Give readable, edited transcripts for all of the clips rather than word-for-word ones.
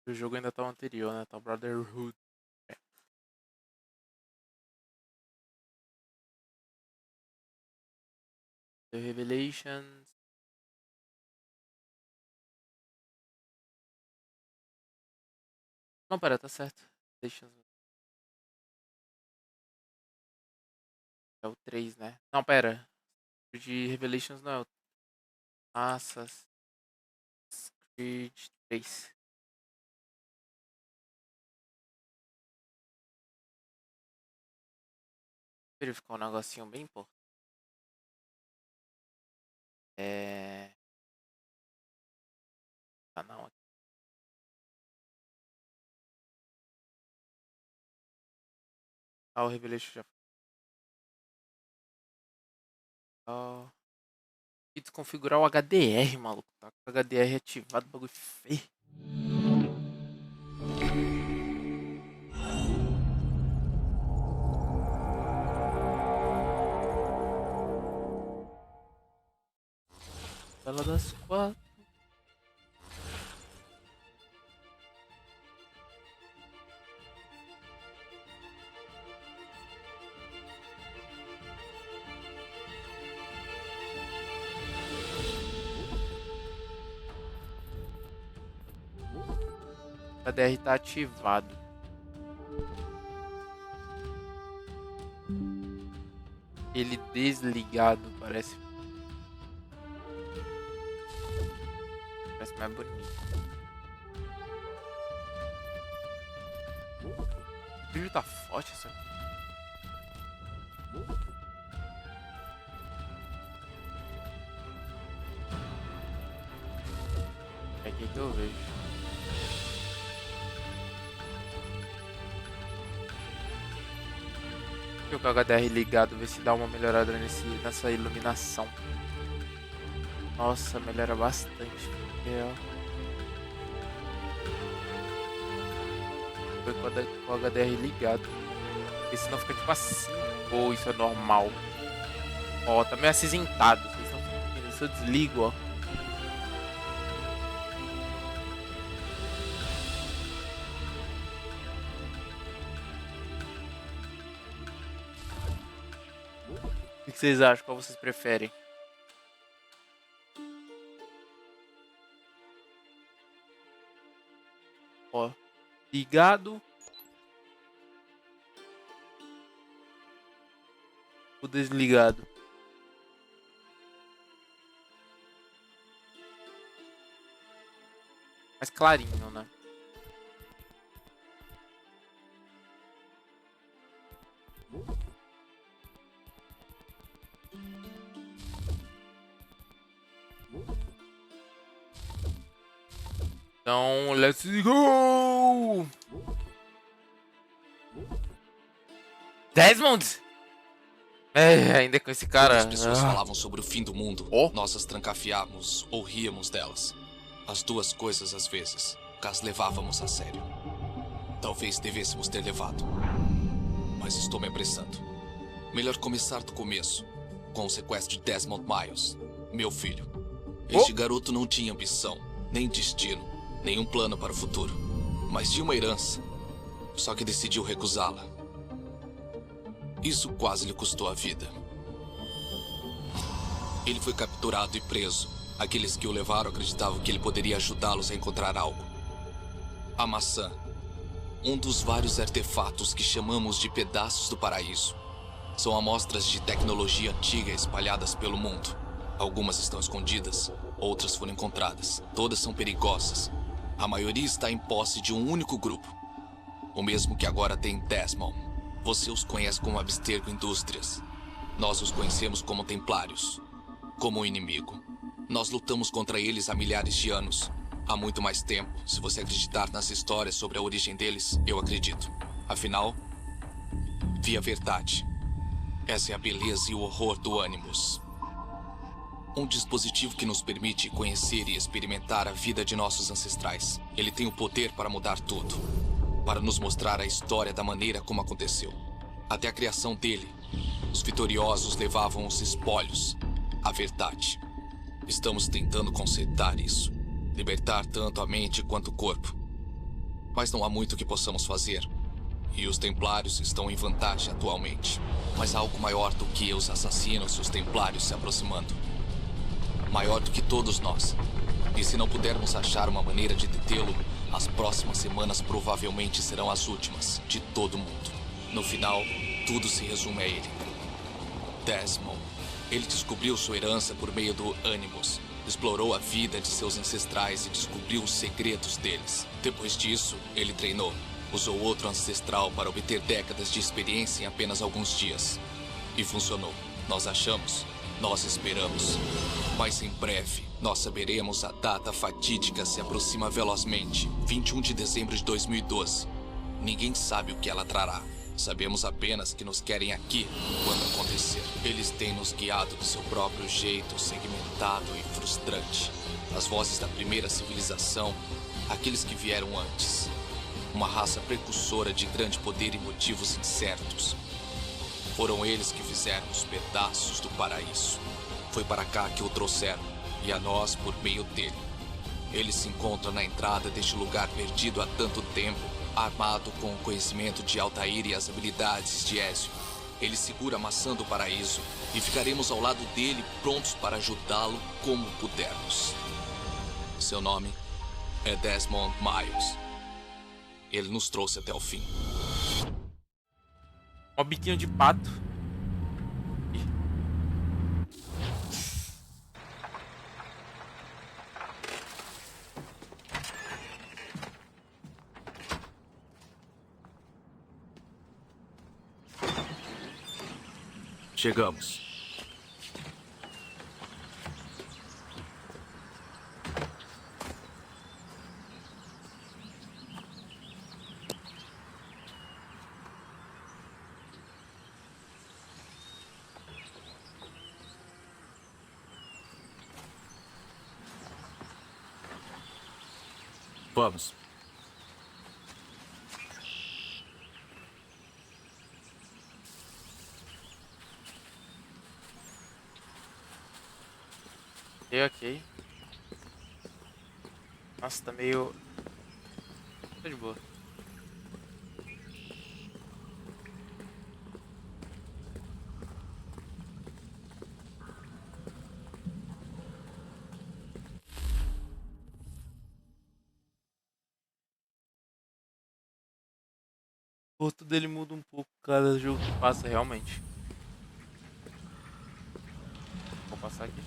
O jogo ainda tá o anterior, né? Tá o Brotherhood. É. The Revelations. Não, pera, tá certo. Revelations é o 3, né? Não, pera. O de Revelations não é o Assassin's Creed 3. Verificar um negocinho bem importante. É. Ah, não. Ah, o Revelation já foi. Ó. E desconfigurar o HDR, maluco. Tá com o HDR ativado, bagulho feio. Tela das quatro. O HDR tá ativado. Ele desligado, parece. Parece mais bonito. O brilho tá forte, essa. É aqui que eu vejo. Deixa eu com o HDR ligado, ver se dá uma melhorada nessa iluminação. Nossa, melhora bastante. Real. Foi com o HDR ligado. Porque senão fica tipo assim. Ou isso é normal. Ó, tá meio acinzentado. Vocês estão sentindo? Se eu desligo, ó. O que vocês acham? Qual vocês preferem? Ó, ligado ou desligado? Mais clarinho, né? Então, let's go! Desmond! É, ainda com esse cara. Quando as pessoas falavam sobre o fim do mundo, Oh. nós as trancafiávamos ou ríamos delas. As duas coisas às vezes, as levávamos a sério. Talvez devêssemos ter levado. Mas estou me apressando. Melhor começar do começo, com o sequestro de Desmond Miles, meu filho. Este garoto não tinha ambição, nem destino, nenhum plano para o futuro. Mas tinha uma herança, só que decidiu recusá-la. Isso quase lhe custou a vida. Ele foi capturado e preso. Aqueles que o levaram acreditavam que ele poderia ajudá-los a encontrar algo. A maçã. Um dos vários artefatos que chamamos de pedaços do paraíso. São amostras de tecnologia antiga espalhadas pelo mundo. Algumas estão escondidas, outras foram encontradas. Todas são perigosas. A maioria está em posse de um único grupo. O mesmo que agora tem Desmond. Você os conhece como Abstergo Indústrias. Nós os conhecemos como Templários. Como um inimigo. Nós lutamos contra eles há milhares de anos. Há muito mais tempo. Se você acreditar nas histórias sobre a origem deles, eu acredito. Afinal, vi a verdade. Essa é a beleza e o horror do Animus. Um dispositivo que nos permite conhecer e experimentar a vida de nossos ancestrais. Ele tem o poder para mudar tudo. Para nos mostrar a história da maneira como aconteceu. Até a criação dele, os vitoriosos levavam os espólios, a verdade. Estamos tentando consertar isso. Libertar tanto a mente quanto o corpo. Mas não há muito que possamos fazer. E os Templários estão em vantagem atualmente. Mas há algo maior do que os assassinos e os Templários se aproximando. Maior do que todos nós. E se não pudermos achar uma maneira de detê-lo, as próximas semanas provavelmente serão as últimas de todo mundo. No final, tudo se resume a ele. Desmond. Ele descobriu sua herança por meio do Animus. Explorou a vida de seus ancestrais e descobriu os segredos deles. Depois disso, ele treinou. Usou outro ancestral para obter décadas de experiência em apenas alguns dias. E funcionou. Nós achamos. Nós esperamos. Mas em breve, nós saberemos a data fatídica se aproxima velozmente. 21 de dezembro de 2012. Ninguém sabe o que ela trará. Sabemos apenas que nos querem aqui quando acontecer. Eles têm nos guiado do seu próprio jeito, segmentado e frustrante. As vozes da primeira civilização, aqueles que vieram antes. Uma raça precursora de grande poder e motivos incertos. Foram eles que fizeram os pedaços do paraíso. Foi para cá que o trouxeram, e a nós por meio dele. Ele se encontra na entrada deste lugar perdido há tanto tempo, armado com o conhecimento de Altair e as habilidades de Ezio. Ele segura a maçã do paraíso e ficaremos ao lado dele, prontos para ajudá-lo como pudermos. Seu nome é Desmond Miles. Ele nos trouxe até o fim. Ó, biquinho de pato. Chegamos. Vamos. Ok. Nossa, tá meio... Tá de boa. O rosto dele muda um pouco cada jogo que passa, realmente. Vou passar aqui.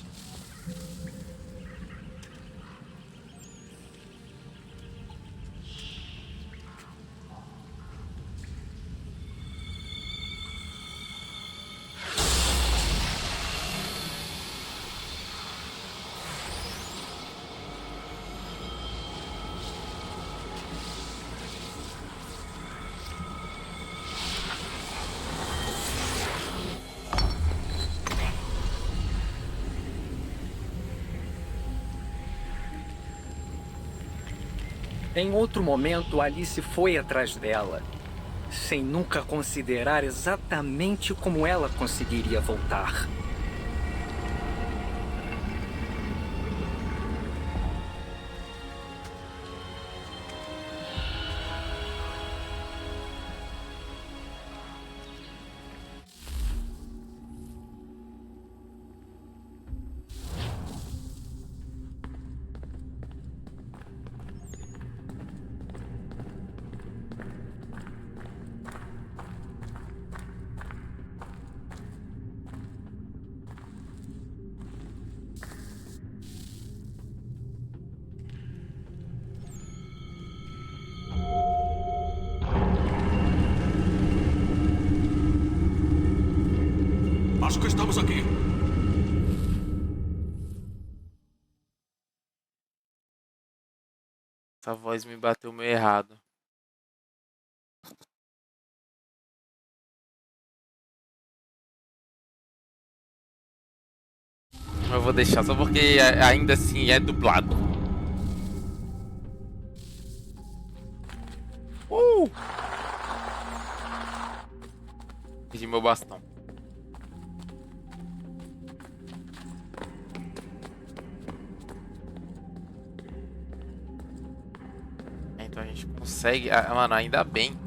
Em outro momento, Alice foi atrás dela, sem nunca considerar exatamente como ela conseguiria voltar. Acho que estamos aqui. Essa voz me bateu meio errado. Eu vou deixar só porque ainda assim é dublado. Perdi meu bastão. Então a gente consegue... Ah, mano, ainda bem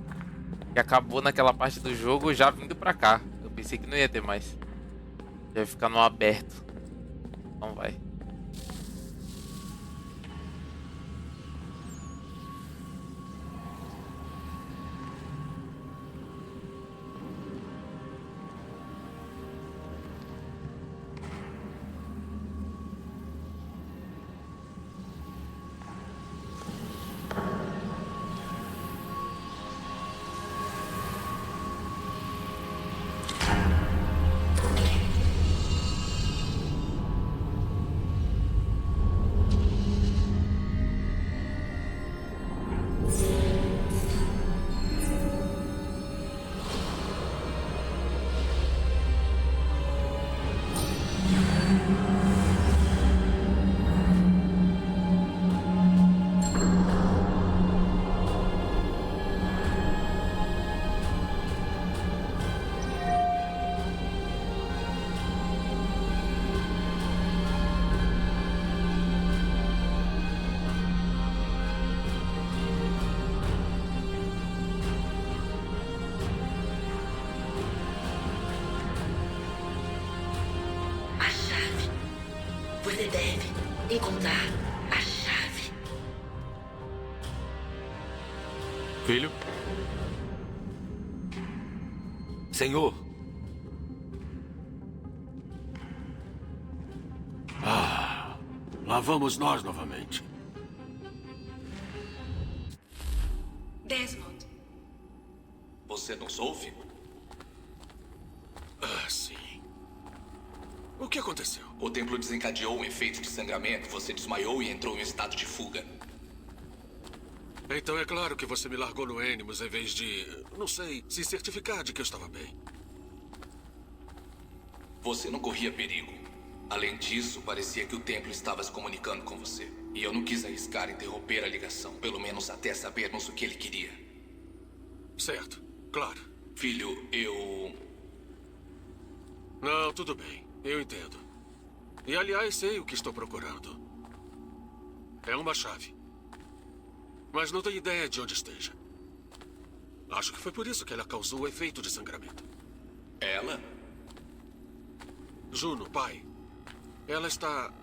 que acabou naquela parte do jogo já vindo pra cá. Eu pensei que não ia ter mais. Já ia ficar no aberto. Então vai. A chave. Você deve encontrar a chave. Filho? Senhor? Lá vamos nós novamente. Desmond, Você nos ouve? Sim. O que aconteceu? O templo desencadeou um efeito de sangramento, você desmaiou e entrou em um estado de fuga. Então é claro que você me largou no Animus em vez de, não sei, se certificar de que eu estava bem. Você não corria perigo. Além disso, parecia que o templo estava se comunicando com você. E eu não quis arriscar interromper a ligação, pelo menos até sabermos o que ele queria. Certo, claro. Filho, eu... Não, tudo bem. Eu entendo. E aliás, sei o que estou procurando. É uma chave. Mas não tenho ideia de onde esteja. Acho que foi por isso que ela causou o efeito de sangramento. Ela? Juno, pai. Ela está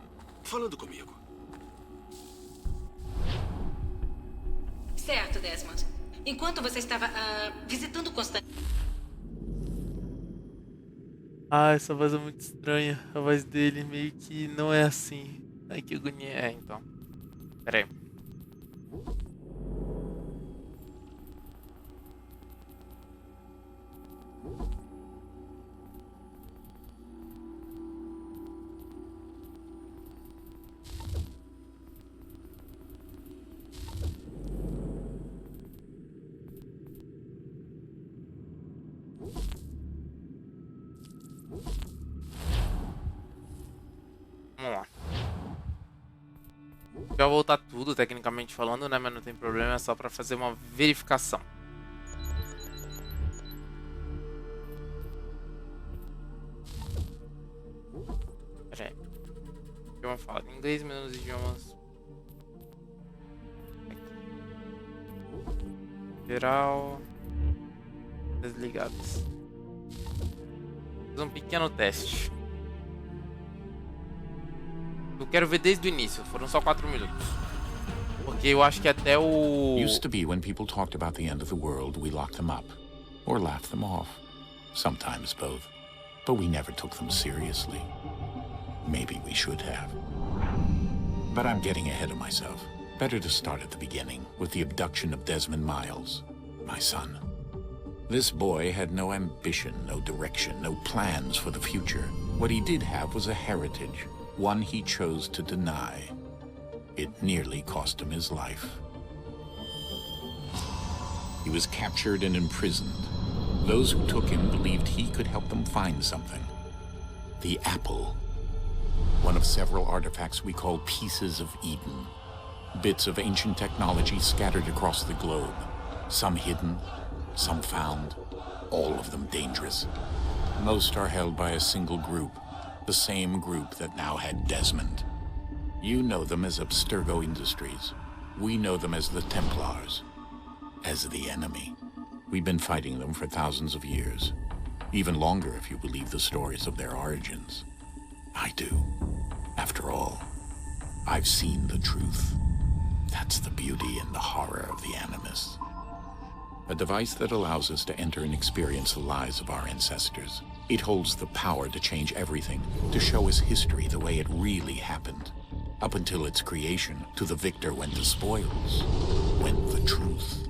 falando comigo. certo, Desmond. Enquanto você estava visitando Constantine... Ah, essa voz é muito estranha. A voz dele meio que não é assim. Ai, que agonia. É, então. Pera aí. Vamos lá. Já vou voltar tudo, tecnicamente falando, né? Mas não tem problema, é só pra fazer uma verificação. Pera aí. Idioma falado em inglês, menos idiomas. Geral. Desligados. Fazer um pequeno teste. Eu quero ver desde o início, foram só 4 minutos. Porque eu acho que até o... Used to be when people talked about the end of the world, we locked them up. Or laughed them off. Sometimes both. But we never took them seriously. Maybe we should have. But I'm getting ahead of myself. Better to start at the beginning, with the abduction of Desmond Miles, my son. This boy had no ambition, no direction, no plans for the future. What he did have was a heritage. One he chose to deny. It nearly cost him his life. He was captured and imprisoned. Those who took him believed he could help them find something. The apple. One of several artifacts we call Pieces of Eden. Bits of ancient technology scattered across the globe. Some hidden, some found, all of them dangerous. Most are held by a single group. The same group that now had Desmond. You know them as Abstergo Industries. We know them as the Templars, as the enemy. We've been fighting them for thousands of years. Even longer if you believe the stories of their origins. I do. After all, I've seen the truth. That's the beauty and the horror of the Animus. A device that allows us to enter and experience the lives of our ancestors. It holds the power to change everything, to show us history the way it really happened. Up until its creation, to the victor went the spoils, went the truth.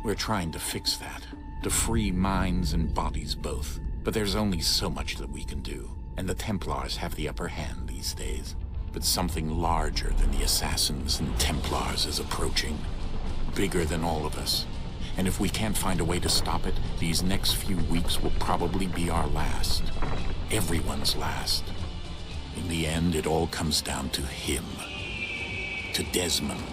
We're trying to fix that, to free minds and bodies both. But there's only so much that we can do, and the Templars have the upper hand these days. But something larger than the Assassins and Templars is approaching, bigger than all of us. And if we can't find a way to stop it, these next few weeks will probably be our last. Everyone's last. In the end, it all comes down to him. To Desmond.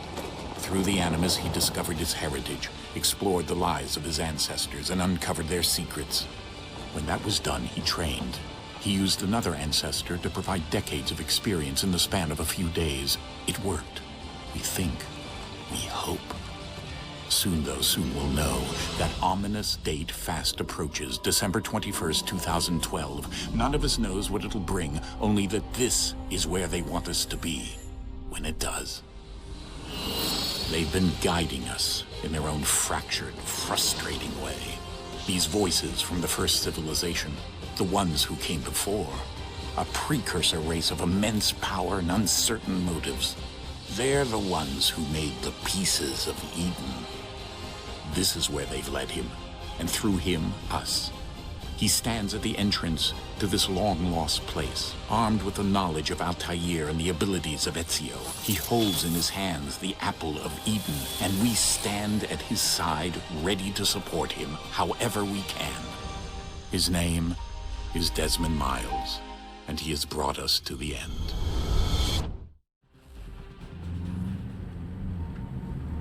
Through the Animus, he discovered his heritage, explored the lives of his ancestors, and uncovered their secrets. When that was done, he trained. He used another ancestor to provide decades of experience in the span of a few days. It worked. We think. We hope. Soon, though, soon we'll know. That ominous date fast approaches, December 21st, 2012. None of us knows what it'll bring, only that this is where they want us to be, when it does. They've been guiding us in their own fractured, frustrating way. These voices from the first civilization, the ones who came before, a precursor race of immense power and uncertain motives. They're the ones who made the pieces of Eden. This is where they've led him, and through him, us. He stands at the entrance to this long-lost place, armed with the knowledge of Altair and the abilities of Ezio. He holds in his hands the apple of Eden, and we stand at his side, ready to support him however we can. His name is Desmond Miles, and he has brought us to the end.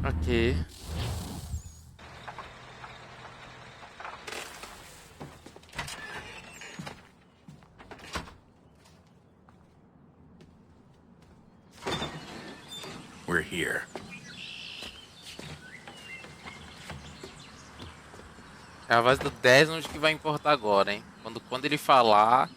Ok. We're here. É a voz do Desmond que vai importar agora, hein? Quando ele falar...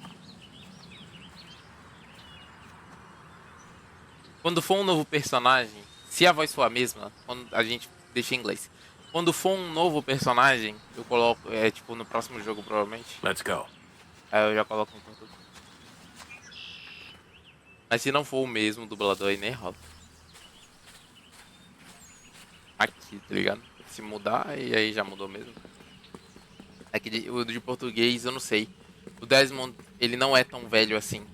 Quando for um novo personagem, se a voz for a mesma, quando a gente deixa em inglês. Quando for um novo personagem, eu coloco, tipo no próximo jogo provavelmente. Let's go. Aí eu já coloco em português. Mas se não for o mesmo dublador aí nem rola. Aqui, tá ligado? Se mudar, e aí já mudou mesmo. Aqui, o de português eu não sei. O Desmond, ele não é tão velho assim.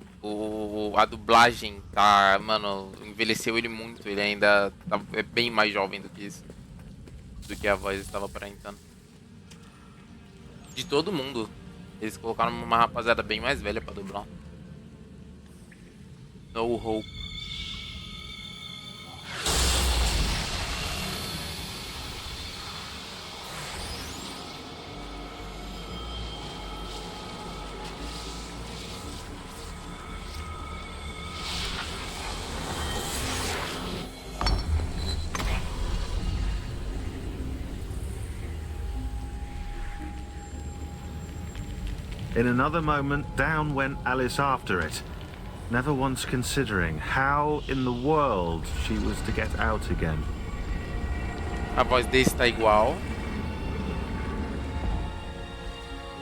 A dublagem tá, mano, envelheceu ele muito. Ele ainda é bem mais jovem do que isso. Do que a voz estava aparentando. De todo mundo. Eles colocaram uma rapaziada bem mais velha pra dublar. No Hope. In another moment, down went Alice after it, never once considering how in the world she was to get out again. A voz desse tá igual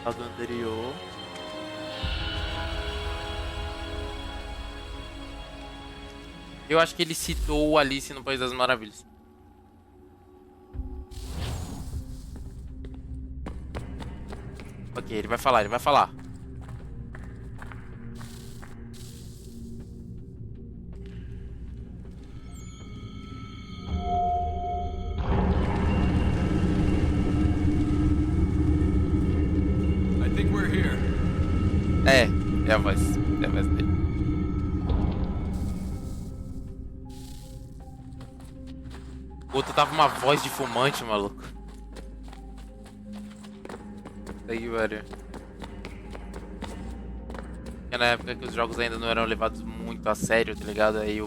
a do anterior. Eu acho que ele citou Alice no País das Maravilhas. Ok, ele vai falar, ele vai falar. I think we're here. É a voz dele. O outro tava uma voz de fumante, maluco. Aí, velho. É na época que os jogos ainda não eram levados muito a sério, tá ligado? Aí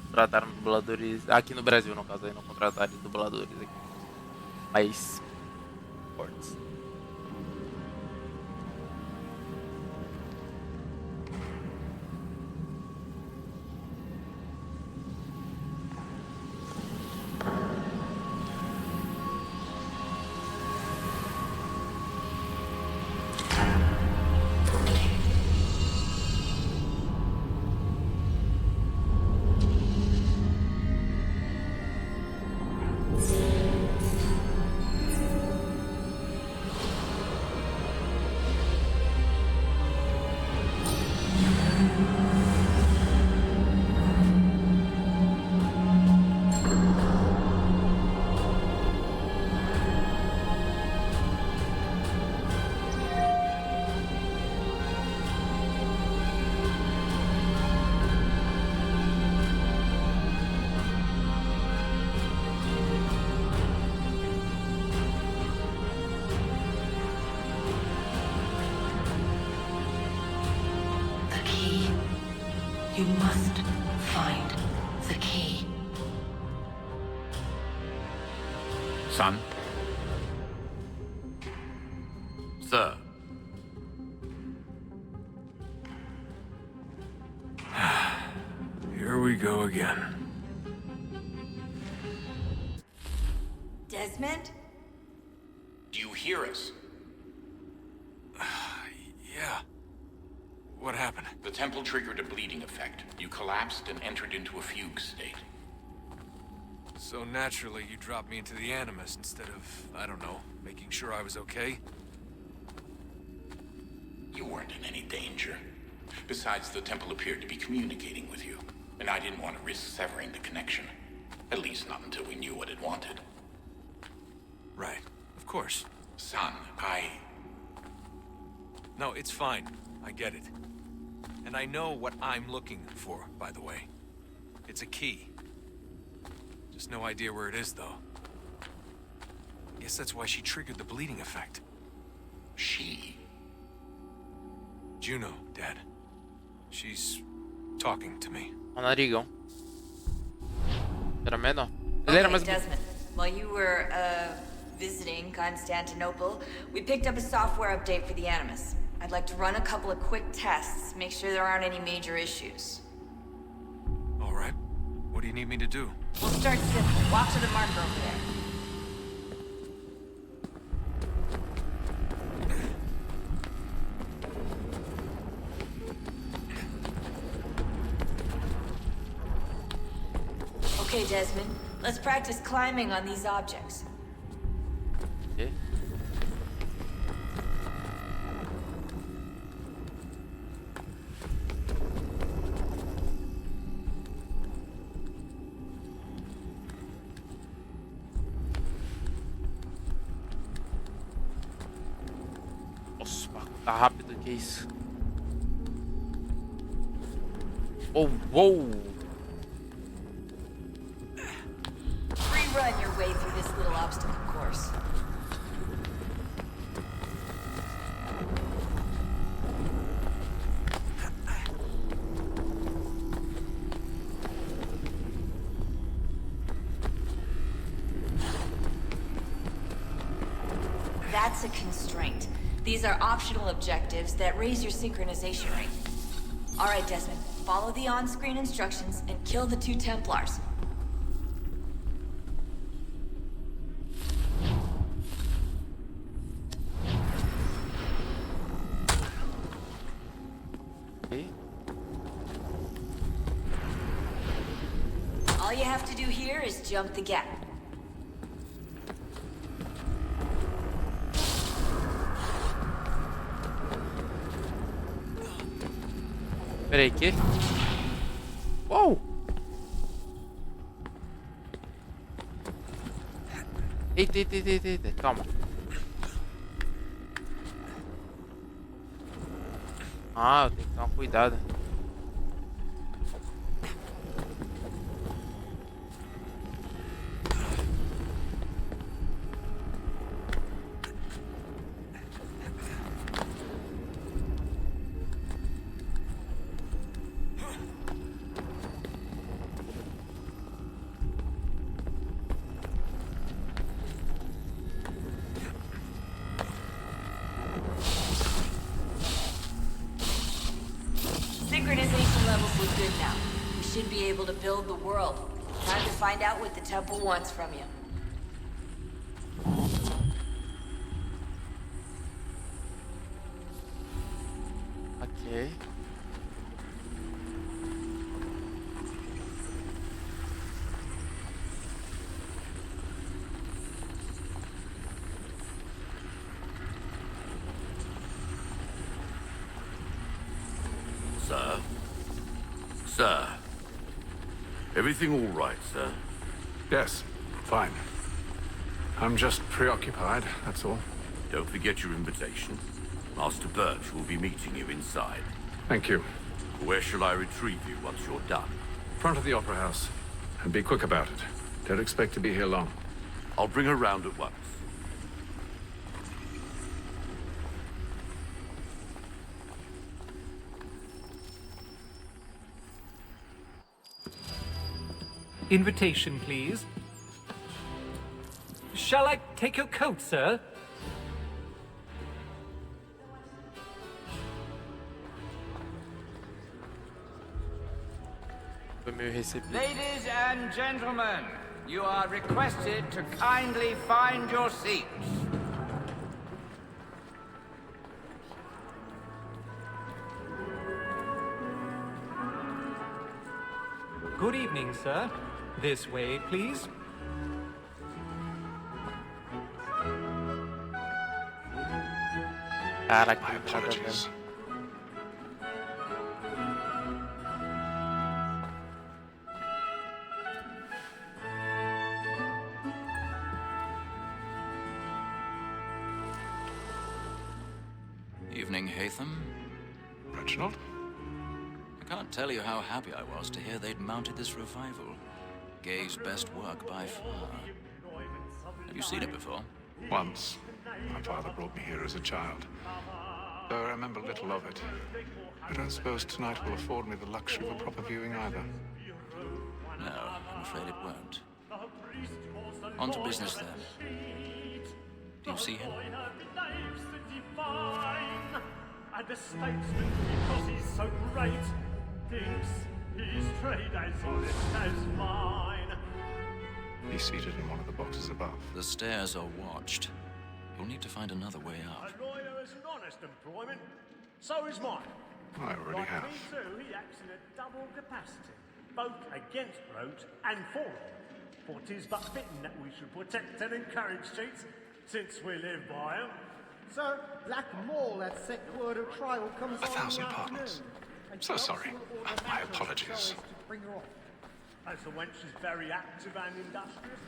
contrataram dubladores. Aqui no Brasil, no caso, aí não contrataram dubladores aqui. Mais fortes. The key. You must find the key. Son? Sir. Here we go again. Desmond? Do you hear us? Yeah. What happened? The temple triggered a bleeding effect. You collapsed and entered into a fugue state. So naturally, you dropped me into the Animus instead of, I don't know, making sure I was okay? You weren't in any danger. Besides, the temple appeared to be communicating with you, and I didn't want to risk severing the connection. At least not until we knew what it wanted. Right. Of course. Son, No, it's fine. I get it. And I know what I'm looking for, by the way. It's a key. Just no idea where it is, though. Guess that's why she triggered the bleeding effect. She? Juno, Dad. She's talking to me. O narigão. Era menor. Ele era mais. Desmond, while you were, visiting Constantinople, we picked up a software update for the Animus. I'd like to run a couple of quick tests, make sure there aren't any major issues. All right. What do you need me to do? We'll start simple. Walk to the marker over there. Okay, Desmond. Let's practice climbing on these objects. Okay. Nossa, tá rápido, que isso? Oh, uou! Rerun your way through this little obstacle course. That's a constraint. These are optional objectives that raise your synchronization rate. All right, Desmond. Follow the on-screen instructions and kill the 2 Templars. Okay. All you have to do here is jump the gap. Peraí, que? Uou! Eita, eita, eita, eita, calma. Ah, eu tenho que tomar cuidado. good now. We should be able to build the world. Time to find out what the temple wants from you. Ok. Sir? Sir? Everything all right, sir? Yes, fine. I'm just preoccupied, that's all. Don't forget your invitation. Master Birch will be meeting you inside. Thank you. Where shall I retrieve you once you're done? Front of the Opera House. And be quick about it. Don't expect to be here long. I'll bring her round at once. Invitation, please. Shall I take your coat, sir? Foi meio recebido. Ladies and gentlemen, you are requested to kindly find your seats. Good evening, sir. This way, please. Caraca, My que nada a ver. apologies. Evening, Hatham. Reginald? I can't tell you how happy I was to hear they'd mounted this revival. Gay's best work by far. Have you seen it before? Once. My father brought me here as a child. Though I remember little of it. I don't suppose tonight will afford me the luxury of a proper viewing either. No, I'm afraid it won't. On to business, then. Do you see him? And the statesman, because he's so great, thinks his trade as honest as mine. He's seated in one of the boxes above. The stairs are watched. You'll need to find another way up. A lawyer is an honest employment, so is mine. I already like have. me too, he acts in a double capacity, both against roads and for them. For 'tis but fitting that we should protect and encourage cheats, since we live by 'em. Sir, Blackmore, that set word of trial comes on 1,000 in the pardons. afternoon. So sorry. My apologies. Bring her off. As the wench is very active and industrious,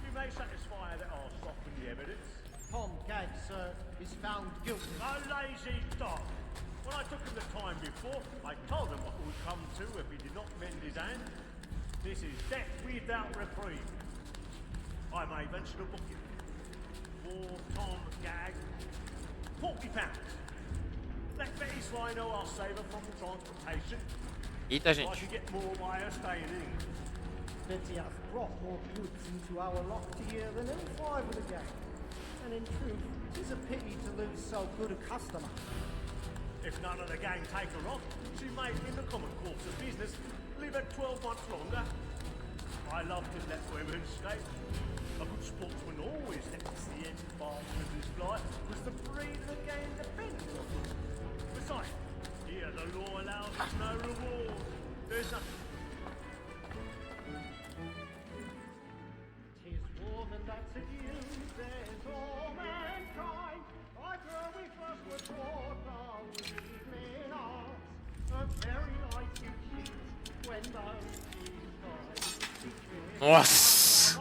you may satisfy her that I'll soften the evidence. Tom Gag, sir, is found guilty. A lazy dog. When I took him the time before, I told him what would come to if he did not mend his hand. This is death without reprieve. I may venture to book him. For Tom Gag, £40. Let Betty Sly know I'll save her from transportation. Eita, I gente. should get more by her staying in. Betty has brought more goods into our loft here than any five of the gang. And in truth, 'tis a pity to lose so good a customer. If none of the gang take her off, she may, in the common course of business, live at 12 months longer. I love to let women escape. A good sportsman always lets the end fastest his fly, because the breed of the game depends on it. Besides, here the law allows us no reward. There's nothing. 'Tis woman that seduces all mankind. Like her we first were taught the evening arts. A very light you cheat when those cheese guys. Nossa!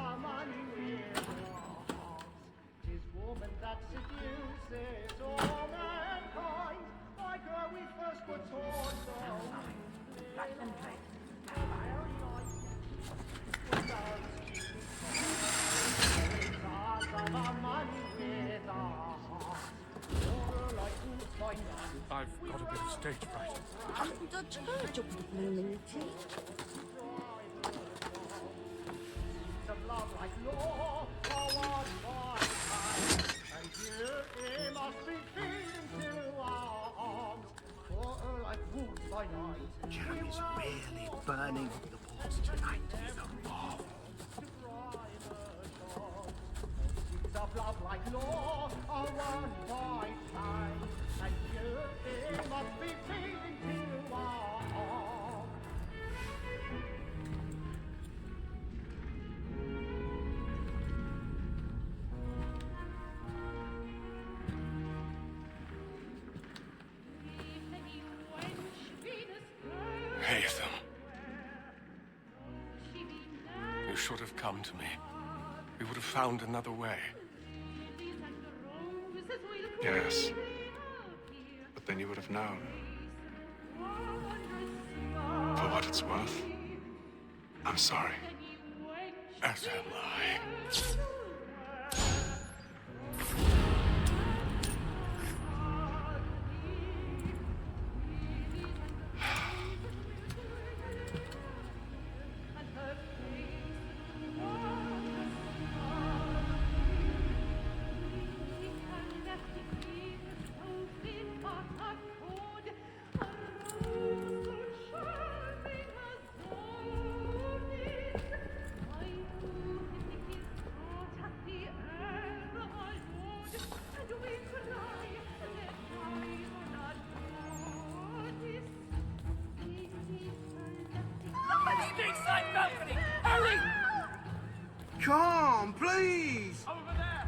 'Tis woman that seduces all mankind. Like her we first were taught the evening arts. A very light you cheat when those cheese guys. I've got a bit of stage fright. Dodge her job with lunacy. Of love like law, forward by time. And here it must be feeding to our arms. For her like wolves by night. Jeremy's really burning of the ports tonight is a mob. Of love like law are one white time, and you must be feeling you are. Haytham. You should have come to me. We would have found another way. Yes. But then you would have known. For what it's worth, I'm sorry. As am I. Come, please! Over there!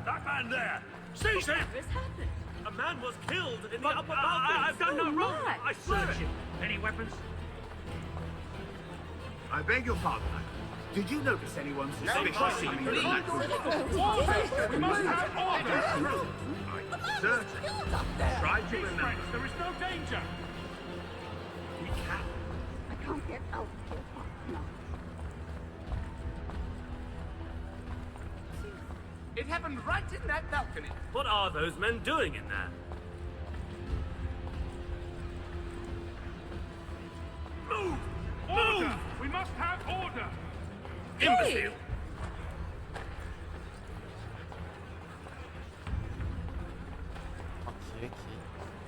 That man there! Seize him! What's happened? A man was killed in the upper balcony! I've done no wrong! I swear it! Any weapons? I beg your pardon. Did you notice anyone suspicious? We must have order! I'm certain. Try to remember. There is no danger! We can. I can't get out of here. No. It happened right in that balcony. What are those men doing in there? Move! Move! We must have order! Imbecile! Ok.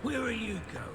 Where are you going?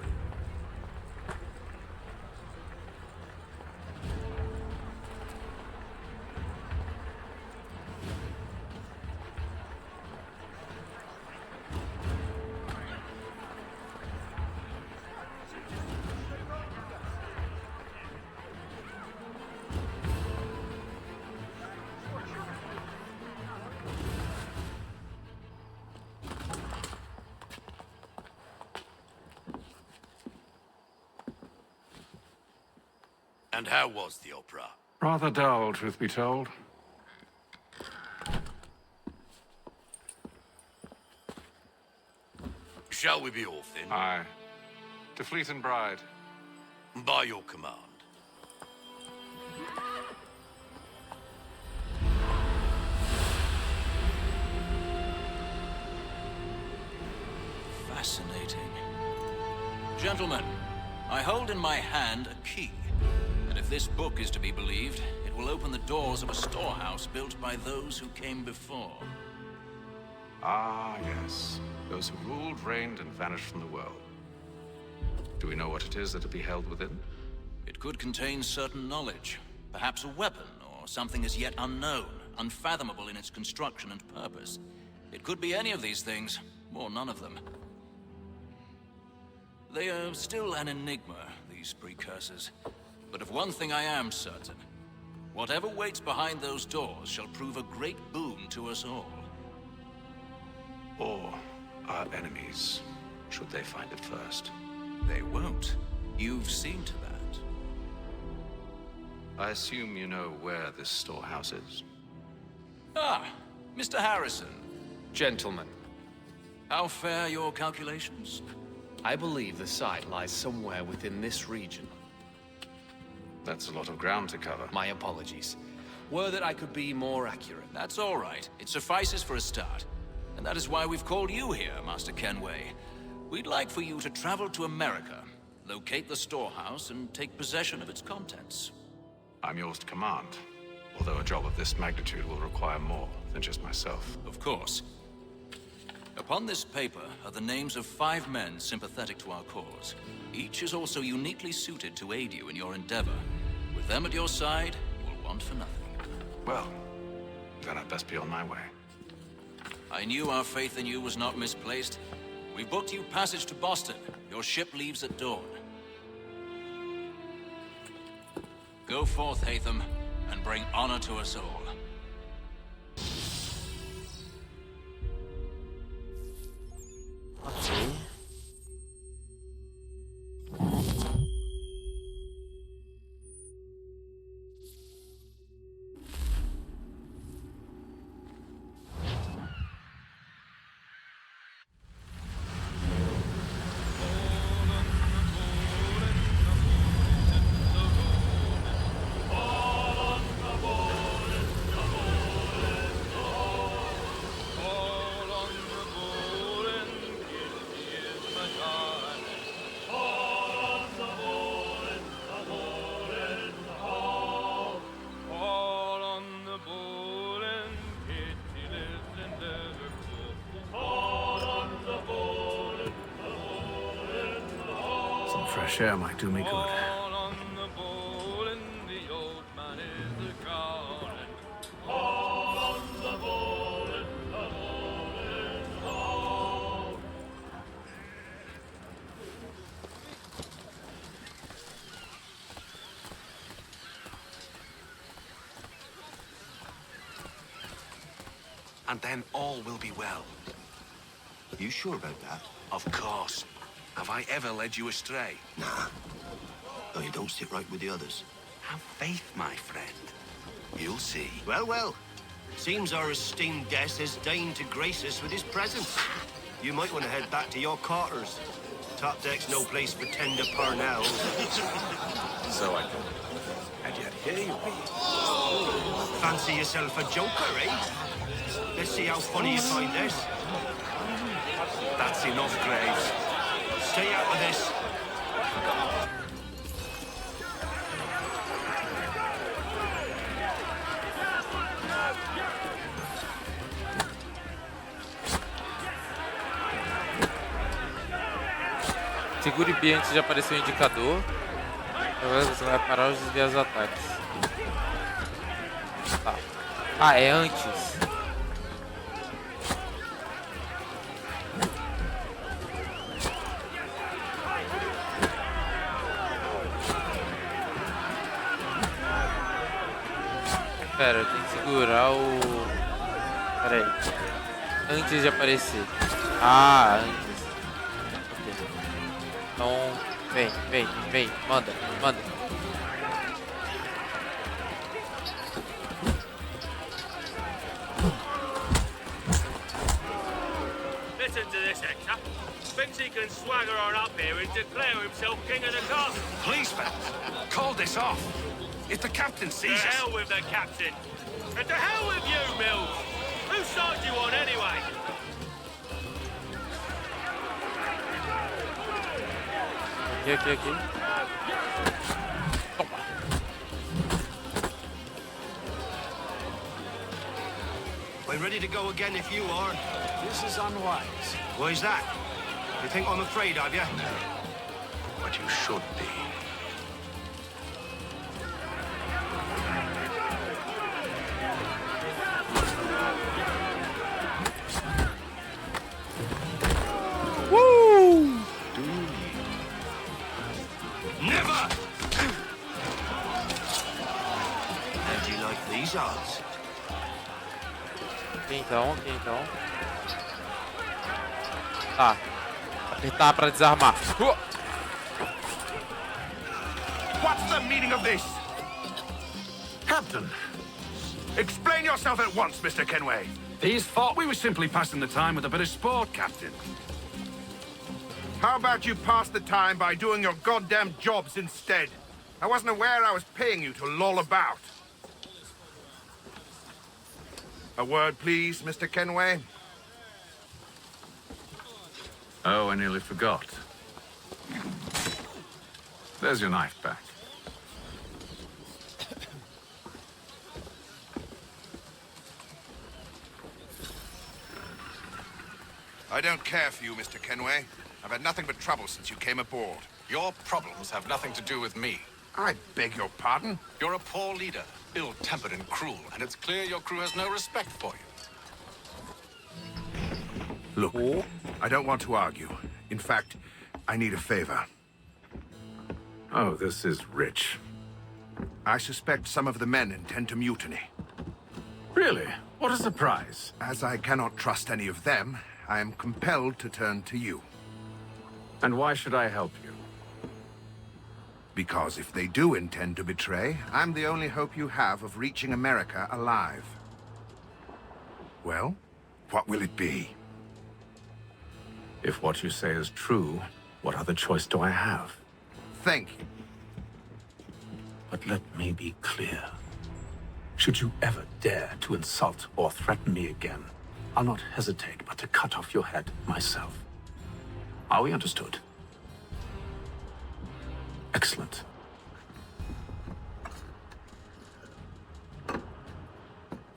And how was the opera? Rather dull, truth be told. Shall we be off then? Aye. To Fleet and Bride. By your command. Fascinating. Gentlemen, I hold in my hand a key. And if this book is to be believed, it will open the doors of a storehouse built by those who came before. Ah, yes. Those who ruled, reigned, and vanished from the world. Do we know what it is that will be held within? It could contain certain knowledge. Perhaps a weapon, or something as yet unknown, unfathomable in its construction and purpose. It could be any of these things, or none of them. They are still an enigma, these precursors. But of one thing I am certain. Whatever waits behind those doors shall prove a great boon to us all. Or our enemies, should they find it first. They won't. You've seen to that. I assume you know where this storehouse is? Ah, Mr. Harrison. Gentlemen, How fare your calculations? I believe the site lies somewhere within this region. That's a lot of ground to cover. My apologies. Were that I could be more accurate. That's all right. It suffices for a start. And that is why we've called you here, Master Kenway. We'd like for you to travel to America, locate the storehouse, and take possession of its contents. I'm yours to command. Although a job of this magnitude will require more than just myself. Of course. Upon this paper are the names of 5 men sympathetic to our cause. Each is also uniquely suited to aid you in your endeavor. With them at your side, you will want for nothing. Well, then I'd best be on my way. I knew our faith in you was not misplaced. We booked you passage to Boston. Your ship leaves at dawn. Go forth, Hatham, and bring honor to us all. Ok. Some fresh air might do me good. And then all will be well. You sure about that? Of course. Have I ever led you astray? Nah. No, you don't sit right with the others. Have faith, my friend. You'll see. Well, well. Seems our esteemed guest has deigned to grace us with his presence. You might want to head back to your quarters. Top deck's no place for tender parnells. So I thought. And yet here you be. Fancy yourself a joker, eh? Let's see how funny you find this. That's enough, Graves. Stay out of this. Segure B antes de aparecer o indicador. Agora você vai parar os desvios dos ataques. Tá. Ah, é antes. Pera, eu tenho que segurar o... Pera aí. Antes de aparecer. Ah, antes. Ok. Então, vem. Manda. Listen to this, Hector. Thinks he can swagger on up here and declare himself king of the castle. Please, fellas, call this off. If the captain sees us... To hell with the captain. And to hell with you, Mills. Whose side you on, anyway? Aqui. Toma. I'm ready to go again if you are. This is unwise. Why's that? You think I'm afraid of you? But you should be. Woo! Never! How do you like these odds? Aqui então. Tá. Apertar pra desarmar. What's the meaning of this? Captain, explain yourself at once, Mr. Kenway. These thought we were simply passing the time with a bit of sport, Captain. How about you pass the time by doing your goddamn jobs instead? I wasn't aware I was paying you to loll about. A word, please, Mr. Kenway. Oh, I nearly forgot. There's your knife back. I don't care for you, Mr. Kenway. I've had nothing but trouble since you came aboard. Your problems have nothing to do with me. I beg your pardon? You're a poor leader, ill-tempered and cruel, and it's clear your crew has no respect for you. Look, I don't want to argue. In fact, I need a favor. Oh, this is rich. I suspect some of the men intend to mutiny. Really? What a surprise. As I cannot trust any of them, I am compelled to turn to you. And why should I help you? Because if they do intend to betray, I'm the only hope you have of reaching America alive. Well, what will it be? If what you say is true, what other choice do I have? Thank you. But let me be clear. Should you ever dare to insult or threaten me again, I'll not hesitate but to cut off your head myself. Are we understood? Excellent.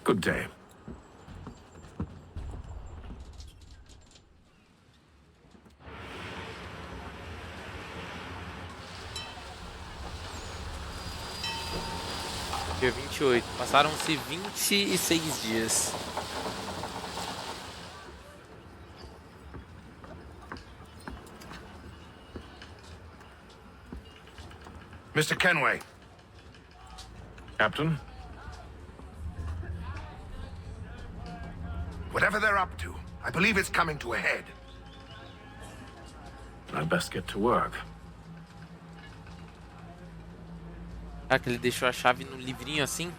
Good day. Dia 28. Passaram-se 26 dias. Mr. Kenway. Captain? Whatever they're up to, I believe it's coming to a head. I'd best get to work. Ah, que ele deixou a chave no livrinho assim?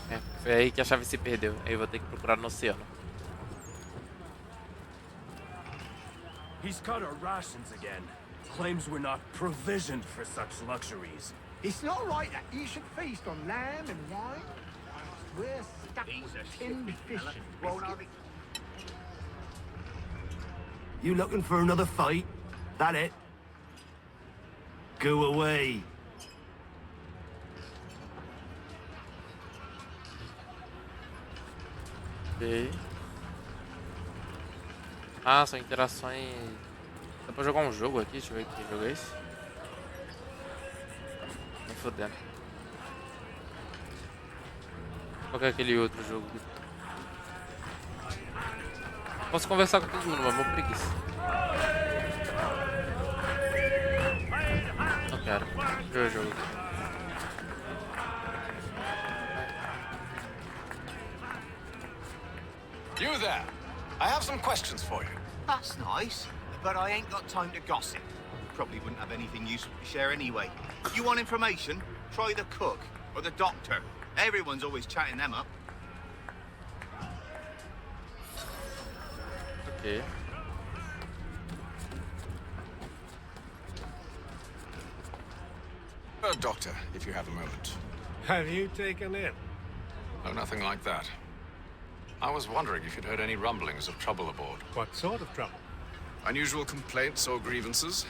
É, foi aí que a chave se perdeu. Aí eu vou ter que procurar no oceano. He's cut our rations again. Claims we're not provisioned for such luxuries. It's not right that you should feast on lamb and wine. We're stuck with tinned fish and biscuits. You looking for another fight? That it? Go away. Ok. Ah, são interações. Dá pra jogar um jogo aqui? Deixa eu ver que jogo é esse. Nem fodendo. Qual que é aquele outro jogo? Posso conversar com todo mundo, mas vou preguiça. Não quero. Deixa eu ver o jogo aqui. You there! I have some questions for you. That's nice, but I ain't got time to gossip. Probably wouldn't have anything useful to share anyway. You want information? Try the cook or the doctor. Everyone's always chatting them up. Okay. Doctor, if you have a moment. Have you taken it? No, nothing like that. I was wondering if you'd heard any rumblings of trouble aboard. What sort of trouble? Unusual complaints or grievances?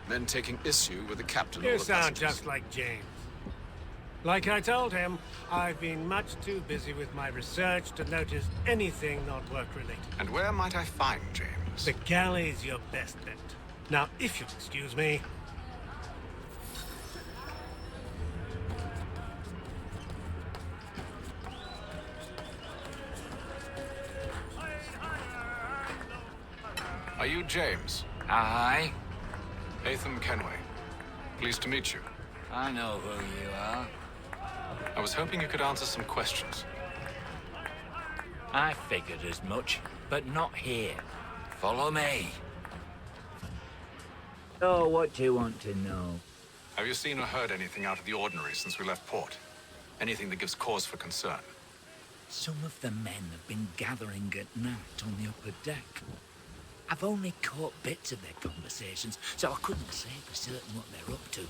Men taking issue with the captain or You the sound passengers? just like James. Like I told him, I've been much too busy with my research to notice anything not work-related. And where might I find James? The galley's your best bet. Now, if you'll excuse me... Are you James? Aye. Nathan Kenway. Pleased to meet you. I know who you are. I was hoping you could answer some questions. I figured as much, but not here. Follow me. Oh, what do you want to know? Have you seen or heard anything out of the ordinary since we left port? Anything that gives cause for concern? Some of the men have been gathering at night on the upper deck. I've only caught bits of their conversations, so I couldn't say for certain what they're up to.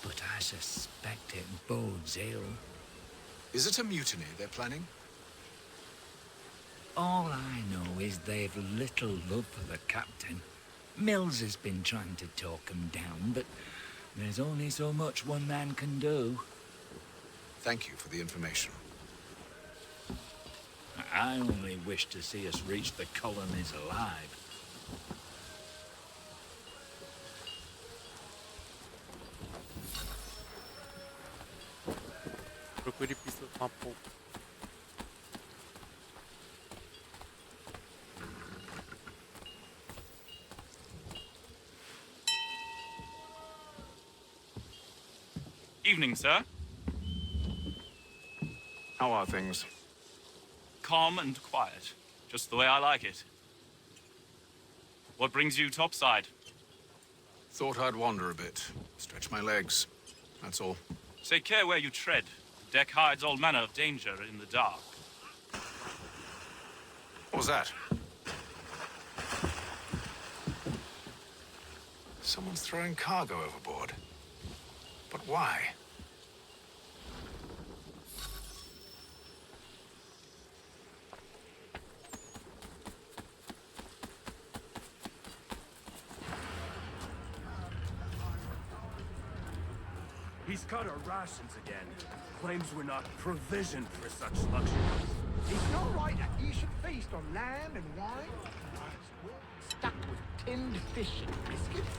But I suspect it bodes ill. Is it a mutiny they're planning? All I know is they've little love for the captain. Mills has been trying to talk him down, but there's only so much one man can do. Thank you for the information. I only wish to see us reach the colonies alive. Procure pistas com a pouco. Evening, sir. How are things? Calm and quiet. Just the way I like it. What brings you topside? Thought I'd wander a bit. Stretch my legs. That's all. Take care where you tread. The deck hides all manner of danger in the dark. What was that? Someone's throwing cargo overboard. But why? He's cut our rations again. Claims we're not provisioned for such luxuries. It's not right that you should feast on lamb and wine. We're stuck with tinned fish and biscuits.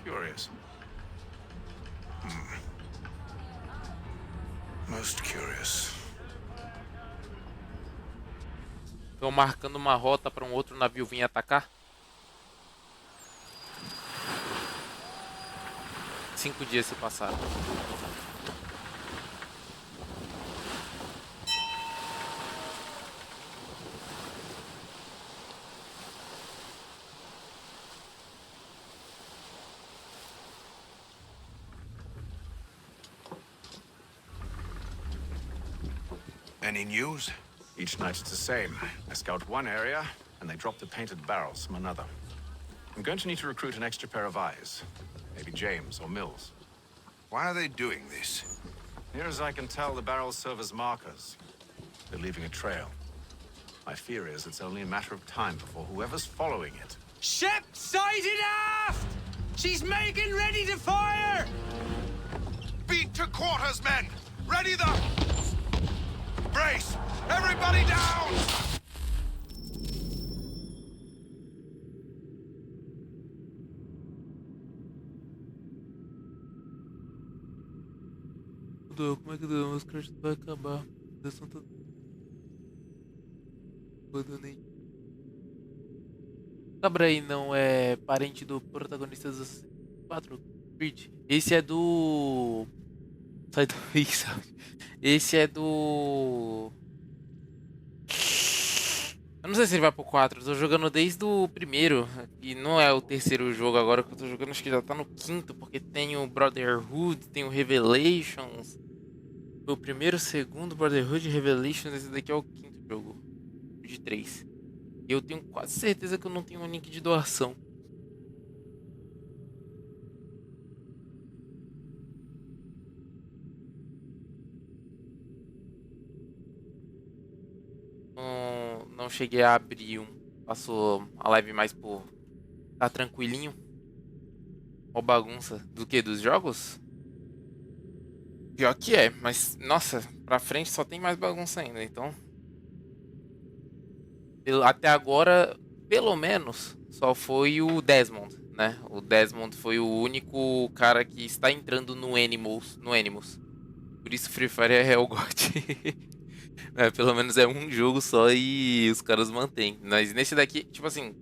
Curious. Most curious. Estão marcando uma rota para um outro navio vir atacar. 5 dias se passaram. Any news? Each night it's the same. I scout one area, and they drop the painted barrels from another. I'm going to need to recruit an extra pair of eyes. Maybe James or Mills. Why are they doing this? Near as I can tell, the barrels serve as markers. They're leaving a trail. My fear is it's only a matter of time before whoever's following it. Ship sighted aft! She's making ready to fire! Beat to quarters, men! Ready the... Brace! Everybody down! Como é que os créditos vai acabar? Cabra aí não é parente do protagonista dos 4 Creed. Esse é do... Sai do Esse é do... Eu não sei se ele vai pro 4, eu tô jogando desde o primeiro. E não é o terceiro jogo agora que eu tô jogando, acho que já tá no 5º, porque tem o Brotherhood, tem o Revelations. Foi o primeiro, segundo, Brotherhood, Revelations, esse daqui é o 5º jogo. De 3. E eu tenho quase certeza que eu não tenho um link de doação. Não cheguei a abrir um. Passou a live mais por... Tá tranquilinho. Ó bagunça. Do que? Dos jogos? Pior que é, mas... Nossa, pra frente só tem mais bagunça ainda, então... Até agora, pelo menos, só foi o Desmond, né? O Desmond foi o único cara que está entrando no Animals. Por isso Free Fire é o GOT. Pelo menos é um jogo só e os caras mantêm. Mas nesse daqui, tipo assim,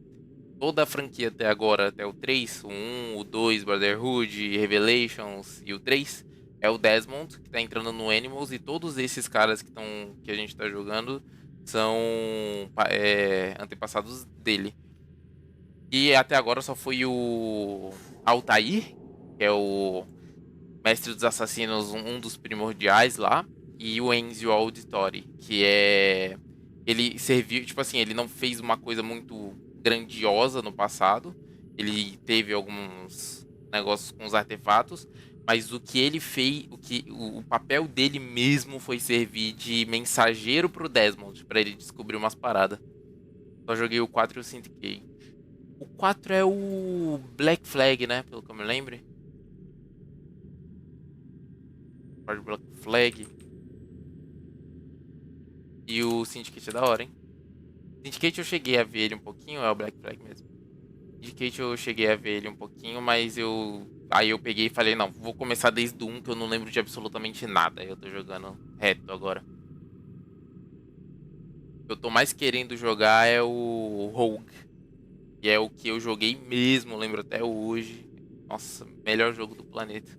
toda a franquia até agora, até o 3, o 1, o 2, Brotherhood, Revelations e o 3, é o Desmond que tá entrando no Animals, e todos esses caras que a gente tá jogando são antepassados dele. E até agora só foi o Altair, que é o mestre dos assassinos, um dos primordiais lá, e o Ezio Auditore, que é... Ele serviu, tipo assim, ele não fez uma coisa muito grandiosa no passado. Ele teve alguns negócios com os artefatos, mas o que ele fez, o papel dele mesmo foi servir de mensageiro pro Desmond, pra ele descobrir umas paradas. Só joguei o 4 e o Syndicate. O 4 é o Black Flag, né? Pelo que eu me lembro. Parte Black Flag. E o Syndicate é da hora, hein? Syndicate eu cheguei a ver ele um pouquinho, é o Black Flag mesmo. Syndicate eu cheguei a ver ele um pouquinho, mas aí eu peguei e falei, não, vou começar desde o 1, que eu não lembro de absolutamente nada. Eu tô jogando reto agora. O que eu tô mais querendo jogar é o Rogue. Que é o que eu joguei mesmo, lembro até hoje. Nossa, melhor jogo do planeta.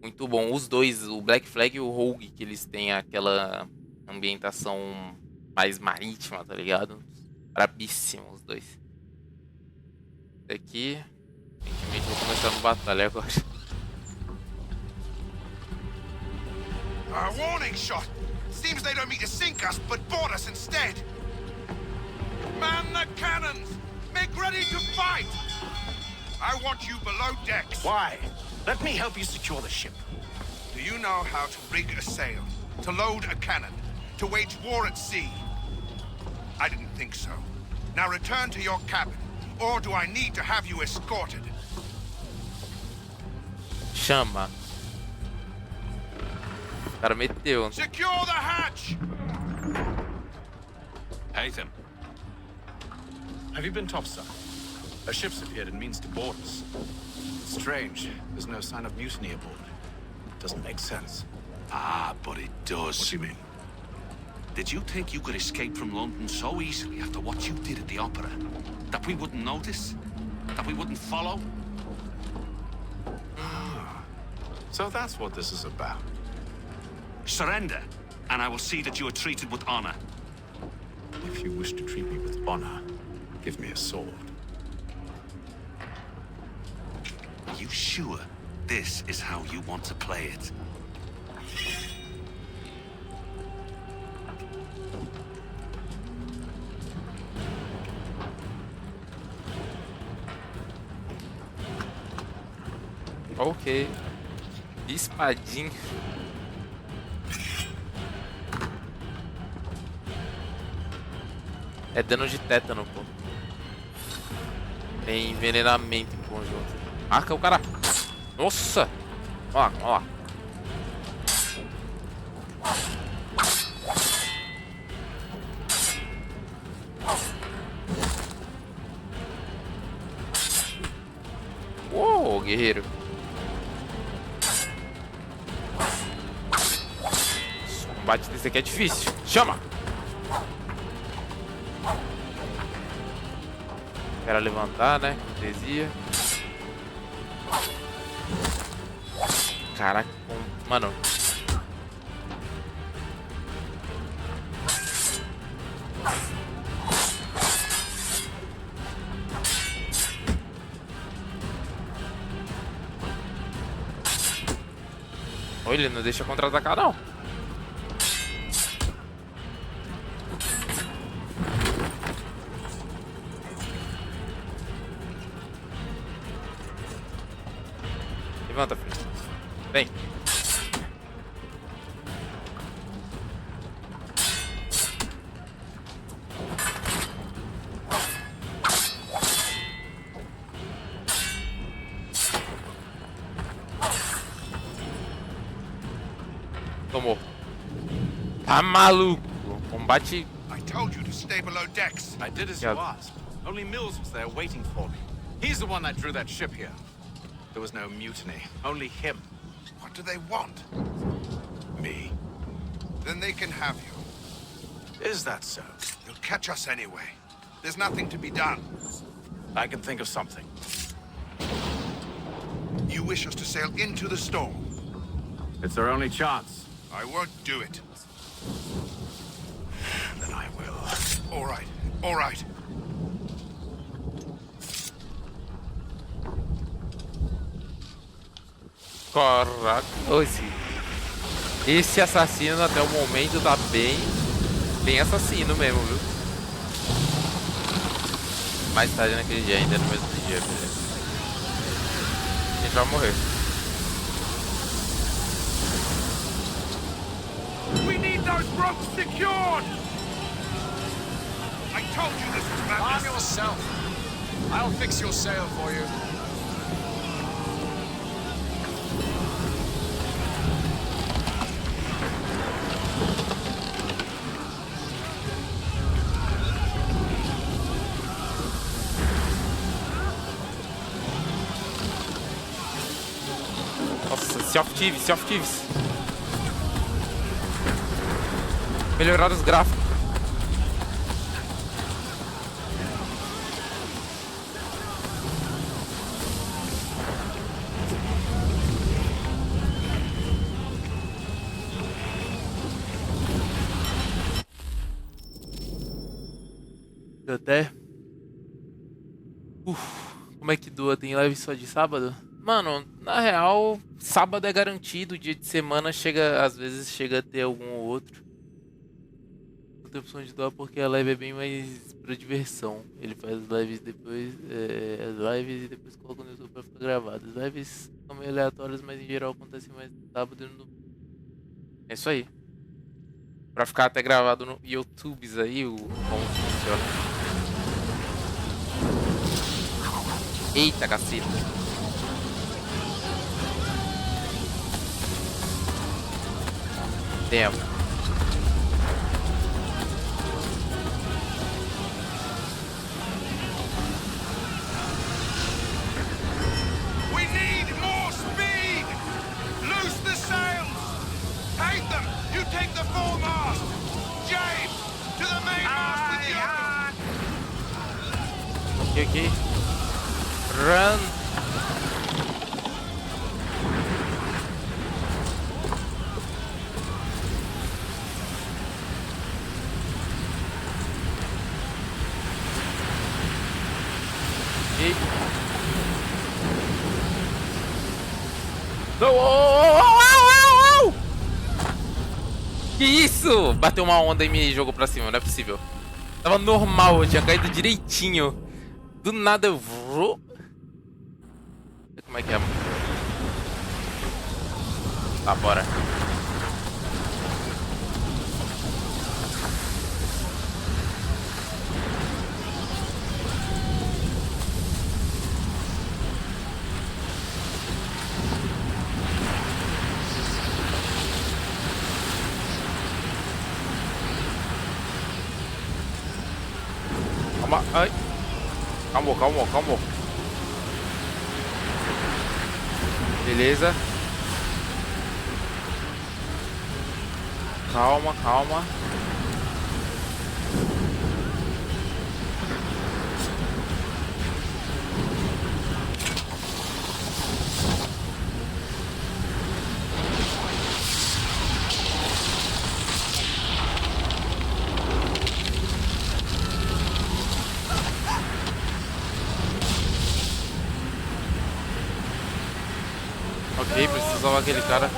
Muito bom. Os dois, o Black Flag e o Rogue, que eles têm aquela ambientação mais marítima, tá ligado? Brabíssimo os dois. Esse aqui, evidentemente, vou começar uma batalha agora. A warning shot! Seems they don't mean to sink us, but board us instead! Man the cannons! Make ready to fight! I want you below decks. Why? Let me help you secure the ship. Do you know how to rig a sail? To load a cannon? To wage war at sea? I didn't think so. Now return to your cabin. Or do I need to have you escorted? Chama. O cara meteu. Secure the hatch! Haytham. Have you been topside? A ship's appeared and means to board us. Strange. There's no sign of mutiny aboard. Doesn't make sense. Ah, but it does. What do you mean? Did you think you could escape from London so easily after what you did at the opera? That we wouldn't notice? That we wouldn't follow? So that's what this is about. Surrender, and I will see that you are treated with honor. If you wish to treat me with honor, give me a sword. Are you sure this is how you want to play it? Ok. Espadinha. É dano de tétano, pô. Tem envenenamento em conjunto. Marca o cara. Nossa! Ó lá, ó lá. Uou, guerreiro. O combate desse aqui é difícil. Chama! Quero levantar, né? Cortesia. Caraca, mano. Olha, ele não deixa contra-atacar, não. Levanta, filho. Vem. Tomou. Tá maluco. Combate. I told you to stay below decks. I did as you asked. Only Mills was there waiting for me. He's the one that drew that ship here. There was no mutiny. Only him. What do they want? Me. Then they can have you. Is that so? You'll catch us anyway. There's nothing to be done. I can think of something. You wish us to sail into the storm? It's our only chance. I won't do it. Then I will. All right. All right. Caraca. Esse assassino até o momento tá bem assassino mesmo, viu? Mais tarde naquele dia, ainda no mesmo dia, beleza. A gente vai morrer. We need those ropes secured! I told you this was madness. Arm yourself. I'll fix your sail for you. Nossa, Sea of Thieves, Sea of Thieves. Melhorar os gráficos. Até. Como é que doa? Tem live só de sábado? Mano, na real, sábado é garantido, dia de semana chega, às vezes chega a ter algum ou outro. Não tem opção de doar porque a live é bem mais pra diversão. Ele faz as lives depois, as lives e depois coloca no YouTube pra ficar gravado. As lives são meio aleatórias, mas em geral acontecem mais no sábado e no domingo. É isso aí. Pra ficar até gravado no YouTube aí, como funciona. Eita, caceta. Tempo. We need more speed! Loose the sails! Haytham, you take the foremast! James, to the mainmast with you! Okay. Run! Não! Oh! Que isso? Bateu uma onda e me jogou pra cima, não é possível. Tava normal, eu tinha caído direitinho. Do nada eu vou. Como é que é? Tá, bora. Calma, ai. Calma. Beleza. Calma. Ok, preciso salvar aquele cara.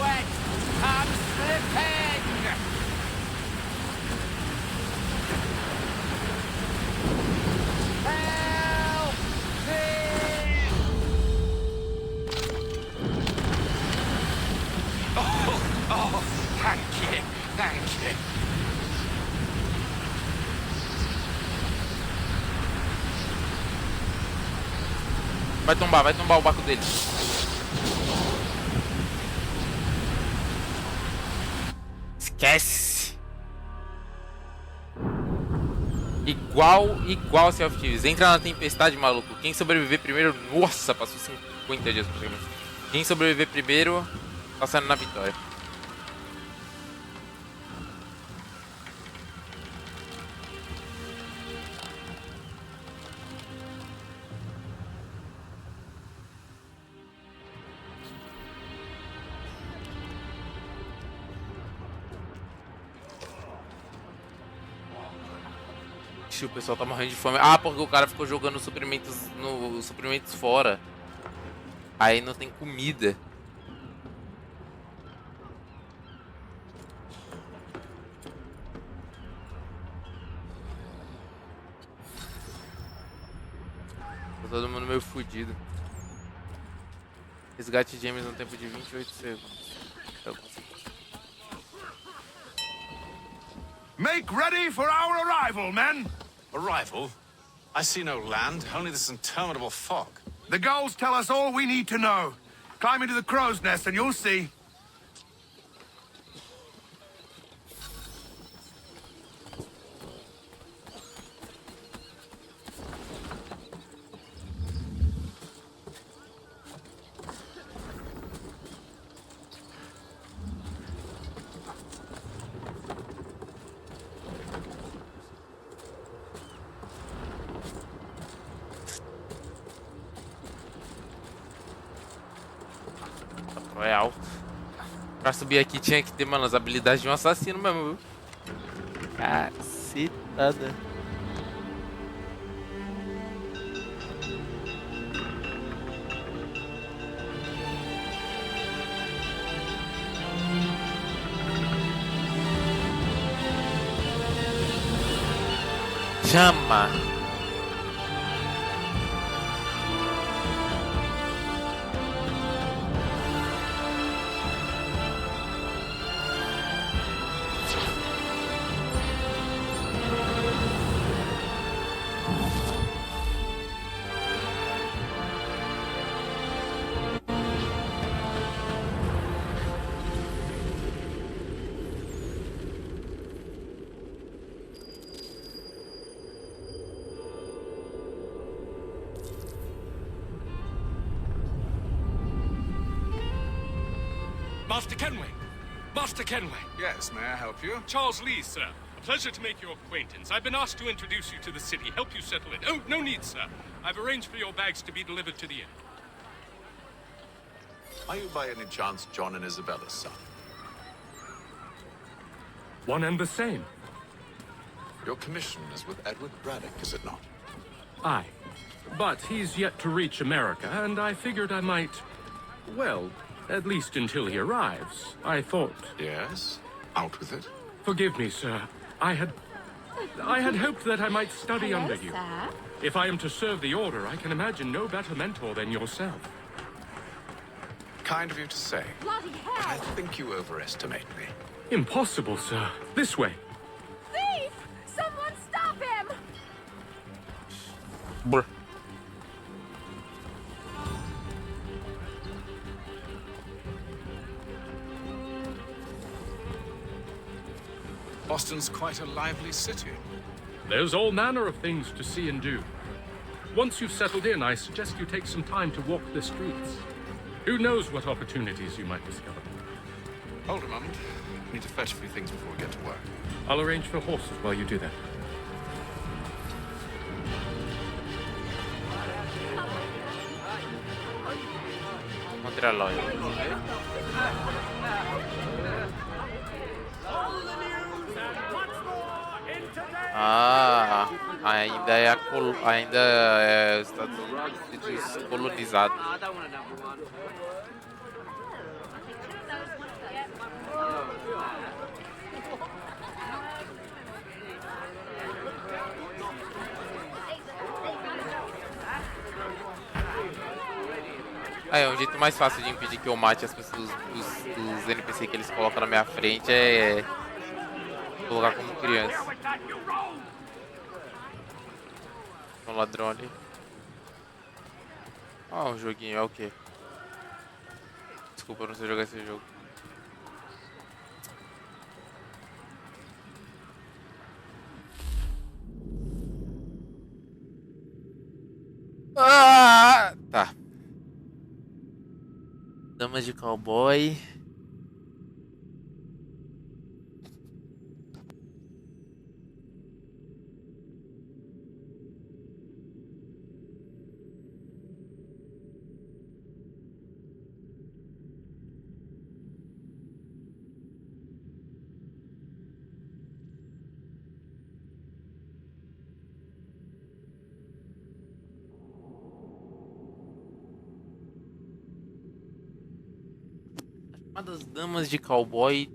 Thank you. Vai tombar o barco dele. Esquece. Igual Sea of Thieves. Entra na tempestade, maluco. Quem sobreviver primeiro... Nossa, passou 50 dias praticamente. Quem sobreviver primeiro tá saindo na vitória. O pessoal tá morrendo de fome. Ah, porque o cara ficou jogando suprimentos fora. Aí não tem comida. Tá todo mundo meio fudido. Resgate James no tempo de 28 segundos. Eu consigo. Make ready for our arrival, men! Arrival? I see no land, only this interminable fog. The gulls tell us all we need to know. Climb into the crow's nest and you'll see. É alto. Pra subir aqui tinha que ter, mano, as habilidades de um assassino mesmo, viu? Cacetada. Chama. Master Kenway! Master Kenway! Yes, may I help you? Charles Lee, sir. A pleasure to make your acquaintance. I've been asked to introduce you to the city, help you settle in. Oh, no need, sir. I've arranged for your bags to be delivered to the inn. Are you by any chance John and Isabella's son? One and the same. Your commission is with Edward Braddock, is it not? Aye. But he's yet to reach America, and I figured I might... well, at least until he arrives. I thought... Yes? Out with it. Forgive me, sir. I had hoped that I might study under you. Sir? If I am to serve the Order, I can imagine no better mentor than yourself. Kind of you to say. Bloody But I hell! think you overestimate me. Impossible, sir. This way. Thief! Someone stop him! Brr. Boston's quite a lively city. There's all manner of things to see and do. Once you've settled in, I suggest you take some time to walk the streets. Who knows what opportunities you might discover. Hold a moment. I need to fetch a few things before we get to work. I'll arrange for horses while you do that. Contralógico. Ah, ainda é ainda é Estados Unidos colonizado. É um jeito mais fácil de impedir que eu mate as pessoas, os NPC que eles colocam na minha frente é colocar como criança. Um ladrão ali. Ah, um joguinho, é o quê? Desculpa, eu não sei jogar esse jogo. Ah, tá. Damas de cowboy. Uma das Damas de Cowboy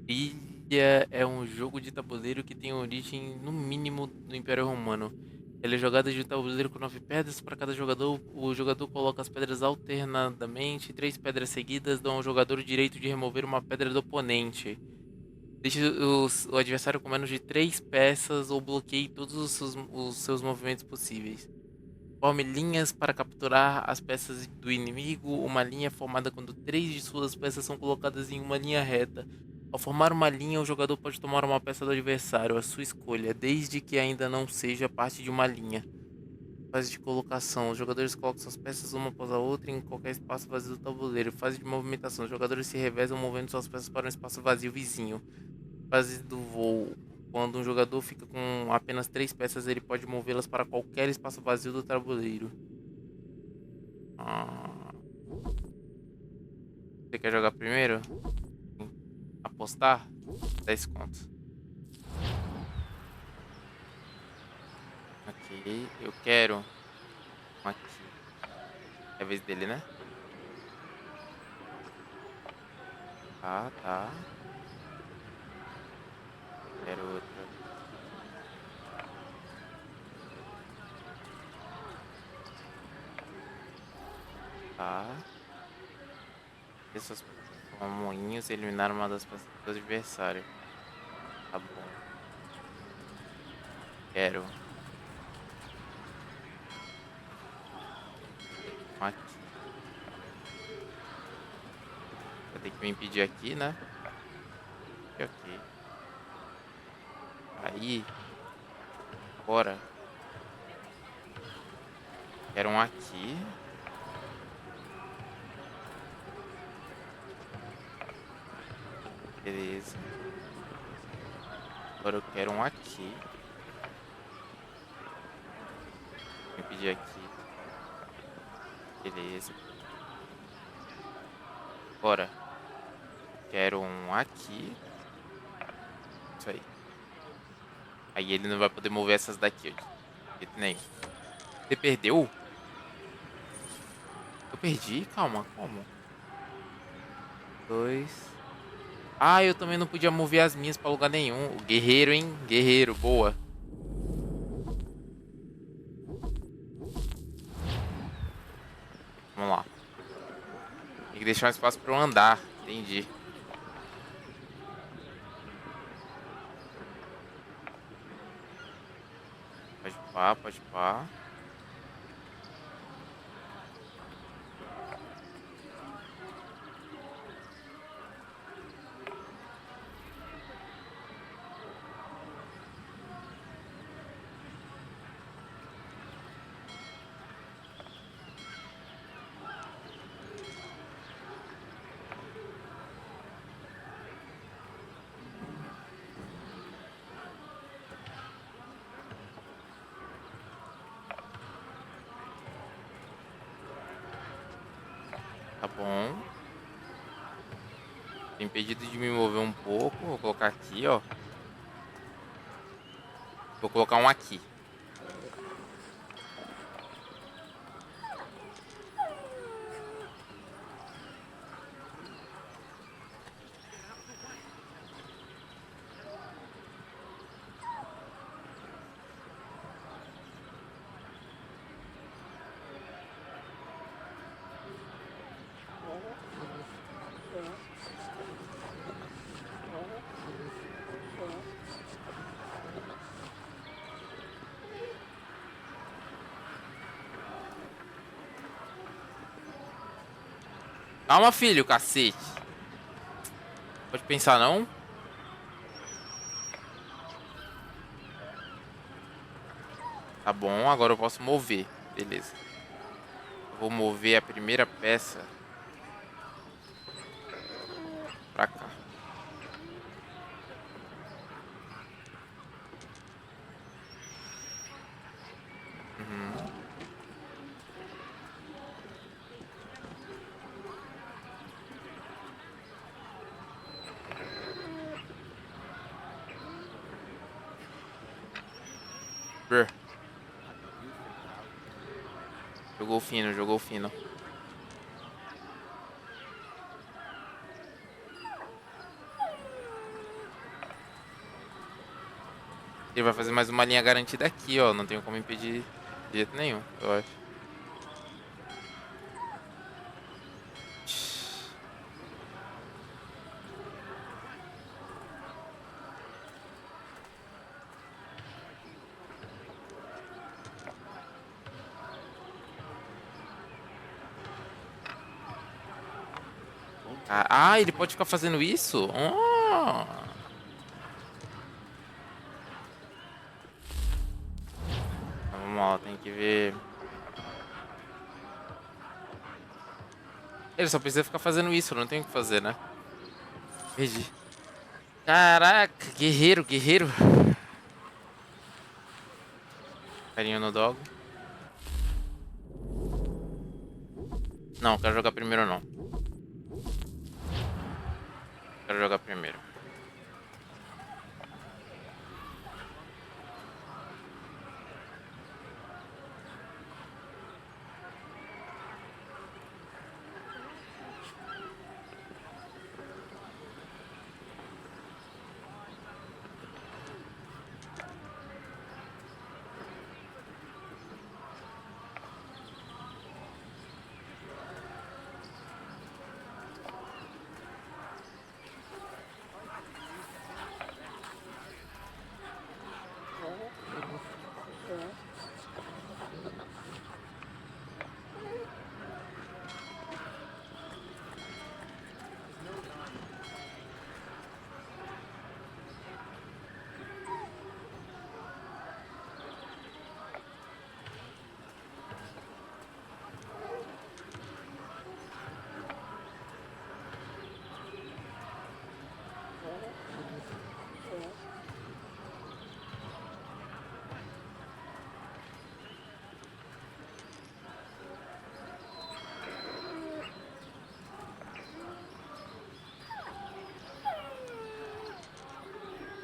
Trilha é um jogo de tabuleiro que tem origem, no mínimo, no Império Romano. Ele é jogado de tabuleiro com 9 pedras para cada jogador. O jogador coloca as pedras alternadamente. 3 pedras seguidas dão ao jogador o direito de remover uma pedra do oponente. Deixe o adversário com menos de 3 peças ou bloqueie todos os seus movimentos possíveis. Forme linhas para capturar as peças do inimigo. Uma linha é formada quando 3 de suas peças são colocadas em uma linha reta. Ao formar uma linha, o jogador pode tomar uma peça do adversário, a sua escolha, desde que ainda não seja parte de uma linha. Fase de colocação. Os jogadores colocam suas peças uma após a outra em qualquer espaço vazio do tabuleiro. Fase de movimentação. Os jogadores se revezam movendo suas peças para um espaço vazio vizinho. Fase do voo. Quando um jogador fica com apenas 3 peças, ele pode movê-las para qualquer espaço vazio do tabuleiro. Você quer jogar primeiro? Apostar? 10 contos. Ok, eu quero um aqui. É a vez dele, né? Tá. Quero outra. Tá. Pessoas com moinhos eliminaram uma das peças do adversário. Tá bom. Quero. Aqui. Vou ter que me impedir aqui, né? Ok. Aí. Bora. Quero um aqui. Beleza. Agora eu quero um aqui. Vou pedir aqui. Beleza. Agora quero um aqui. Isso aí. Aí ele não vai poder mover essas daqui, ó. De jeito nenhum. Você perdeu? Eu perdi? Calma, como? 2. Ah, eu também não podia mover as minhas pra lugar nenhum. O guerreiro, hein? Guerreiro, boa. Vamos lá. Tem que deixar um espaço pra eu andar. Entendi. Pode pá. Tá bom. Tô impedido de me mover um pouco. Vou colocar aqui, ó. Vou colocar um aqui. Calma, filho, cacete. Pode pensar, não? Tá bom, agora eu posso mover. Beleza. Eu vou mover a primeira peça pra cá. Jogou fino. Ele vai fazer mais uma linha garantida aqui, ó. Não tenho como impedir de jeito nenhum, eu acho. Ah, ele pode ficar fazendo isso? Oh. Vamos lá, tem que ver. Ele só precisa ficar fazendo isso, não tem o que fazer, né? Perdi. Caraca, guerreiro. Carinho no dog. Não, quero jogar primeiro não. Quero jogar primeiro.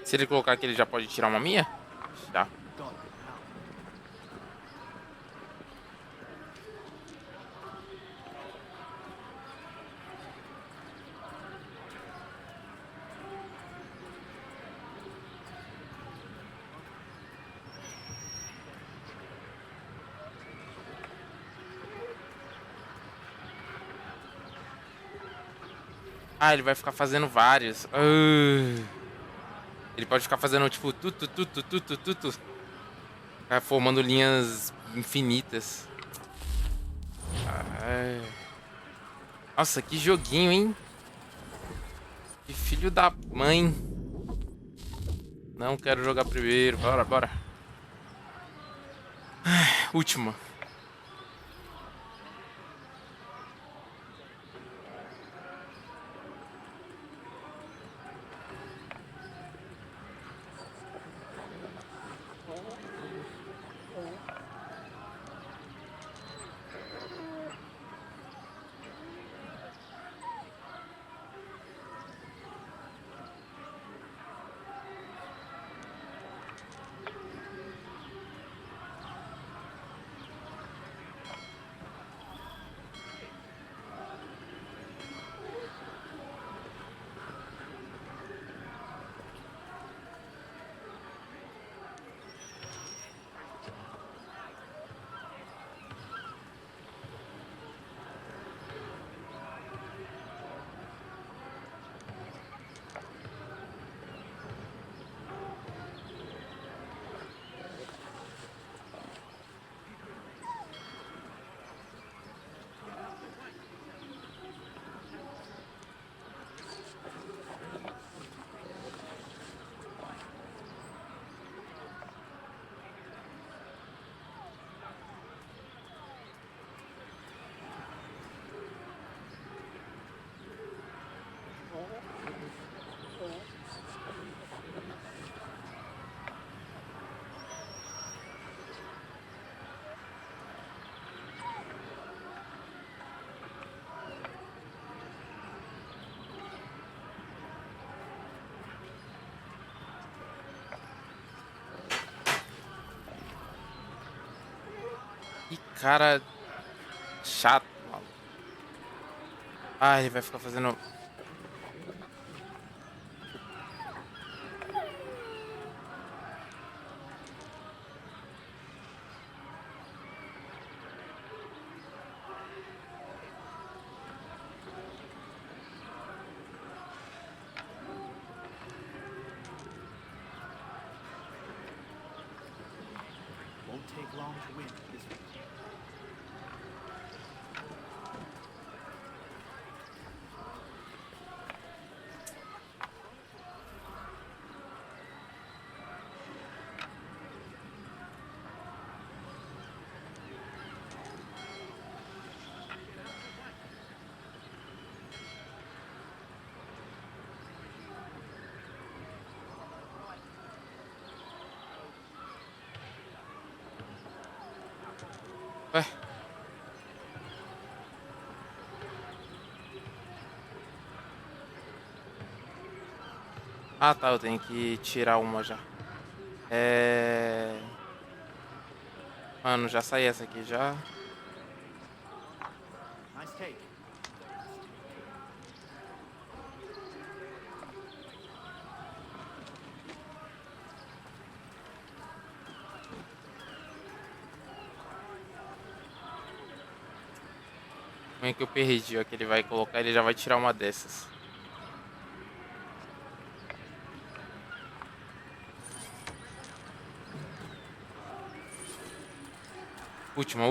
Se ele colocar aqui, ele já pode tirar uma minha? Já. Ah, ele vai ficar fazendo vários. Ele pode ficar fazendo tipo tudo. Ficar formando linhas infinitas. Ai. Nossa, que joguinho, hein? Que filho da mãe. Não quero jogar primeiro. Bora. Última. Que cara chato, mano. Ah, ele vai ficar fazendo... Won't take long to win this one. Ué. Ah, tá, eu tenho que tirar uma já. Mano, já saí essa aqui já. Nice take. Como é que eu perdi? Ó, que ele vai colocar, ele já vai tirar uma dessas. Última.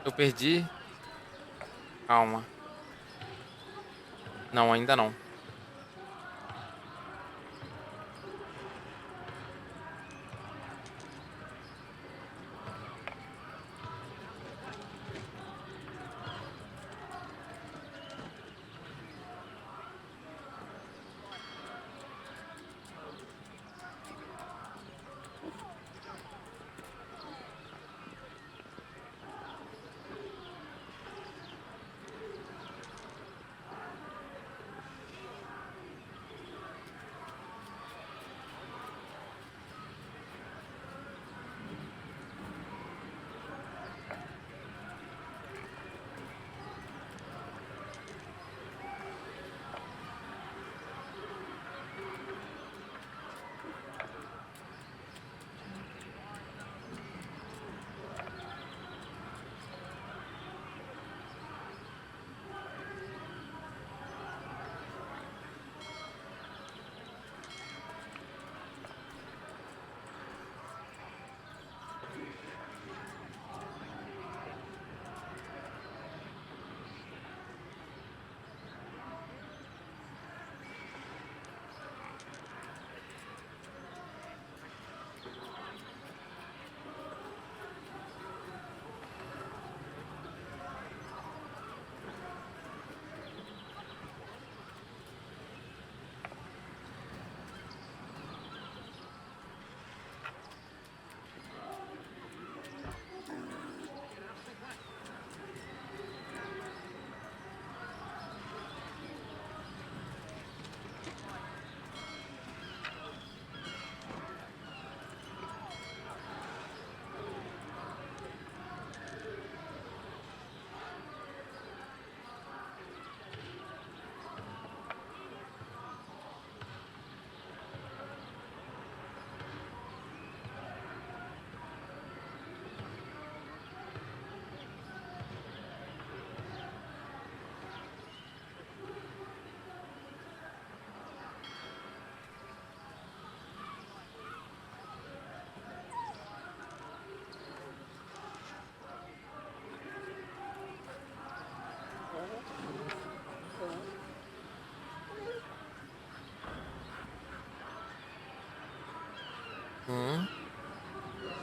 Eu perdi. Calma. Não, ainda não.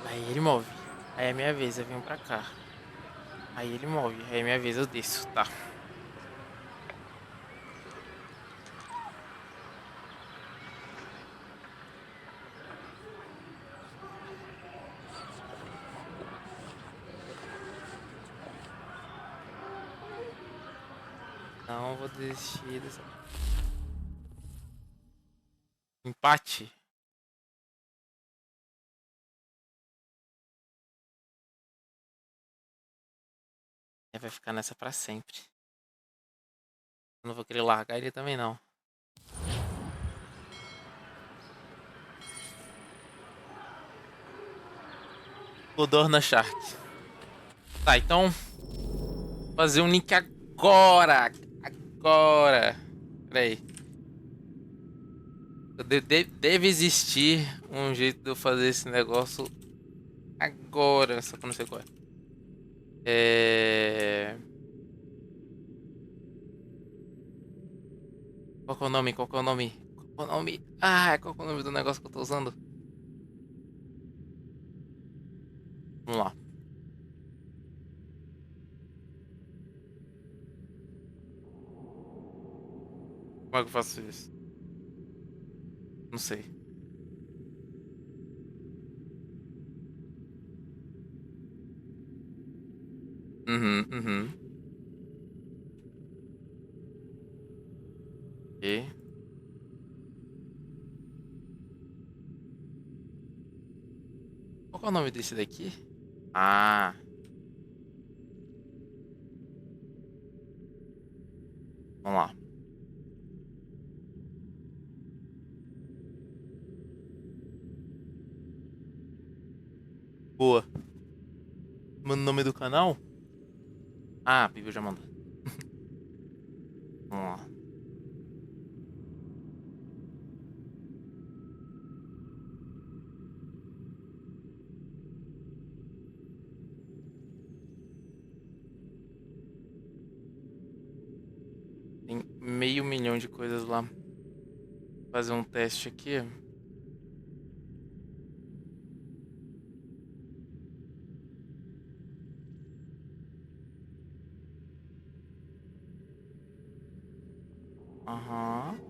Aí ele move. Aí é minha vez, eu venho pra cá. Aí ele move. Aí é minha vez, eu desço, tá. Não vou desistir dessa... Empate. Vai ficar nessa pra sempre. Eu não vou querer largar ele também, não. O Dorna Shark. Tá, então... fazer um link agora. Agora. Pera aí. Deve existir um jeito de eu fazer esse negócio agora. Só que eu não sei qual é. Qual que é o nome? Qual que é o nome? Qual que é o nome? Ah, qual que é o nome do negócio que eu tô usando? Vamos lá. Como é que eu faço isso? Não sei. Uhum. E? Qual que é o nome desse daqui? Ah. Vamos lá. Boa. Manda o nome do canal? Ah, a Bíblia já mandou. Vamos lá. Tem 500 mil de coisas lá. Vou fazer um teste aqui. Aham.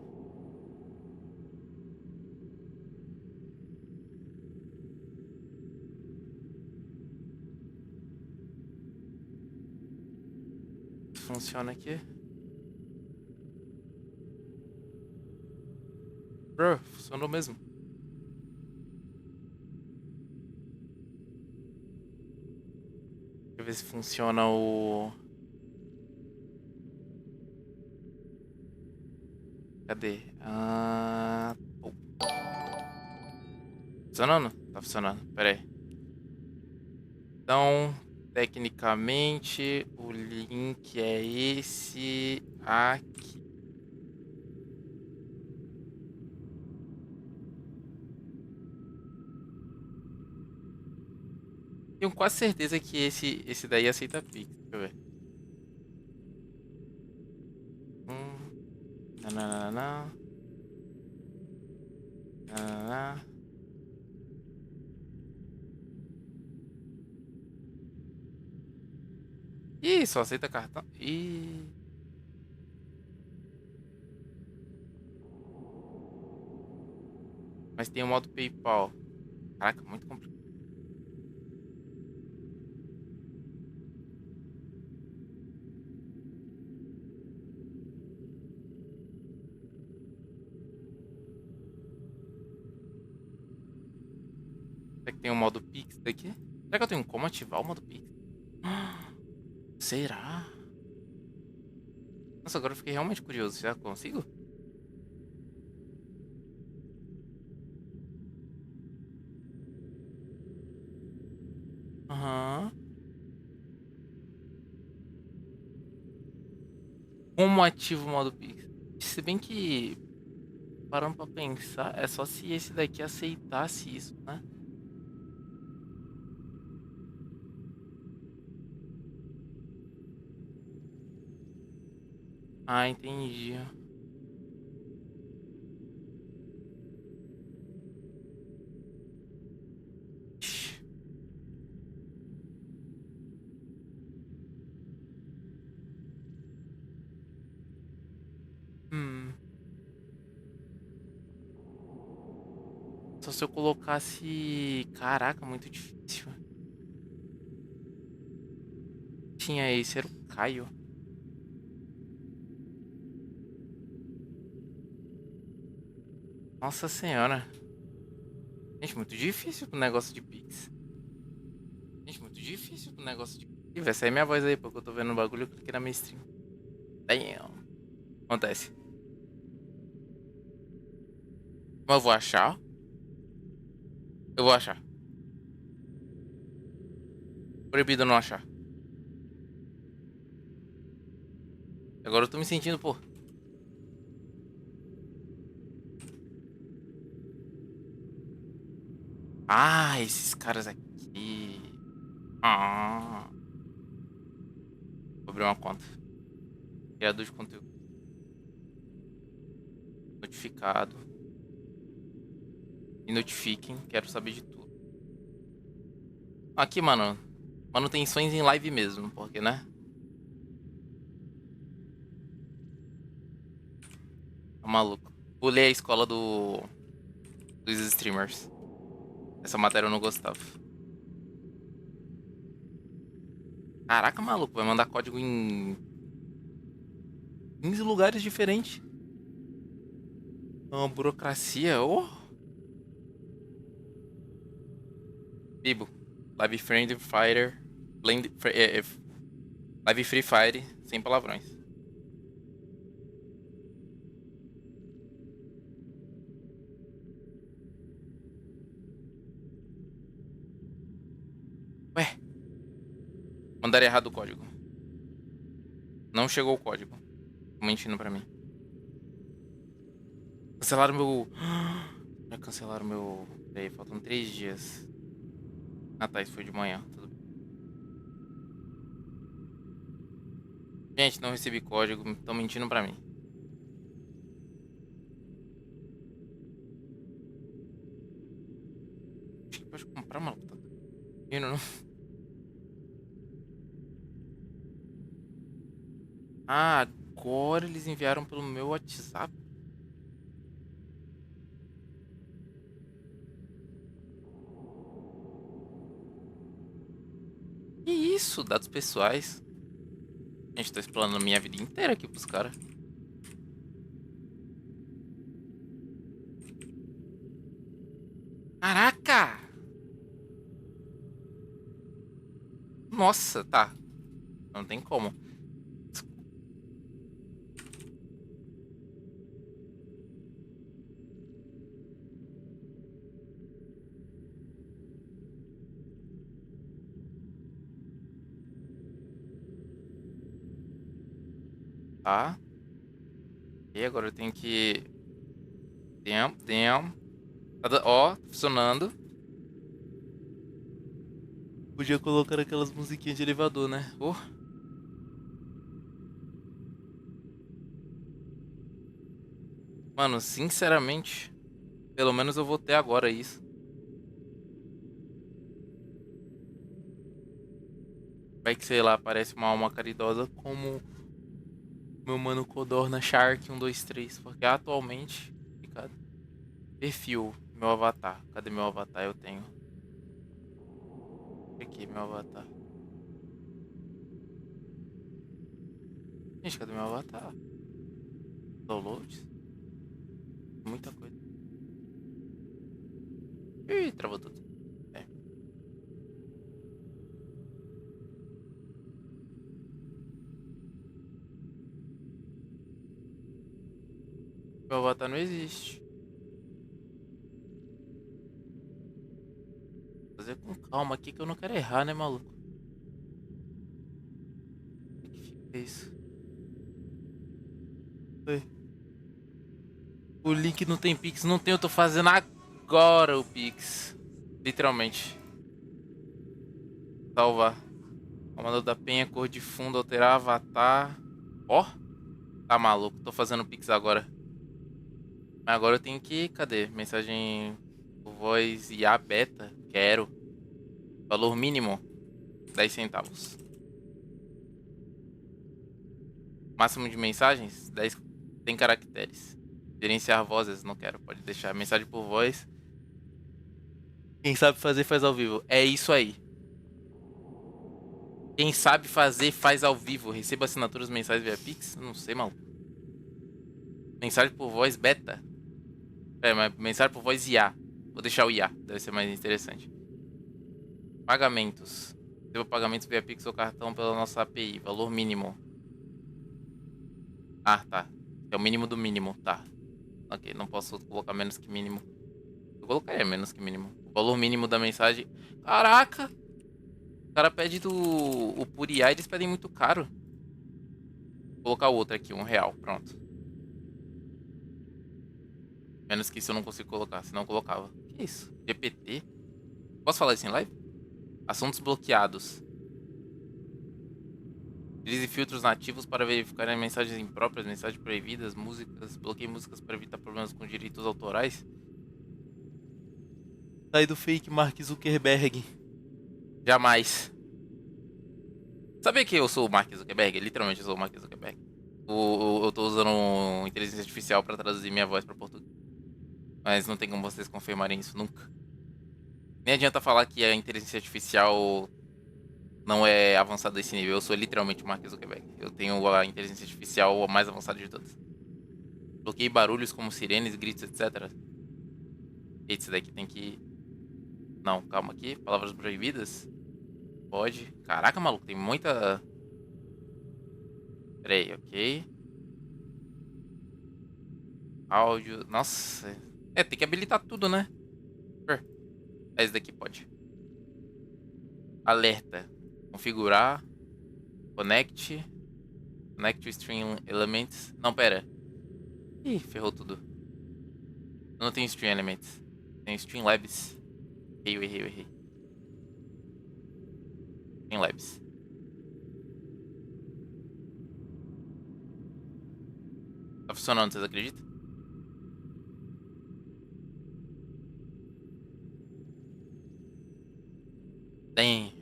Funciona aqui. Bro, funcionou mesmo. Deixa eu ver se funciona o... Cadê? Funcionando? Tá funcionando. Pera aí. Então, tecnicamente, o link é esse aqui. Tenho quase certeza que esse daí aceita Pix. Deixa eu ver. Nananana. Nananana. Ih, só aceita cartão. Ih. Mas tem o modo PayPal. Caraca, muito complicado. Será que tem o modo Pix daqui? Será que eu tenho como ativar o modo Pix? Será? Nossa, agora eu fiquei realmente curioso. Será que eu consigo? Aham. Como ativo o modo Pix? Se bem que, parando pra pensar, é só se esse daqui aceitasse isso, né? Ah, entendi. Então se eu colocasse... Caraca, muito difícil. Tinha esse, era o Caio. Nossa senhora. Gente, muito difícil pro negócio de Pix. Gente, muito difícil pro negócio de Pix. Ih, vai sair minha voz aí, porque eu tô vendo o bagulho e eu cliquei na minha stream. Damn. Acontece. Mas eu vou achar. Eu vou achar. Proibido não achar. Agora eu tô me sentindo, pô. Ah, esses caras aqui. Ah. Vou abrir uma conta. Criador de conteúdo. Notificado. Me notifiquem, quero saber de tudo. Aqui, mano. Manutenções em live mesmo, porque, né? Tá maluco. Pulei a escola dos streamers. Essa matéria eu não gostava. Caraca, maluco. Vai mandar código em 15 lugares diferentes. É uma burocracia. Oh. Bibo. Live Friendly Fighter. Live Free Fire. Sem palavrões. Ué. Mandaram errado o código. Não chegou o código. Tô mentindo pra mim. Cancelaram meu... Já cancelaram meu... Peraí, faltam 3 dias. Ah tá, isso foi de manhã. Tudo bem. Gente, não recebi código. Estão mentindo pra mim. Acho que pode comprar, maluco. Tá indo, não? Ah, agora eles enviaram pelo meu WhatsApp. Que isso? Dados pessoais. Gente, tô explorando a minha vida inteira aqui pros caras. Caraca! Nossa, tá. Não tem como. Tá. E agora eu tenho que... Damn. Ó, funcionando. Podia colocar aquelas musiquinhas de elevador, né? Oh. Mano, sinceramente, pelo menos eu vou ter agora isso. Vai que, sei lá, aparece uma alma caridosa como meu mano Codorna Shark 123. Porque atualmente, cara, perfil, meu avatar. Cadê meu avatar? Eu tenho. Aqui, meu avatar. Gente, cadê meu avatar? Downloads? Muita coisa. Ih, travou tudo. É. Meu avatar não existe. Vou fazer com calma aqui que eu não quero errar, né, maluco? O que fica isso? Oi. O link não tem Pix, não tem, eu tô fazendo agora o Pix. Literalmente. Salvar. Comando da Penha, cor de fundo, alterar avatar. Ó. Tá maluco, tô fazendo o Pix agora. Mas agora eu tenho que... Cadê? Mensagem... Voz IA beta. Quero. Valor mínimo. 10 centavos. Máximo de mensagens? 10 tem caracteres. Gerenciar vozes, não quero. Pode deixar mensagem por voz. Quem sabe fazer, faz ao vivo. É isso aí. Quem sabe fazer, faz ao vivo. Receba assinaturas mensais via Pix? Não sei, maluco. Mensagem por voz beta. Mas mensagem por voz IA. Vou deixar o IA. Deve ser mais interessante. Pagamentos. Receba pagamentos via Pix ou cartão pela nossa API. Valor mínimo. Ah, tá. É o mínimo do mínimo. Tá. Ok, não posso colocar menos que mínimo. Eu colocaria menos que mínimo. O valor mínimo da mensagem. Caraca! O cara pede o por IA e eles pedem muito caro. Vou colocar outro aqui, R$1. Pronto. Menos que isso eu não consigo colocar, senão eu colocava. Que isso? GPT? Posso falar isso em live? Assuntos bloqueados. Utilize filtros nativos para verificar mensagens impróprias, mensagens proibidas, músicas. Bloqueie músicas para evitar problemas com direitos autorais. Sai do fake Mark Zuckerberg. Jamais. Sabia que eu sou o Mark Zuckerberg? Literalmente eu sou o Mark Zuckerberg. Eu tô usando inteligência artificial para traduzir minha voz para português. Mas não tem como vocês confirmarem isso nunca. Nem adianta falar que a inteligência artificial não é avançada desse nível. Eu sou literalmente o Mark Zuckerberg. Eu tenho a inteligência artificial mais avançada de todas. Bloqueei barulhos como sirenes, gritos, etc. Esse daqui tem que... Não, calma aqui. Palavras proibidas? Pode. Caraca, maluco, tem muita... Pera aí, ok. Áudio... Nossa. Tem que habilitar tudo, né? Esse daqui pode. Alerta. Configurar. Connect. Connect to Stream Elements. Não, pera. Ih, ferrou tudo. Eu não tenho Stream Elements. Tenho Streamlabs. Errei. Streamlabs. Tá funcionando, vocês acreditam? Tem.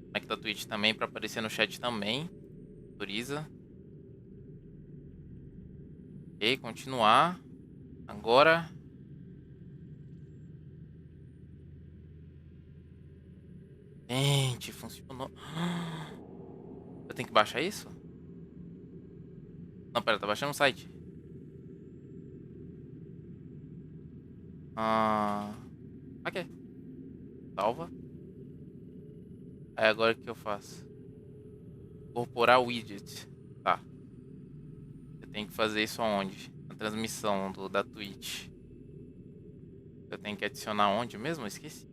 Conecta a Twitch também pra aparecer no chat também. Autoriza. Ok, continuar. Agora. Gente, funcionou. Eu tenho que baixar isso? Não, pera, tá baixando o site. Ok. Salva. Aí agora o que eu faço? Incorporar o widget. Tá. Eu tenho que fazer isso aonde? Na transmissão da Twitch. Eu tenho que adicionar onde mesmo? Eu esqueci.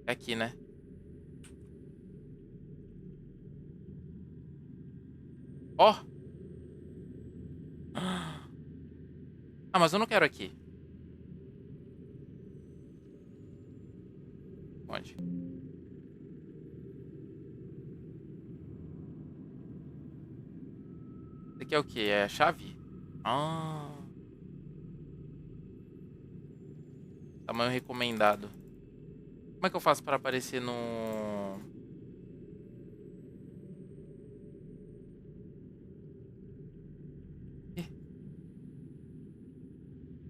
É aqui, né? Ó! Ah, mas eu não quero aqui. Onde? Isso aqui é o que? É a chave? Tamanho recomendado. Como é que eu faço para aparecer no...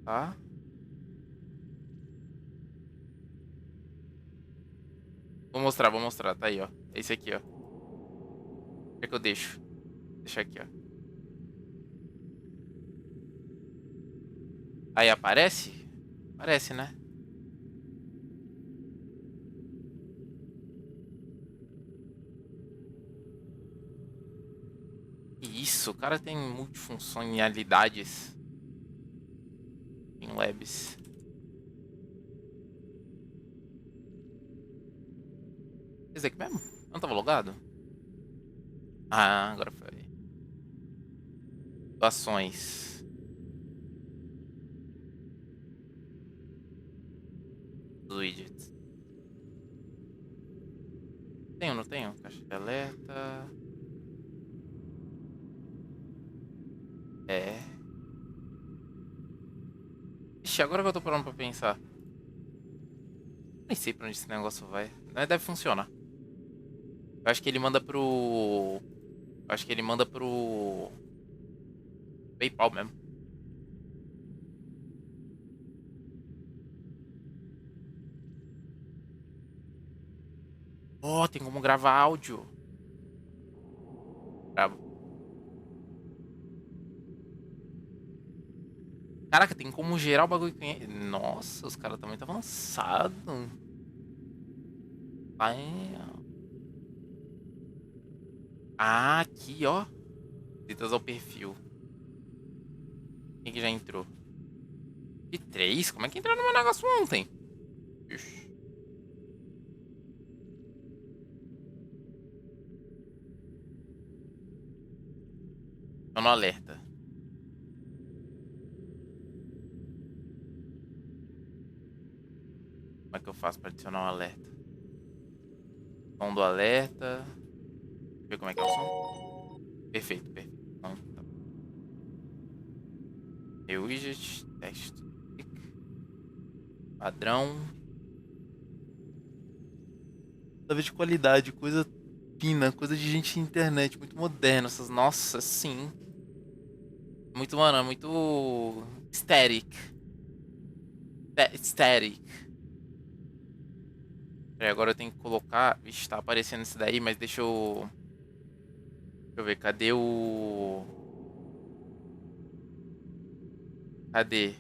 Tá. Vou mostrar. Tá aí, ó. É esse aqui, ó. Onde é que eu deixo? Deixa aqui, ó. Aí aparece? Aparece, né? Isso, o cara tem multifuncionalidades. Em Labs. Esse aqui mesmo? Não tava logado? Ah, agora foi. Doações. Widgets. Tenho, não tenho? Caixa de alerta. Ixi, agora que eu tô parando pra pensar. Nem sei pra onde esse negócio vai. Mas deve funcionar. Eu acho que ele manda pro... PayPal mesmo. Oh, tem como gravar áudio. Brabo. Caraca, tem como gerar o bagulho. Nossa, os caras também tá avançados. Ah, aqui, ó. Visitas ao perfil. Quem que já entrou? De 3? Como é que entrou no meu negócio ontem? Ixi. Tô no alerta. Como é que eu faço pra adicionar um alerta? Som do alerta. Deixa eu ver como é que é o som. Perfeito, perfeito. Então, tá. Meu widget, text, padrão. Tava de qualidade, coisa fina, coisa de gente de internet, muito moderno. Essas, nossa, sim. Muito, mano, muito static. Static. Peraí, agora eu tenho que colocar. Vixe, tá aparecendo esse daí, mas deixa eu. Deixa eu ver, cadê o. Cadê?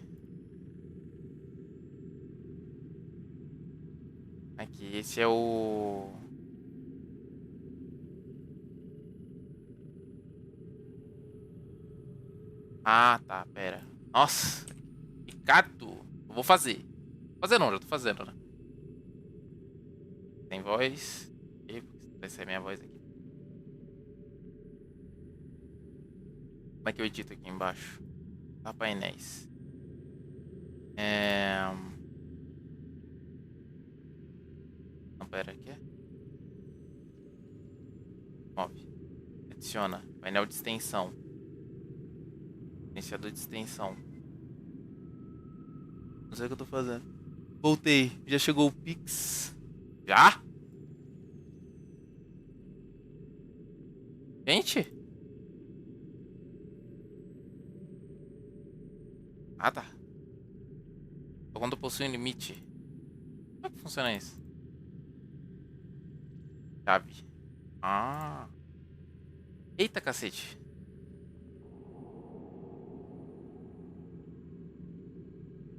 Aqui, esse é o. Ah, tá, pera. Nossa, Ricardo. Eu vou fazer. Vou fazer não, já tô fazendo, né? Tem voz. E vai ser minha voz aqui. Como é que eu edito aqui embaixo? Tá, painéis. Não, pera, aqui é. Move. Adiciona. Painel de extensão. Gerenciador de extensão. Não sei o que eu tô fazendo. Voltei. Já chegou o Pix. Já? Gente? Ah, tá. Só quando possui um limite. Como é que funciona isso? Chave. Ah. Eita, cacete.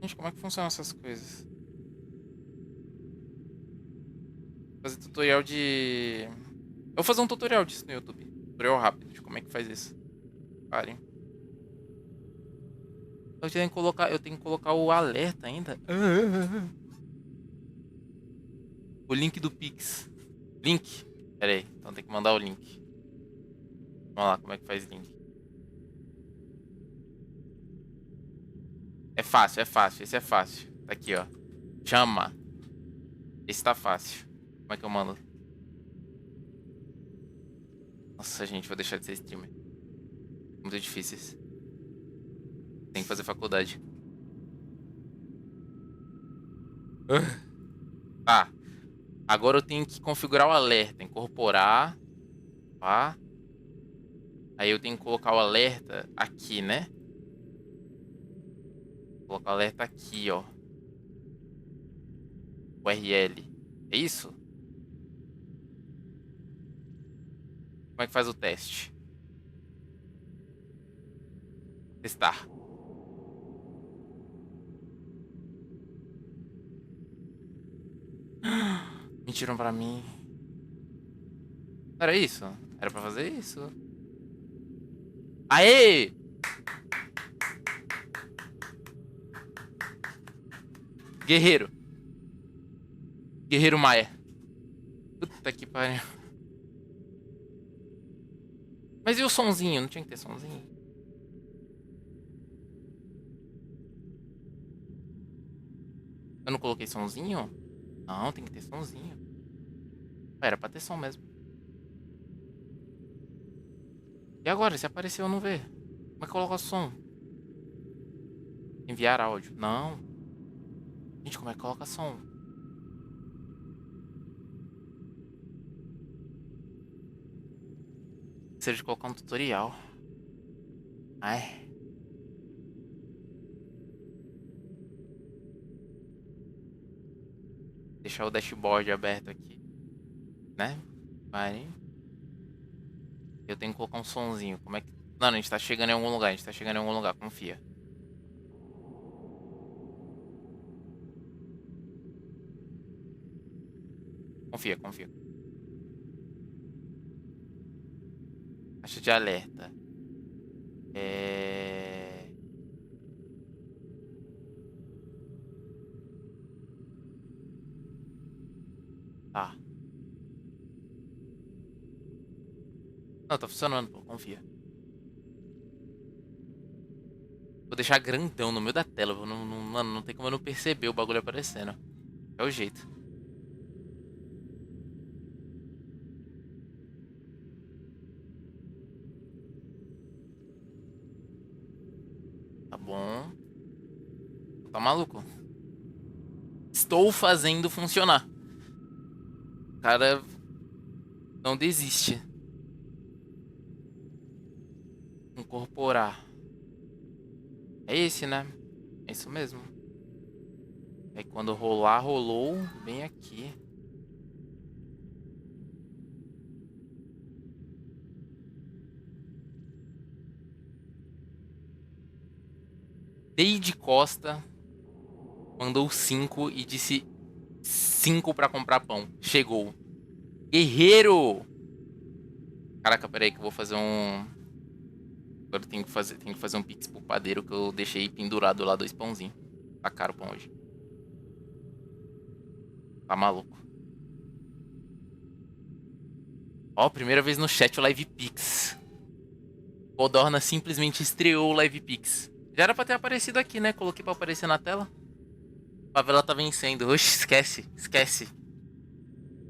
Gente, como é que funcionam essas coisas? Fazer tutorial de... Eu vou fazer um tutorial disso no YouTube. Tutorial rápido de como é que faz isso. Parem. Eu tenho que colocar o alerta ainda. O link do Pix. Link? Pera aí, então tem que mandar o link. Vamos lá, como é que faz link? É fácil, esse é fácil. Tá aqui, ó. Chama. Esse tá fácil. Como é que eu mando? Nossa, gente, vou deixar de ser streamer. Muito difíceis. Tem que fazer faculdade. Tá. Agora eu tenho que configurar o alerta. Incorporar. Tá. Aí eu tenho que colocar o alerta aqui, né? Vou colocar o alerta aqui, ó. URL. É isso? Como é que faz o teste? Testar. Mentiram pra mim. Era isso? Era pra fazer isso? Aê! Guerreiro. Guerreiro Maia. Puta que pariu. Mas e o sonzinho? Não tinha que ter sonzinho? Eu não coloquei sonzinho? Não, tem que ter sonzinho. Era pra ter som mesmo. E agora? Se apareceu, eu não vê. Como é que coloca o som? Enviar áudio. Não. Gente, como é que coloca som? Precisa de colocar um tutorial. Ai. Deixar o dashboard aberto aqui. Né? Vai. Eu tenho que colocar um sonzinho. Como é que... Não, a gente tá chegando em algum lugar. A gente tá chegando em algum lugar. Confia. Confia, confia. Caixa de alerta. Tá. Não, tá funcionando, pô. Confia. Vou deixar grandão no meio da tela. Mano, não tem como eu não perceber o bagulho aparecendo. É o jeito. Tá bom. Tá maluco? Estou fazendo funcionar. O cara não desiste. Incorporar. É esse, né? É isso mesmo. Aí quando rolar, rolou. Bem aqui. Deide Costa mandou 5 e disse 5 pra comprar pão. Chegou. Guerreiro! Caraca, peraí que eu vou fazer um... Agora eu tenho que fazer um pix pro padeiro que eu deixei pendurado lá 2 pãozinhos. Tá caro o pão hoje. Tá maluco. Ó, primeira vez no chat o Live Pix. Codorna simplesmente estreou o Live Pix. Já era pra ter aparecido aqui, né? Coloquei pra aparecer na tela. A favela tá vencendo. Oxe, esquece. Esquece.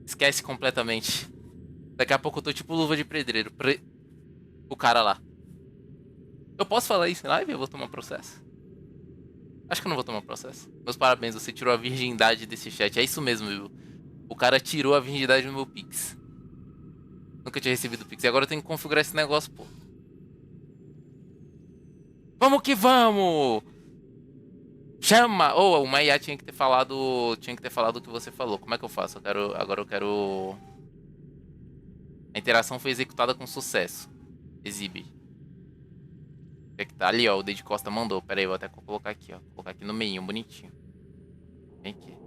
Esquece completamente. Daqui a pouco eu tô tipo luva de pedreiro. O cara lá. Eu posso falar isso em live? Eu vou tomar processo? Acho que eu não vou tomar processo. Meus parabéns, você tirou a virgindade desse chat. É isso mesmo, viu? O cara tirou a virgindade do meu Pix. Nunca tinha recebido Pix. E agora eu tenho que configurar esse negócio, pô. Vamos que vamos! Chama! Oh, o Maia tinha que ter falado o que você falou. Como é que eu faço? Agora eu quero... A interação foi executada com sucesso. Exibe. É que tá ali, ó. O Deide Costa mandou. Pera aí, vou até colocar aqui, ó. Vou colocar aqui no meio, bonitinho. Vem aqui.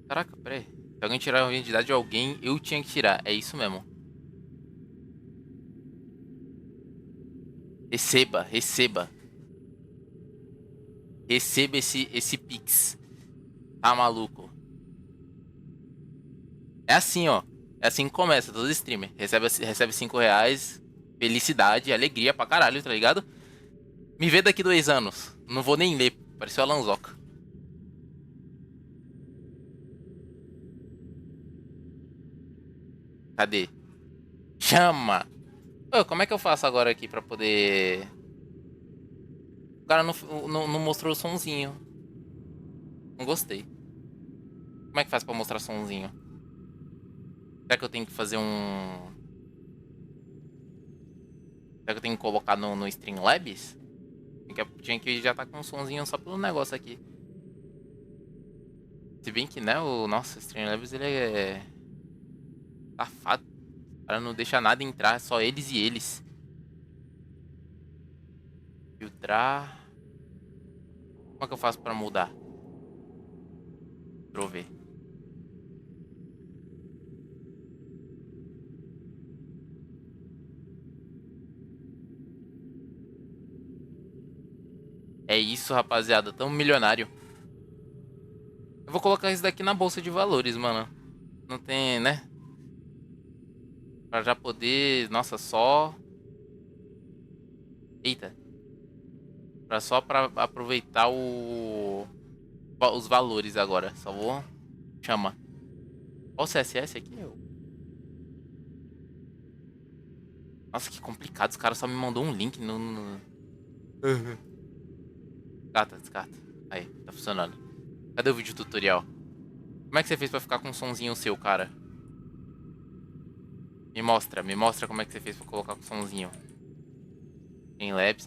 Caraca, pera aí. Se alguém tirar a identidade de alguém, eu tinha que tirar. É isso mesmo. Receba, receba. Receba esse Pix. Tá maluco? É assim, ó. É assim que começa todo streamer. Recebe 5 reais. Felicidade, alegria pra caralho, tá ligado? Me vê daqui 2 anos. Não vou nem ler. Pareceu a Lanzoca. Cadê? Chama! Ô, como é que eu faço agora aqui pra poder... O cara não mostrou o sonzinho. Não gostei. Como é que faz pra mostrar sonzinho? Será que eu tenho que fazer um... Será que eu tenho que colocar no Streamlabs? Tinha que já tá com um sonzinho só pelo negócio aqui. Se bem que, né, o nosso Streamlabs, ele é... safado. O cara não deixa nada entrar, só eles e eles. Filtrar. Como é que eu faço pra mudar? Deixa eu ver. É isso, rapaziada. Tamo milionário. Eu vou colocar isso daqui na bolsa de valores, mano. Não tem, né? Pra já poder... Nossa, só... Eita. Pra aproveitar os valores agora. Só vou... Chama. Olha o CSS aqui, meu. Nossa, que complicado. Os caras só me mandou um link no... Descarta. Aí, tá funcionando. Cadê o vídeo tutorial? Como é que você fez pra ficar com um sonzinho seu, cara? Me mostra como é que você fez pra colocar com o somzinho. Em Labs.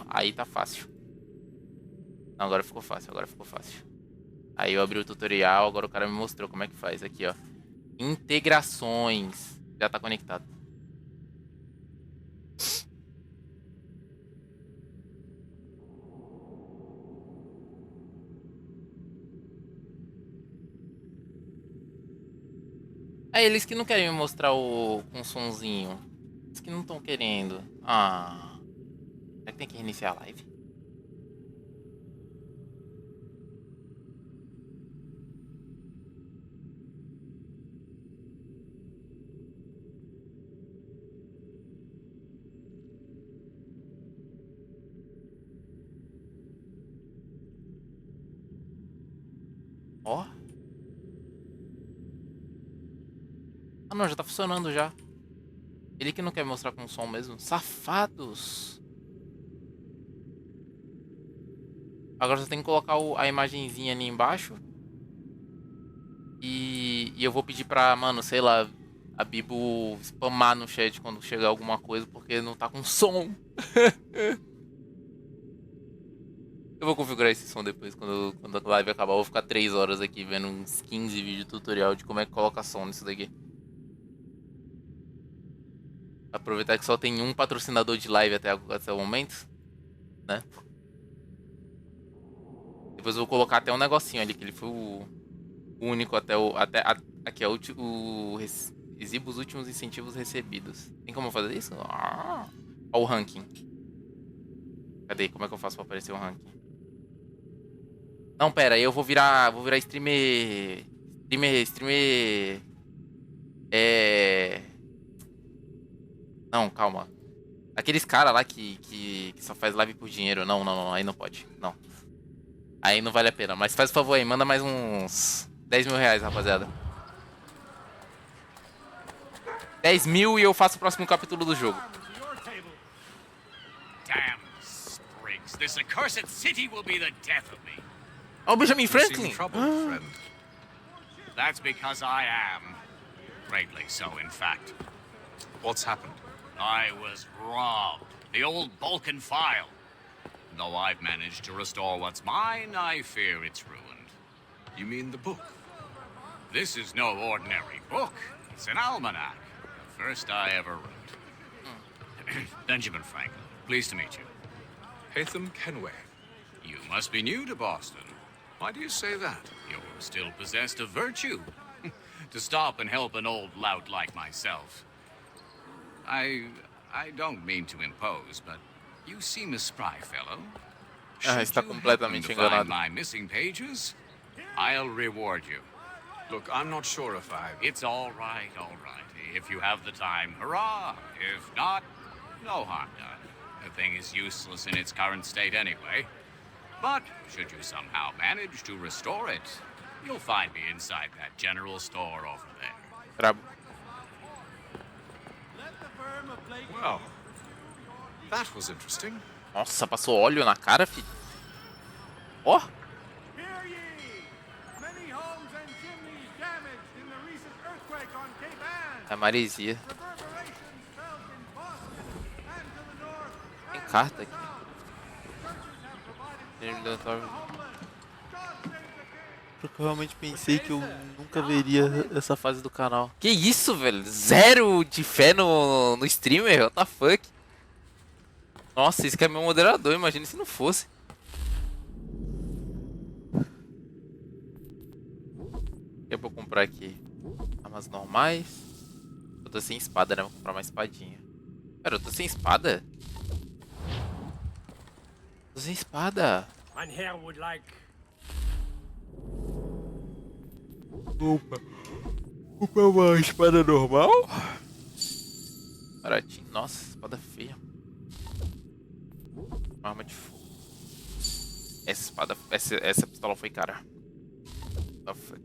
Aí tá fácil. Não, agora ficou fácil, agora ficou fácil. Aí eu abri o tutorial, agora o cara me mostrou como é que faz. Aqui, ó. Integrações. Já tá conectado. É eles que não querem me mostrar o com sonzinho. Eles que não estão querendo. Ah. Será que tem que reiniciar a live? Ó. Ah não, já tá funcionando já. Ele que não quer mostrar com som mesmo. Safados. Agora só tem que colocar a imagenzinha ali embaixo. E eu vou pedir pra, mano, sei lá, a Bibo spamar no chat quando chegar alguma coisa, porque não tá com som. Eu vou configurar esse som depois, quando a live acabar. Eu vou ficar 3 horas aqui vendo uns 15 vídeos tutorial de como é que coloca som nisso daqui. Aproveitar que só tem um patrocinador de live até o momento, né? Depois eu vou colocar até um negocinho ali, que ele foi o único aqui é exiba os últimos incentivos recebidos. Tem como fazer isso? Ó o ranking. Cadê? Como é que eu faço pra aparecer o ranking? Não, pera, aí eu vou virar streamer. Não, calma. Aqueles caras lá que só faz live por dinheiro. Não, aí não pode. Não. Aí não vale a pena. Mas faz o favor aí, manda mais uns 10 mil reais, rapaziada. 10 mil e eu faço o próximo capítulo do jogo. Damn sprigs. This accursed city will be the death of me. Oh, Benjamin Franklin. That's because I am. Greatly so, in fact. What's happened? I was robbed. The old Balkan file. Though I've managed to restore what's mine, I fear it's ruined. You mean the book? This is no ordinary book. It's an almanac. The first I ever wrote. Benjamin Franklin, pleased to meet you. Haytham Kenway. You must be new to Boston. Why do you say that? You're still possessed of virtue. To stop and help an old lout like myself. I don't mean to impose, but you seem a spry fellow. Está completamente enganado. Find my missing pages, I'll reward you. Look, I'm not sure if I... It's all right, all right. If you have the time, hurrah. If not, no harm done. The thing is useless in its current state anyway. But should you somehow manage to restore it, you'll find me inside that general store over there. Well, that was interesting. Nossa, passou óleo na cara, filho. Ó. É maresia. Tem carta aqui. Porque eu realmente pensei que eu nunca veria essa fase do canal. Que isso, velho? 0 de fé no streamer? What the fuck? Nossa, esse que é meu moderador, imagina se não fosse. O que é pra eu comprar aqui? Armas normais. Eu tô sem espada, né? Vou comprar uma espadinha. Pera, eu tô sem espada? Tô sem espada. Opa. Opa, uma espada normal? Baratinho. Nossa, espada feia. Uma arma de fogo. Essa pistola foi cara. Oh, fuck.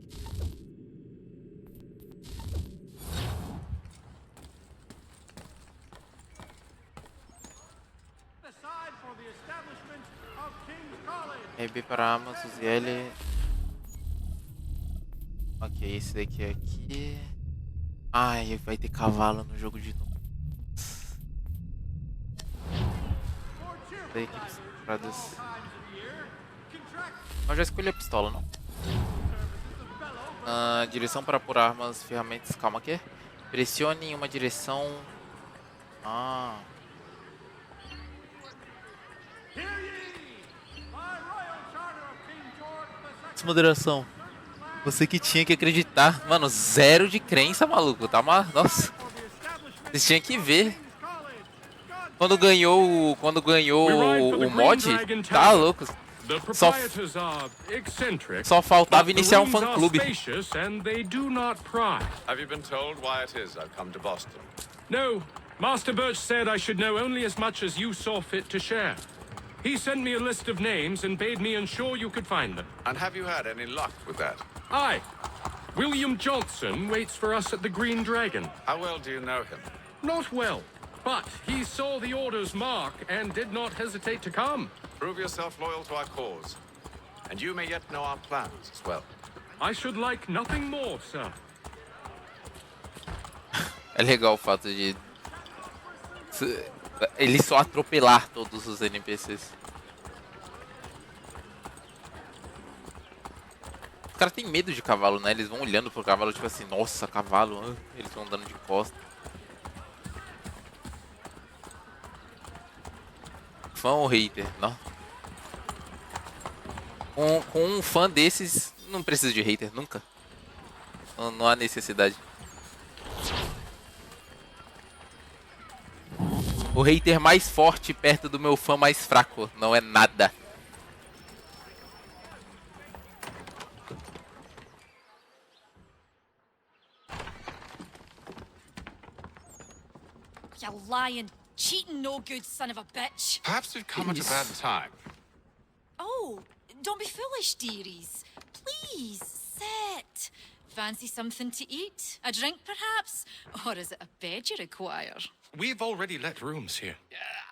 RB para armas, use L. Ok, esse daqui é aqui. Ai, vai ter cavalo no jogo de novo. Daí que estradas. Eu já escolhi a pistola, não? Direção para pôr armas, ferramentas. Calma aqui. Pressione em uma direção. Moderação. Você que tinha que acreditar. Mano, zero de crença, maluco. Tá uma... Nossa. Vocês tinham que ver. Quando ganhou o mod, tá louco. Só faltava iniciar um fã-clube. Have you been told why it is I've come to Boston? No. Master Birch said I should know only as much as you saw fit to share. He sent me a list of names and bade me ensure you could find them. And have you had any luck with that? Aye. William Johnson waits for us at the Green Dragon. How well do you know him? Not well, but he saw the order's mark and did not hesitate to come. Prove yourself loyal to our cause. And you may yet know our plans as well. I should like nothing more, sir. É legal o fato de ele só atropelar todos os NPCs. Os caras têm medo de cavalo, né? Eles vão olhando pro cavalo, tipo assim, nossa, cavalo. Eles vão andando de costa. Fã ou hater? Não. Com um fã desses, não precisa de hater, nunca. Não há necessidade. O hater mais forte perto do meu fã mais fraco. Não é nada. You lying, cheating, no good son of a bitch. Perhaps we've come at a bad time. Oh, don't be foolish, dearies. Please, sit. Fancy something to eat? A drink, perhaps? Or is it a bed you require? We've already let rooms here.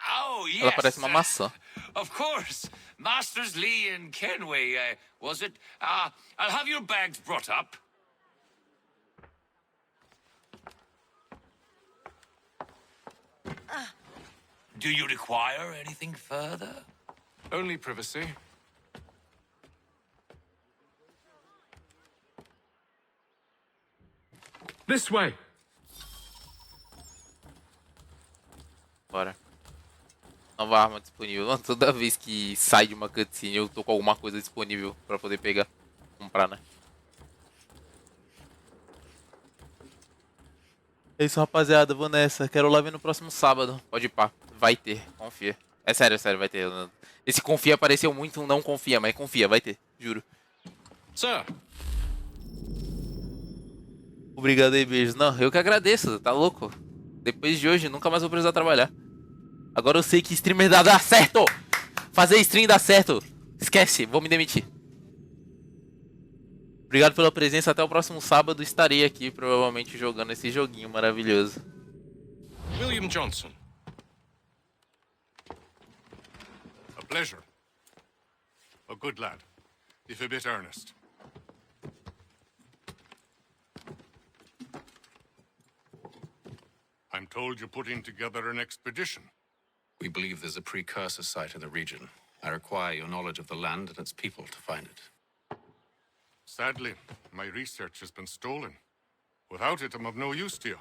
Oh, yes. Ela parece uma maçã. Of course. Masters Lee and Kenway, was it? I'll have your bags brought up. Do you require anything further? Only privacy. This way. Bora. Nova arma disponível. Mano, toda vez que sai de uma cutscene eu tô com alguma coisa disponível pra poder pegar. Comprar, né? É isso, rapaziada. Vou nessa. Quero lá ver no próximo sábado. Pode ir pá. Vai ter. Confia. É sério, vai ter. Esse confia pareceu muito um não confia, mas confia. Vai ter. Juro. Sir. Obrigado aí, beijos. Não, eu que agradeço. Tá louco? Depois de hoje, nunca mais vou precisar trabalhar. Agora eu sei que streamer dá certo. Fazer stream dá certo. Esquece, vou me demitir. Obrigado pela presença. Até o próximo sábado. Estarei aqui, provavelmente, jogando esse joguinho maravilhoso. William Johnson. A pleasure. A good lad, if a bit earnest. I'm told you're putting together an expedition. We believe there's a precursor site in the region. I require your knowledge of the land and its people to find it. Sadly, my research has been stolen. Without it, I'm of no use to you.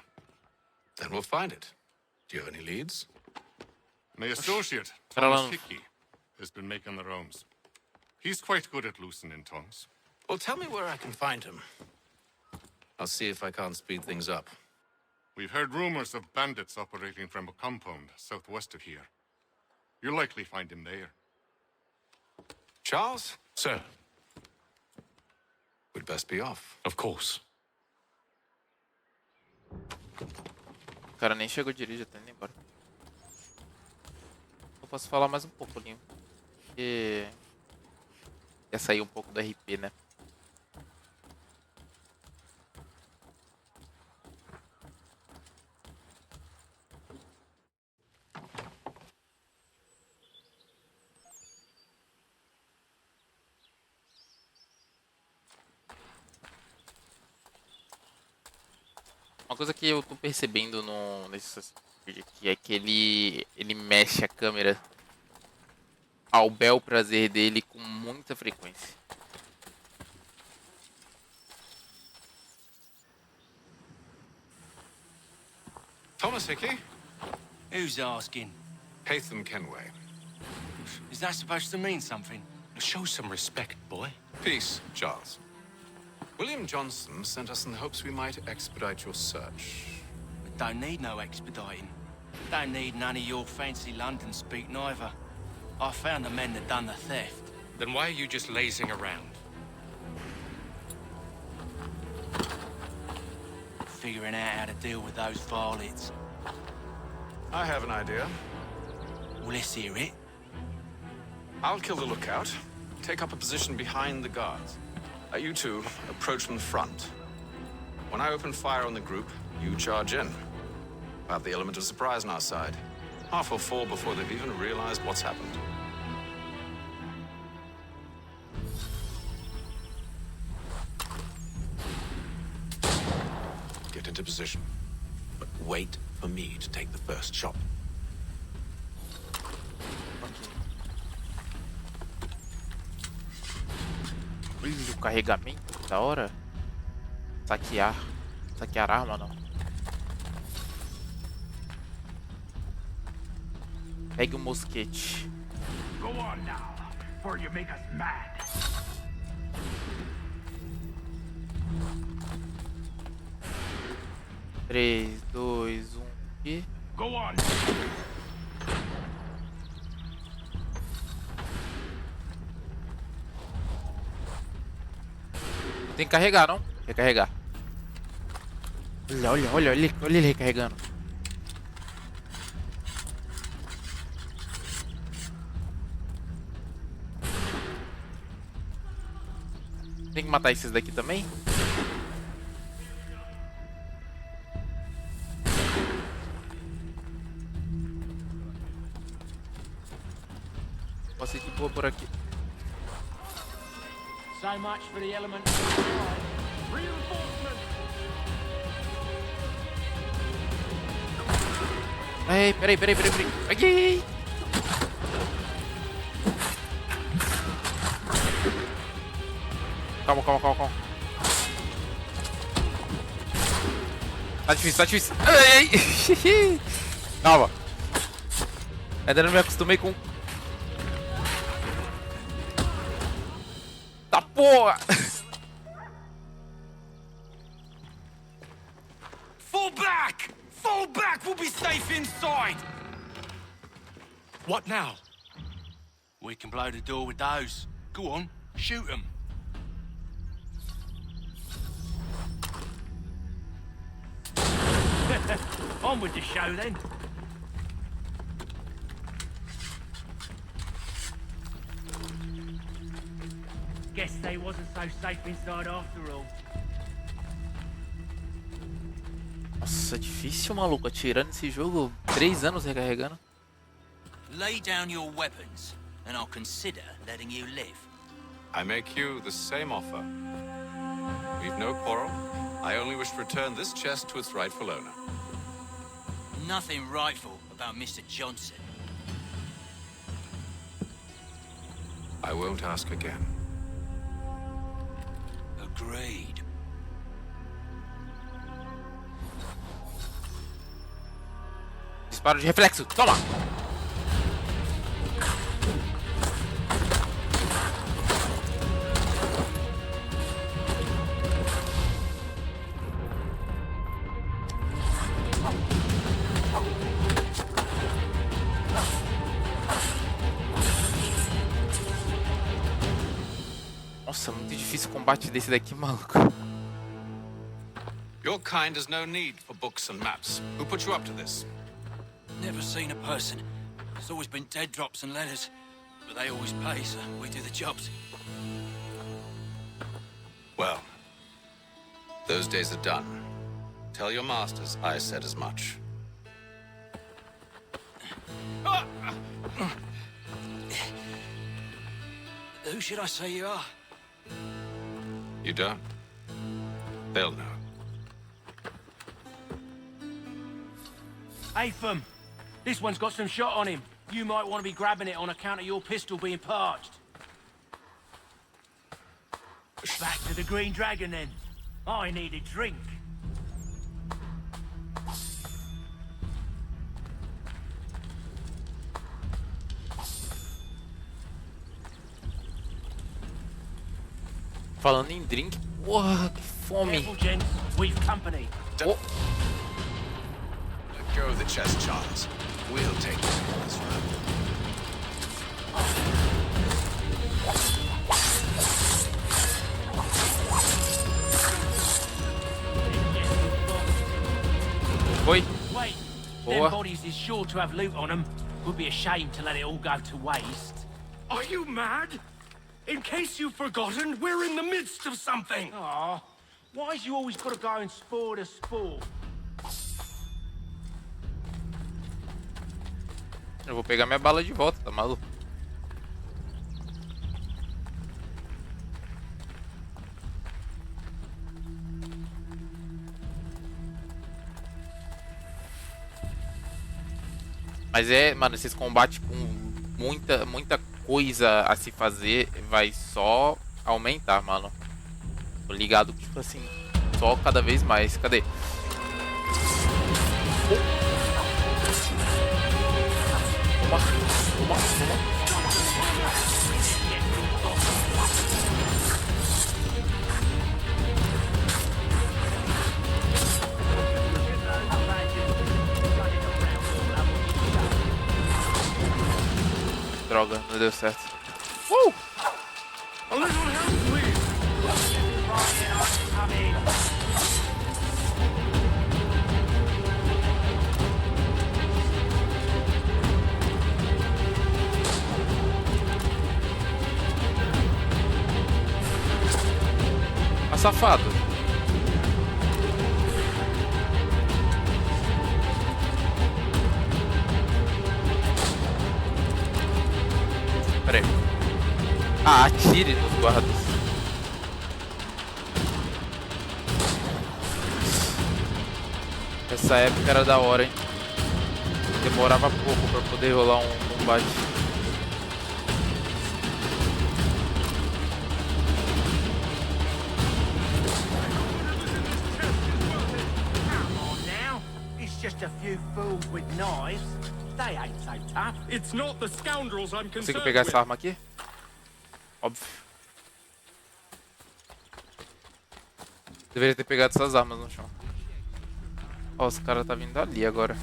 Then we'll find it. Do you have any leads? My associate, Thomas Hickey, has been making the rounds. He's quite good at loosening tongues. Well, tell me where I can find him. I'll see if I can't speed things up. We've heard rumors of bandits operating from a compound southwest of here. You'll likely find him there. Charles? Sir. We'd best be off. Of course. O cara nem chegou direito, já tá indo embora. Eu posso falar mais um pouco, Linho. Porque... quer sair um pouco do RP, né? Uma coisa que eu tô percebendo nesse vídeo aqui é que ele mexe a câmera. ao bel prazer dele com muita frequência. Thomas Hickey? Who's asking? Haytham Kenway. Is that supposed to mean something? Show some respect, boy. Peace, Charles. William Johnson sent us in the hopes we might expedite your search. We don't need no expediting. Don't need none of your fancy London speak neither. I found the men that done the theft. Then why are you just lazing around? Figuring out how to deal with those varlets. I have an idea. Well, let's hear it. I'll kill the lookout, take up a position behind the guards. You two approach from the front. When I open fire on the group, you charge in. We'll have the element of surprise on our side. Half will fall before they've even realized what's happened. Get into position, but wait for me to take the first shot. O carregamento, da hora. Saquear arma, não. Pegue o mosquete. Go on now, before you make us mad. Três, dois, e... Go on. Tem que carregar, não? Recarregar. Olha ele recarregando. Tem que matar esses daqui também? Posso ir de boa por aqui. So much for the element. Reinforcement. Ei, peraí. Ai! Calma. Tá difícil. Ai! Calma. Ainda não me acostumei com... Tá porra! Fall back! Fall back! We'll be safe inside! What now? We can blow the door with those. Go on, shoot them. On with the show then. Guess they wasn't so safe inside after all. Nossa, difícil, maluco, atirando esse jogo. 3 anos recarregando. Lay down your weapons, and I'll consider letting you live. I make you the same offer. We've no quarrel. I only wish to return this chest to its rightful owner. Nothing rightful about Mr. Johnson. I won't ask again. Agreed. Disparo de reflexo, toma! Nossa, muito difícil o combate desse daqui, maluco. Your kind has no need for books and maps. Who put you up to this? Never seen a person. There's always been dead drops and letters. But they always pay, so we do the jobs. Well, those days are done. Tell your masters I said as much. Who should I say you are? You don't? They'll know. Haytham, this one's got some shot on him. You might want to be grabbing it on account of your pistol being parched. Back to the Green Dragon, then. I need a drink. Falando em drink, porra, que fome. Careful, gents. We've company. Oh. Let go of the chest, Charles. We'll take it this round. Oi. Wait, Boa. them bodies is sure to have loot on them. Would be a shame to let it all go to waste. Are you mad? In case you've forgotten, we're in the midst of something. Aw, why's you always got to go and spore the spore? Eu vou pegar minha bala de volta, tá maluco? Mas é, mano, esses combates com muita coisa a se fazer vai só aumentar, mano. Tô ligado, tipo assim, só cada vez mais. Cadê? Droga, não deu certo. A little help, please. Ah, safado. Pera aí. Ah, atire nos guardas. Essa época era da hora, hein? Demorava pouco pra poder rolar um combate. Just a few fools with knives. They ain't so tough. It's not the scoundrels I'm concerned Consigo pegar with. essa arma aqui? Óbvio. Deveria ter pegado essas armas no chão. Ó, os caras tá vindo ali agora.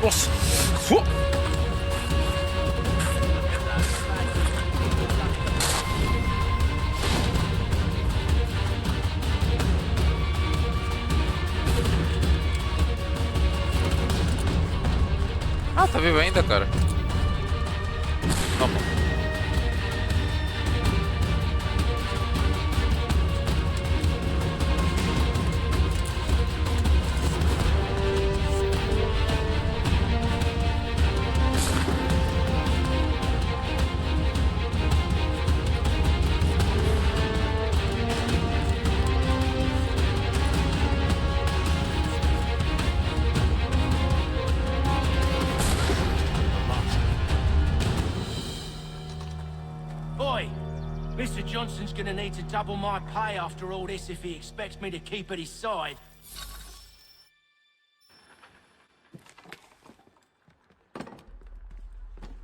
Nossa! Ah, tá vivo ainda, cara? Tá bom. Mr. Johnson's gonna need to double my pay after all this if he expects me to keep at his side.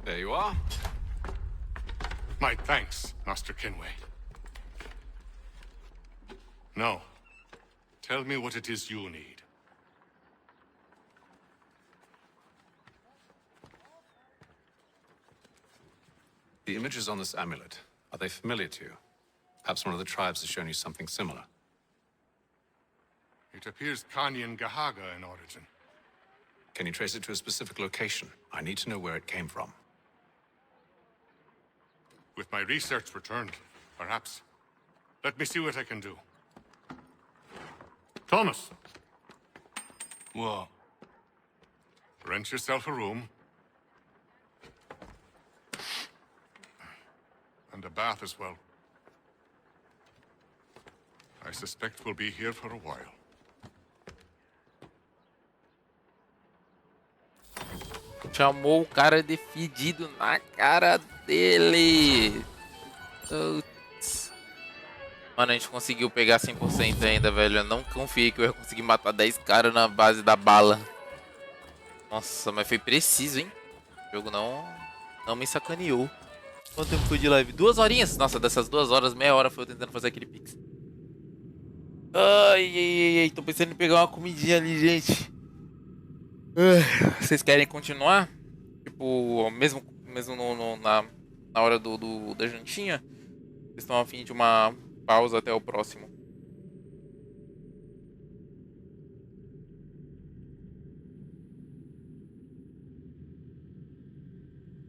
There you are. My thanks, Master Kenway. Now, tell me what it is you need. The images on this amulet, are they familiar to you? Perhaps one of the tribes has shown you something similar. It appears Kanyan Gahaga in origin. Can you trace it to a specific location? I need to know where it came from. With my research returned, perhaps. Let me see what I can do. Thomas! What? Rent yourself a room. And a bath as well. I suspect we'll be here for a while. Chamou o cara de fedido na cara dele. Putz. Mano, a gente conseguiu pegar 100% ainda, velho. Eu não confiei que eu ia conseguir matar 10 caras na base da bala. Nossa, mas foi preciso, hein? O jogo não me sacaneou. Quanto tempo foi de live? 2 horinhas? Nossa, dessas 2 horas, meia hora foi eu tentando fazer aquele pix. Ai, tô pensando em pegar uma comidinha ali, gente. Vocês querem continuar? Tipo, mesmo na hora da jantinha? Vocês estão a fim de uma pausa até o próximo?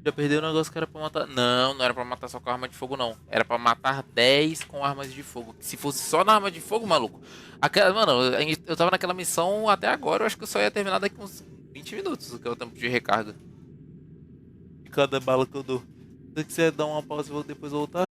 Já perdeu o negócio que era pra matar. Não, não era pra matar só com arma de fogo, não. Era pra matar 10 com armas de fogo. Se fosse só na arma de fogo, maluco. Mano, eu tava naquela missão até agora. Eu acho que eu só ia terminar daqui uns 20 minutos, que é o tempo de recarga. De cada bala que eu dou. Se você quiser dar uma pausa e depois voltar.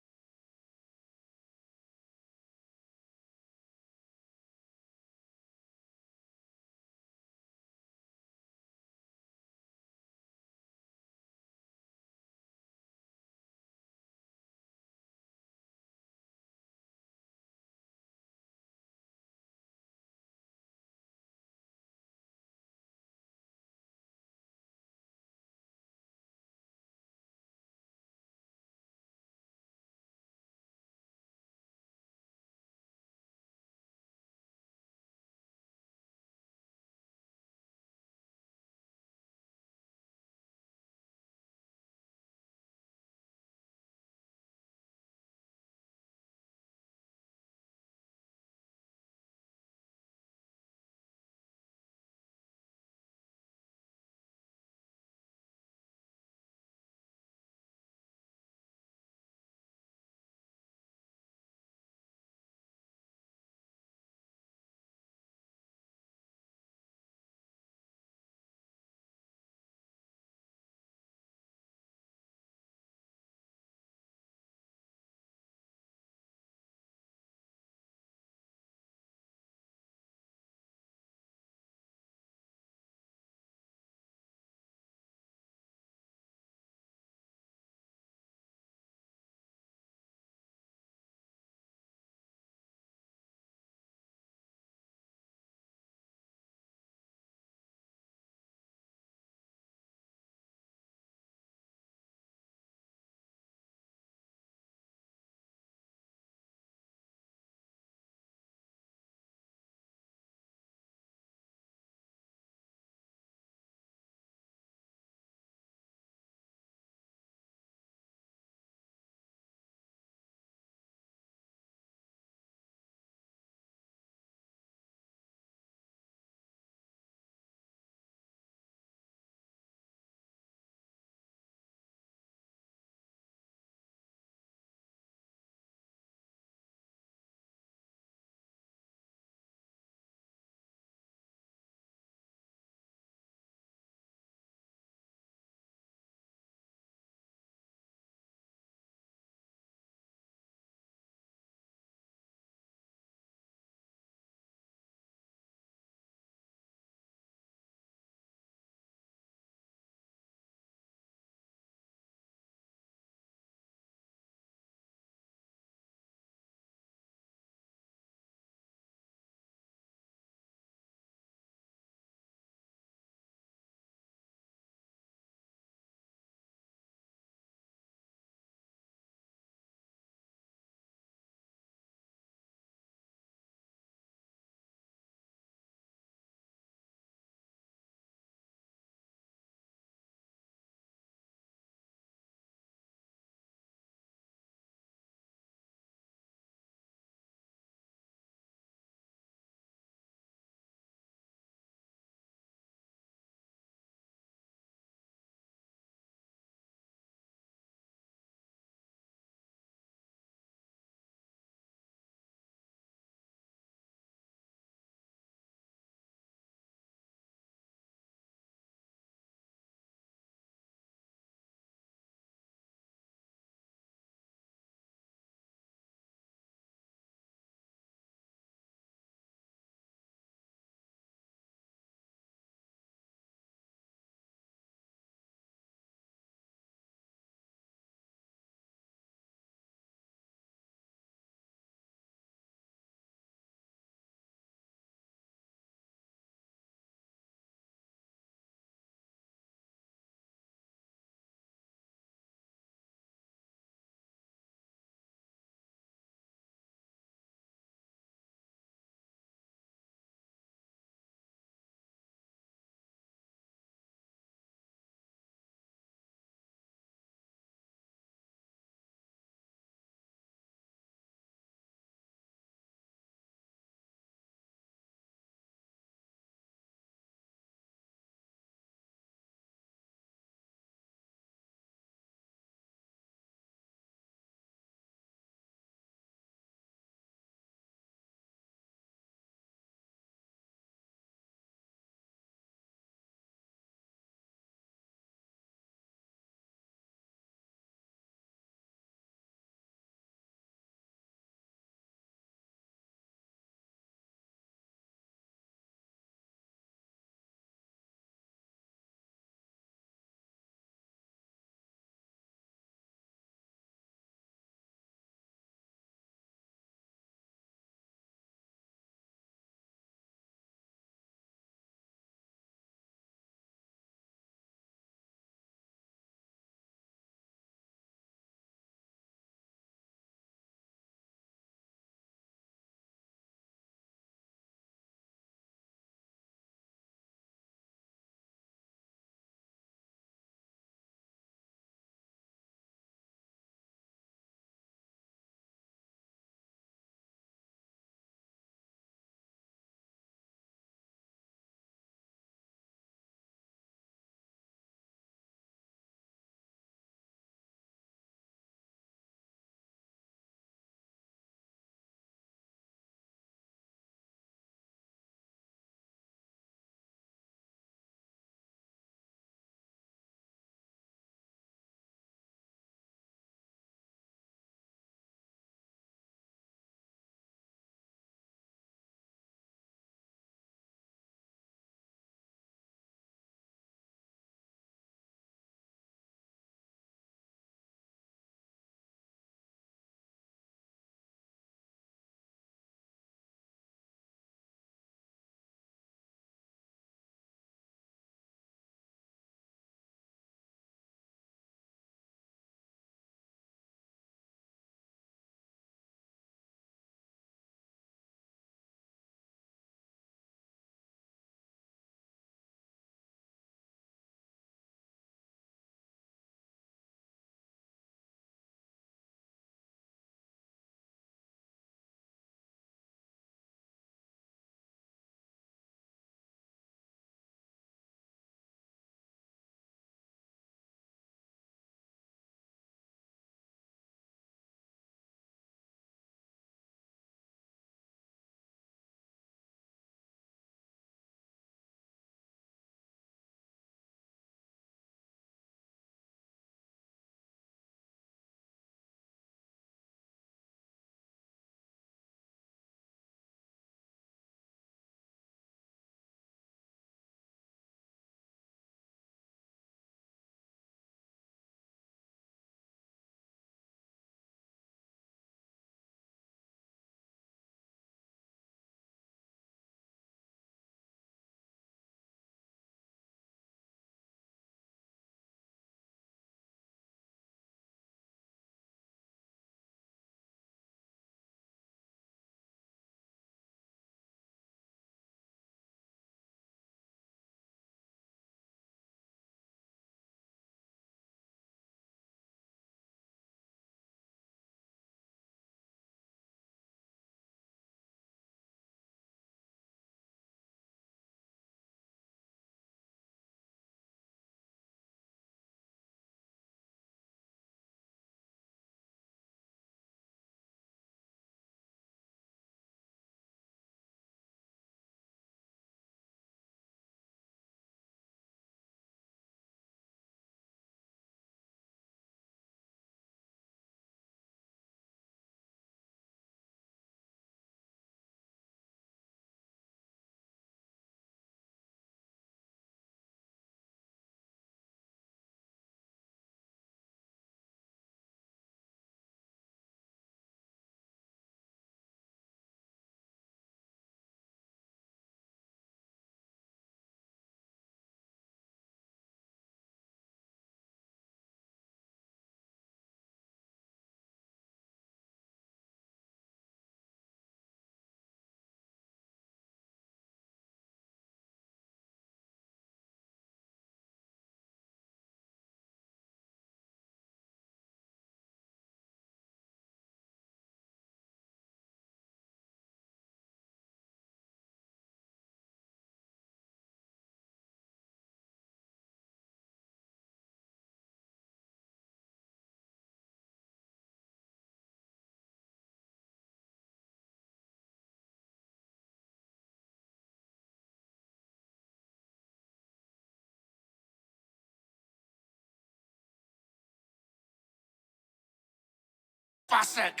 Fussock!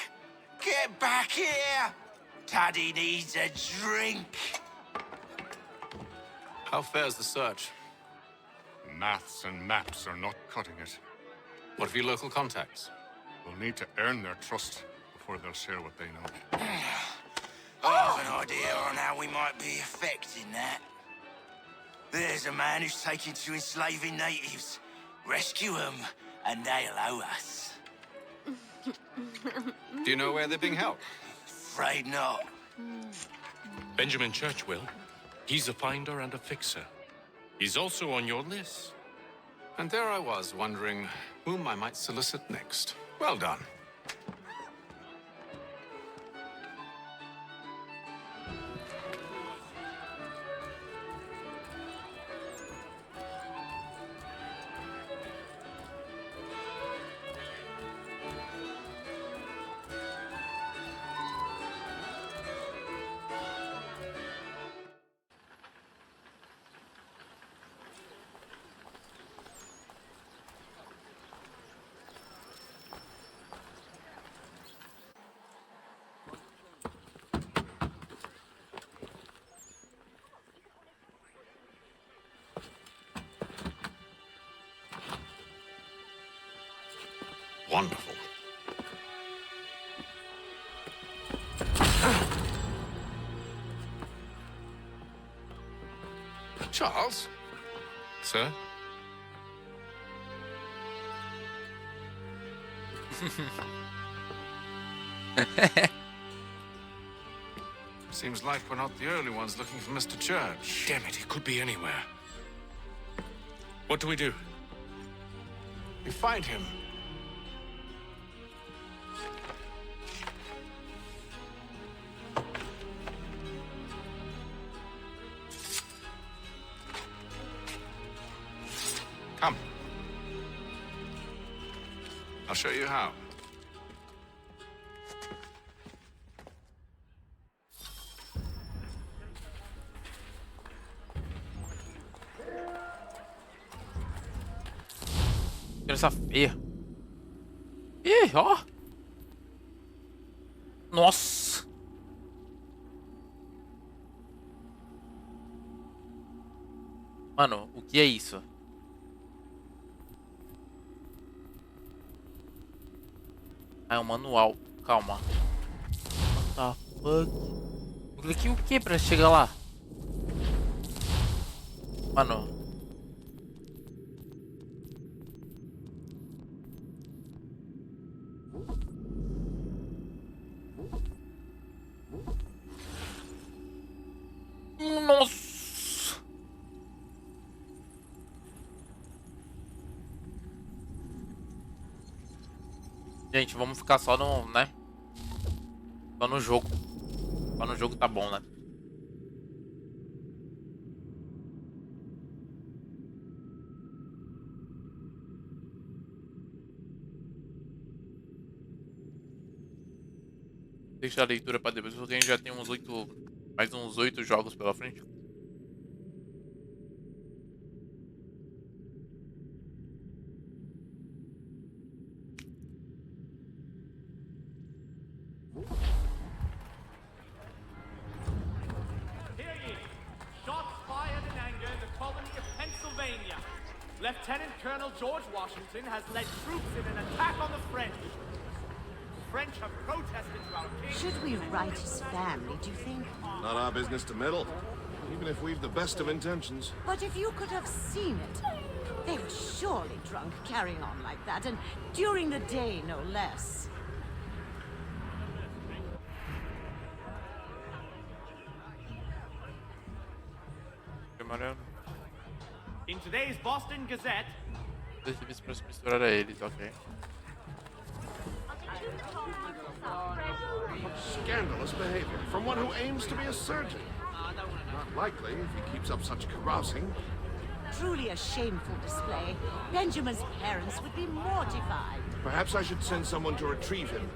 Get back here! Taddy needs a drink. How fares the search? Maths and maps are not cutting it. What of your local contacts? We'll need to earn their trust before they'll share what they know. I have an idea on how we might be affecting that. There's a man who's taken to enslaving natives. Rescue them, and they'll owe us. Do you know where they're being held? Afraid not. Benjamin Churchwill. He's a finder and a fixer. He's also on your list. And there I was, wondering whom I might solicit next. Well done. Wonderful. Charles? Sir? Seems like we're not the only ones looking for Mr. Church. Damn it, he could be anywhere. What do we do? We find him. Come. I'll show you how. Criança feia. Ih, ó. Nossa. Mano, o que é isso? Ah, é um manual. Calma. What the fuck? Eu cliquei o que pra chegar lá? Mano. Nossa. Gente, vamos ficar só no, né? Só no jogo. Só no jogo tá bom, né? Deixa a leitura pra depois, porque a gente já tem uns 8... Mais uns 8 jogos pela frente. Hear ye! Shots fired in anger in the colony of Pennsylvania. Lieutenant Colonel George Washington has led troops in an attack on the French. French have protested to our king. Should we write his family, do you think? Not our business to meddle, even if we've the best of intentions. But if you could have seen it, they were surely drunk carrying on like that, and during the day, no less. In today's Boston Gazette, misturar a eles, ok. Scandalous behavior from one who aims to be a surgeon. Not likely if he keeps up such carousing. Truly a shameful display. Benjamin's parents would be mortified. Perhaps I should send someone to retrieve him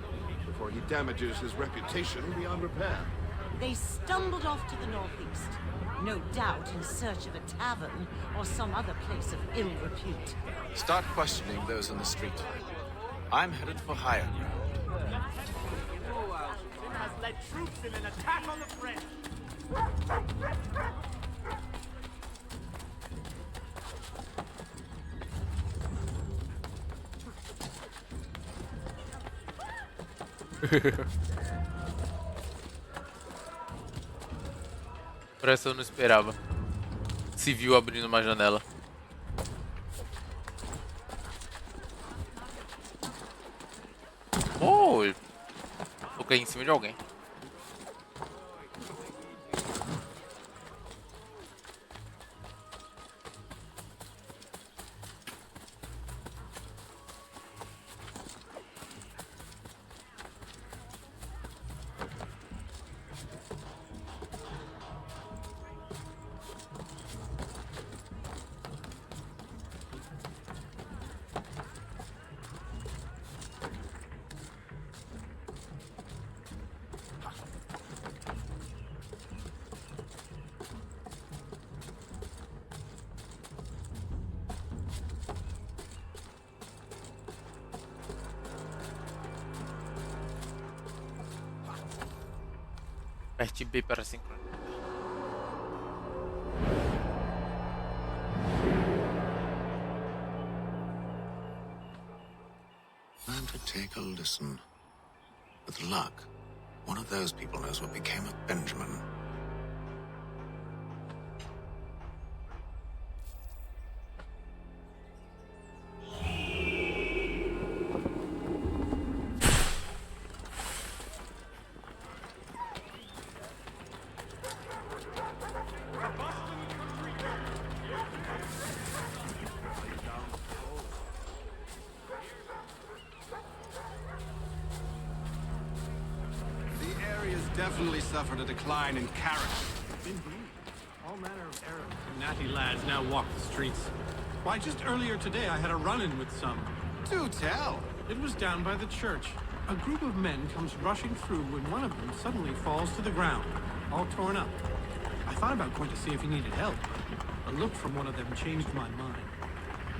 before he damages his reputation beyond repair. They stumbled off to the northeast, no doubt in search of a tavern or some other place of ill repute. Start questioning those on the street. I'm headed for higher ground. troops in an attack on the French. Por essa eu não esperava. Civil abrindo uma janela. Oh! Vou cair em cima de alguém. Aperte B para sincronizar. Time to take a listen. With luck, one of those people knows what became of Benjamin. Definitely suffered a decline in character. Indeed. All manner of Arab and natty lads now walk the streets. Why, just earlier today I had a run-in with some. Do tell. It was down by the church. A group of men comes rushing through when one of them suddenly falls to the ground, all torn up. I thought about going to see if he needed help. A look from one of them changed my mind.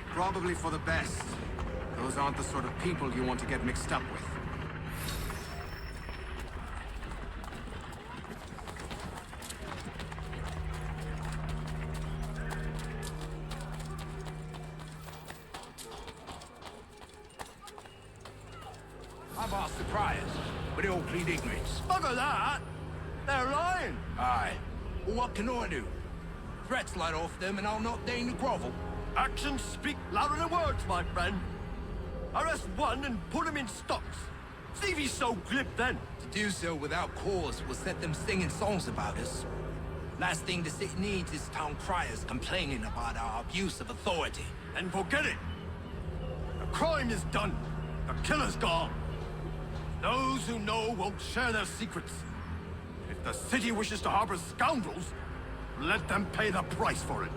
Probably for the best. Those aren't the sort of people you want to get mixed up with. I've asked the priors, but they all plead ignorance. Bugger that! They're lying! Aye. Well, what can I do? Threats light off them and I'll not deign to grovel. Actions speak louder than words, my friend. Arrest one and put him in stocks. See if he's so glib then. To do so without cause will set them singing songs about us. Last thing the city needs is town criers complaining about our abuse of authority. And forget it. The crime is done. The killer's gone. Those who know won't share their secrets. If the city wishes to harbor scoundrels, let them pay the price for it.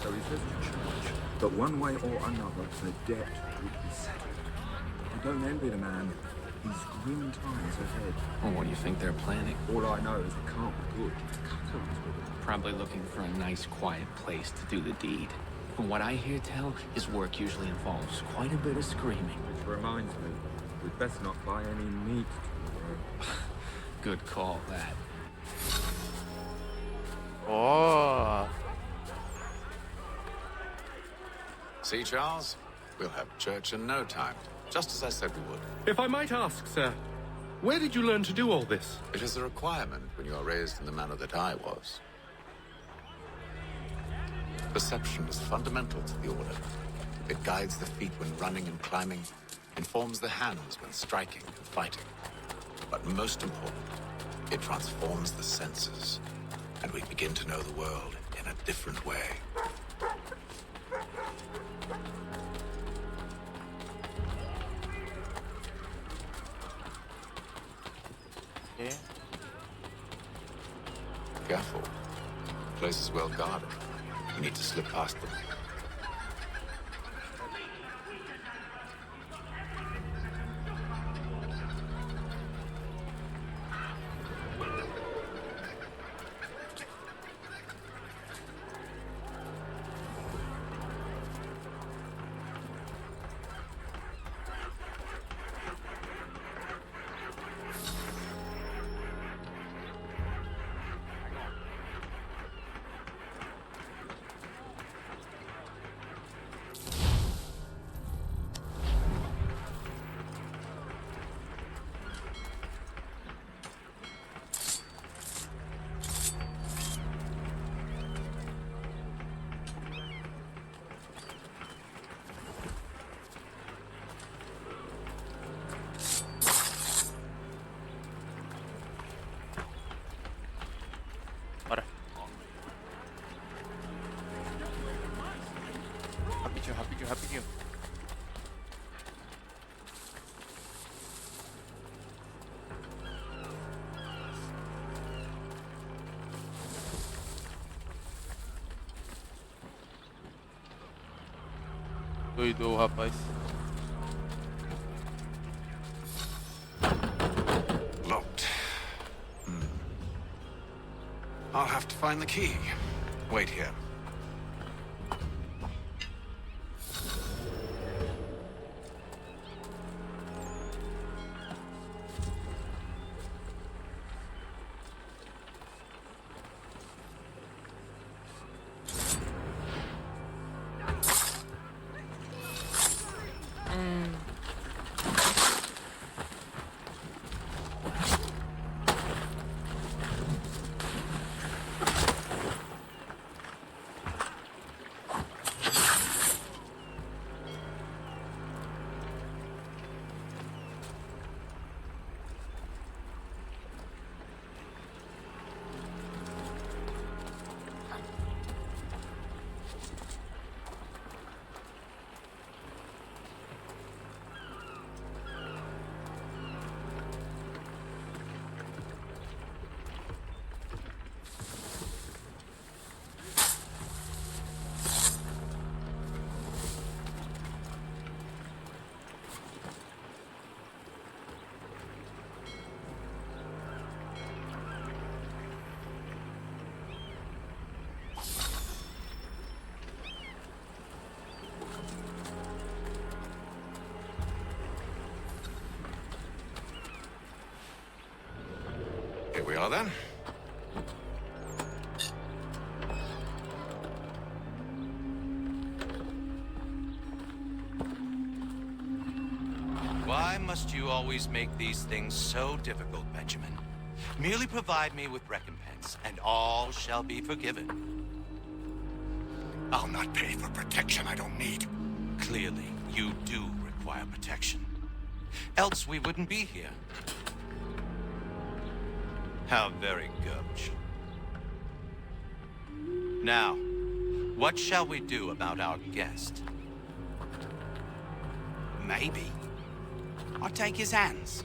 So he says to church, but one way or another, the debt would be settled. I don't envy the man. These grim times ahead. Well, what do you think they're planning? All I know is it can't be good. Cutthroats with it. Probably looking for a nice, quiet place to do the deed. From what I hear tell, his work usually involves quite a bit of screaming. Which reminds me, we'd best not buy any meat tomorrow. Good call, that. Oh. See, Charles? We'll have church in no time. Just as I said we would. If I might ask, sir, where did you learn to do all this? It is a requirement when you are raised in the manner that I was. Perception is fundamental to the order. It guides the feet when running and climbing, informs the hands when striking and fighting. But most important, it transforms the senses, and we begin to know the world in a different way. Okay. Careful. The place is well guarded. We need to slip past them. Doidou, rapaz. Locked. I'll have to find the key. Wait here. Here we are then. Why must you always make these things so difficult, Benjamin? Merely provide me with recompense, and all shall be forgiven. I'll not pay for protection I don't need. Clearly, you do require protection. Else we wouldn't be here. How very gauche. Now, what shall we do about our guest? Maybe I'll take his hands.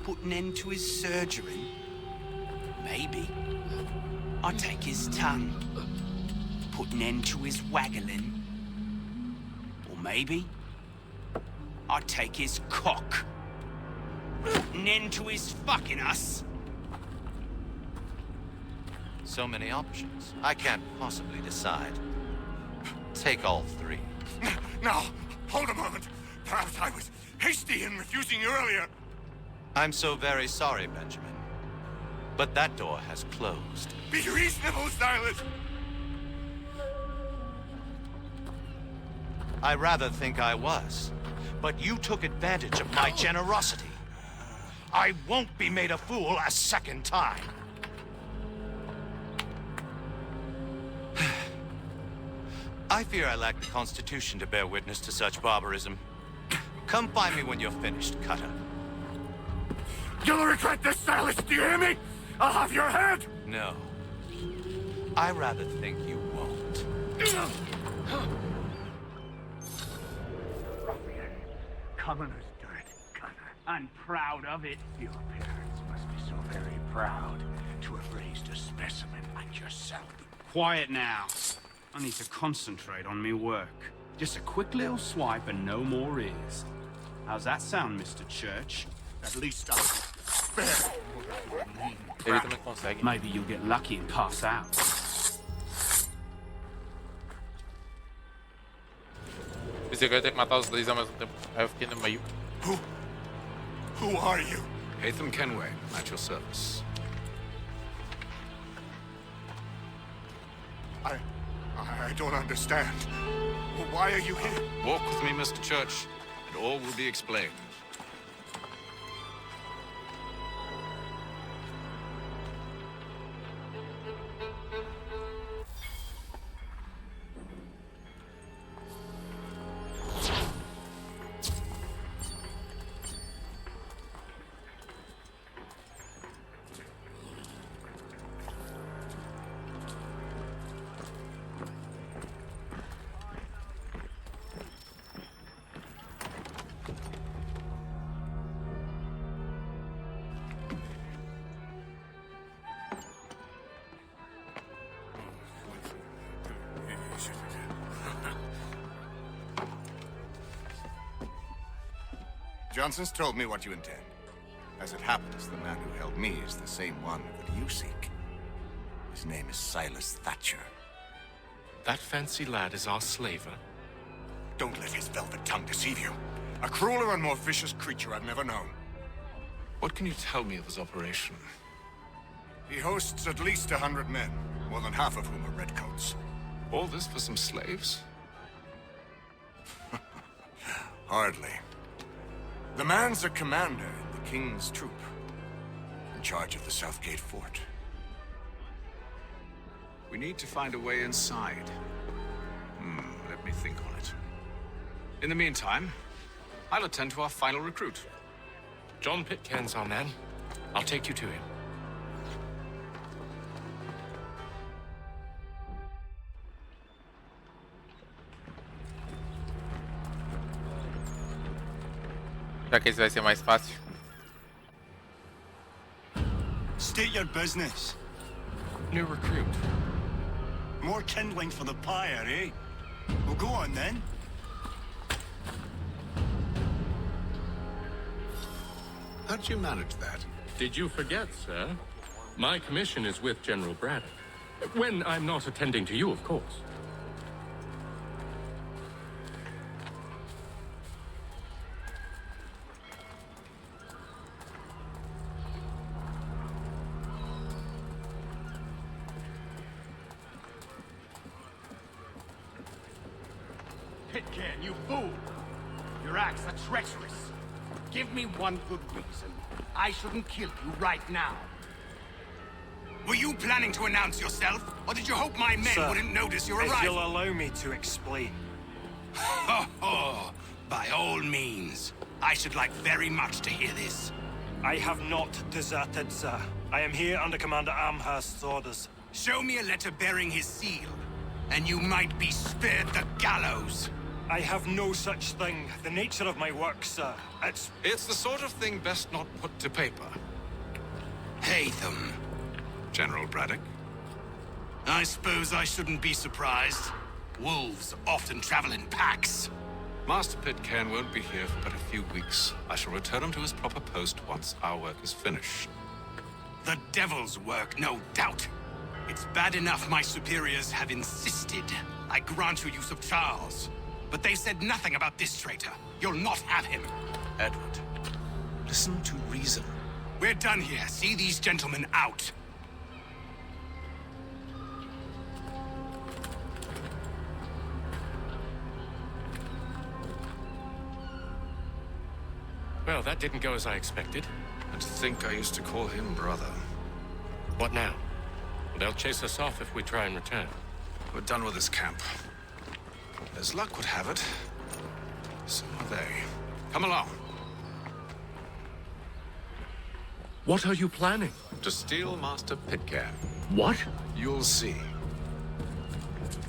Put an end to his surgery. Maybe I'll take his tongue. Put an end to his waggling. Or maybe I'll take his cock. Put an end to his fucking us. So many options. I can't possibly decide. Take all three. Now, hold a moment. Perhaps I was hasty in refusing you earlier. I'm so very sorry, Benjamin. But that door has closed. Be reasonable, Silas. I rather think I was. But you took advantage of my generosity. I won't be made a fool a second time. I fear I lack the constitution to bear witness to such barbarism. Come find me when you're finished, Cutter. You'll regret this, Silas, do you hear me? I'll have your head! No. I rather think you won't. Commoner's dirt, Cutter. I'm proud of it. Your parents must be so very proud to have raised a specimen like yourself. Quiet now. I need to concentrate on me work. Just a quick little swipe and no more is. How's that sound, Mr. Church? At least I'll spare Ele também consegue. Maybe you'll get lucky and pass out. Pensei que eu ia ter que matar os dois ao mesmo tempo. Aí eu fiquei no meio. Who are you? Hatham Kenway, at your service. I don't understand. Why are you here? Walk with me, Mr. Church, and all will be explained. Johnson's told me what you intend. As it happens, the man who held me is the same one that you seek. His name is Silas Thatcher. That fancy lad is our slaver? Don't let his velvet tongue deceive you. A crueler and more vicious creature I've never known. What can you tell me of his operation? He hosts at least 100 men, more than half of whom are redcoats. All this for some slaves? Hardly. The man's a commander in the King's troop, in charge of the Southgate Fort. We need to find a way inside. Let me think on it. In the meantime, I'll attend to our final recruit. John Pitcairn's our man. I'll take you to him. Já que esse vai ser mais fácil. State your business. New recruit. More kindling for the pyre, eh? Well, go on then. How did you manage that? Did you forget, sir? My commission is with General Braddock. When I'm not attending to you, of course. Pitcairn, you fool! Your acts are treacherous. Give me one good reason I shouldn't kill you right now. Were you planning to announce yourself, or did you hope my men wouldn't notice your arrival? If you'll allow me to explain. Ho ho! By all means. I should like very much to hear this. I have not deserted, sir. I am here under Commander Amherst's orders. Show me a letter bearing his seal, and you might be spared the gallows. I have no such thing. The nature of my work, sir. It's the sort of thing best not put to paper. Hatham. General Braddock? I suppose I shouldn't be surprised. Wolves often travel in packs. Master Pitcairn won't be here for but a few weeks. I shall return him to his proper post once our work is finished. The devil's work, no doubt. It's bad enough my superiors have insisted I grant you use of Charles. But they said nothing about this traitor. You'll not have him. Edward, listen to reason. We're done here. See these gentlemen out. Well, that didn't go as I expected. And to think I used to call him brother. What now? Well, they'll chase us off if we try and return. We're done with this camp. As luck would have it, so are they. Come along. What are you planning? To steal Master Pitcairn. What? You'll see.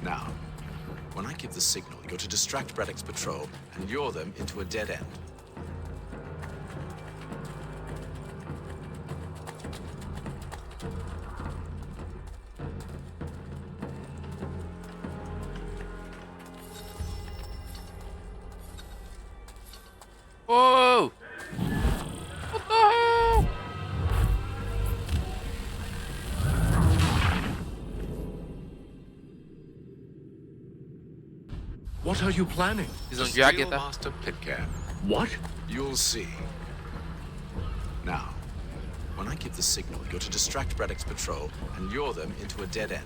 Now, when I give the signal, you're to distract Braddock's patrol and lure them into a dead end. Whoa! What the hell? What are you planning? He's on Steal jacket. Master Pitcairn. What? You'll see. Now, when I give the signal, you're to distract Braddock's patrol and lure them into a dead end.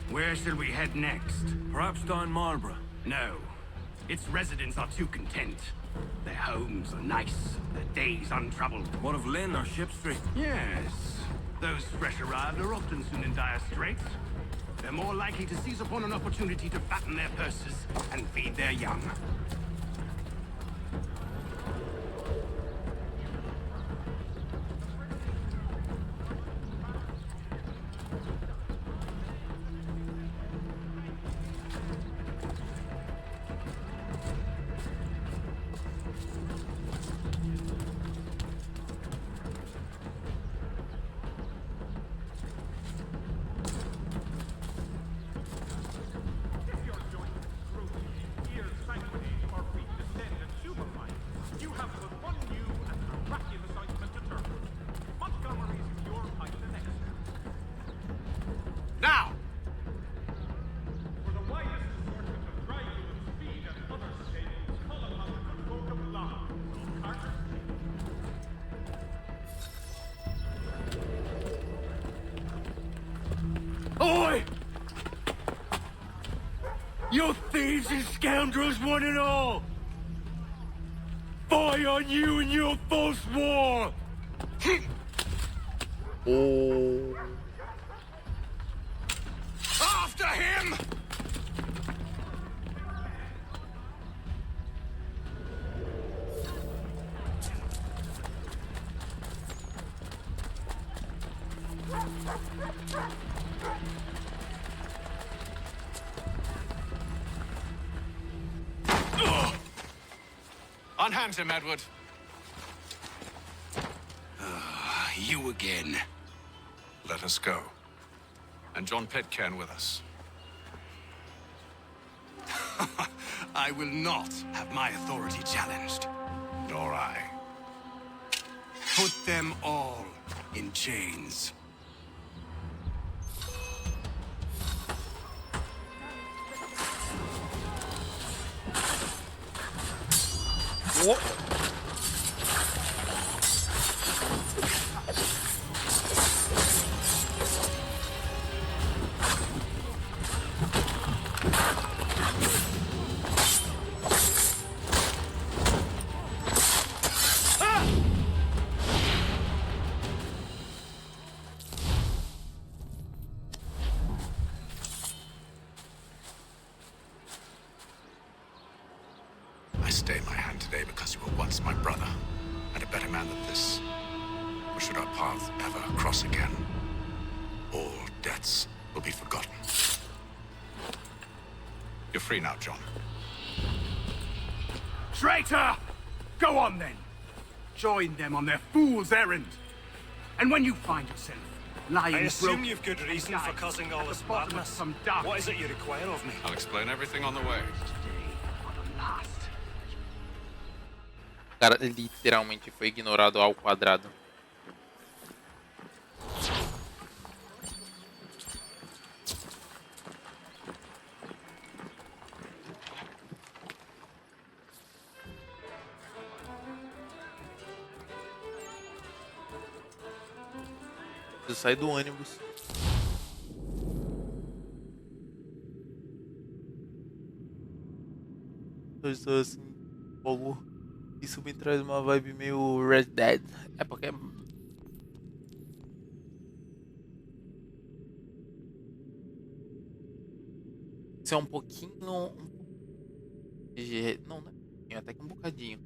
Where shall we head next? Perhaps down Marlborough? No. Its residents are too content. Their homes are nice, their days untroubled. What of Lynn or Ship Street? Yes. Those fresh arrived are often soon in dire straits. They're more likely to seize upon an opportunity to fatten their purses and feed their young. You thieves and scoundrels, one and all! Fie on you and your false war! Oh. After him! Unhand him, Edward. You again. Let us go. And John Pitcairn with us. I will not have my authority challenged. Nor I. Put them all in chains. What? I stay my hand today because you were once my brother, and a better man than this. Or should our paths ever cross again, all debts will be forgotten. You're free now, John. Traitor! Go on then. Join them on their fool's errand. And when you find yourself lying I assume broken you've good reason for causing all at this the bottom of madness. some dark What is it you require of me? I'll explain everything on the way. O cara literalmente foi ignorado ao quadrado. Preciso sair do ônibus. Eu estou assim, fogo. Isso me traz uma vibe meio Red Dead. É porque isso é um pouquinho de... Não, né? Até que um bocadinho.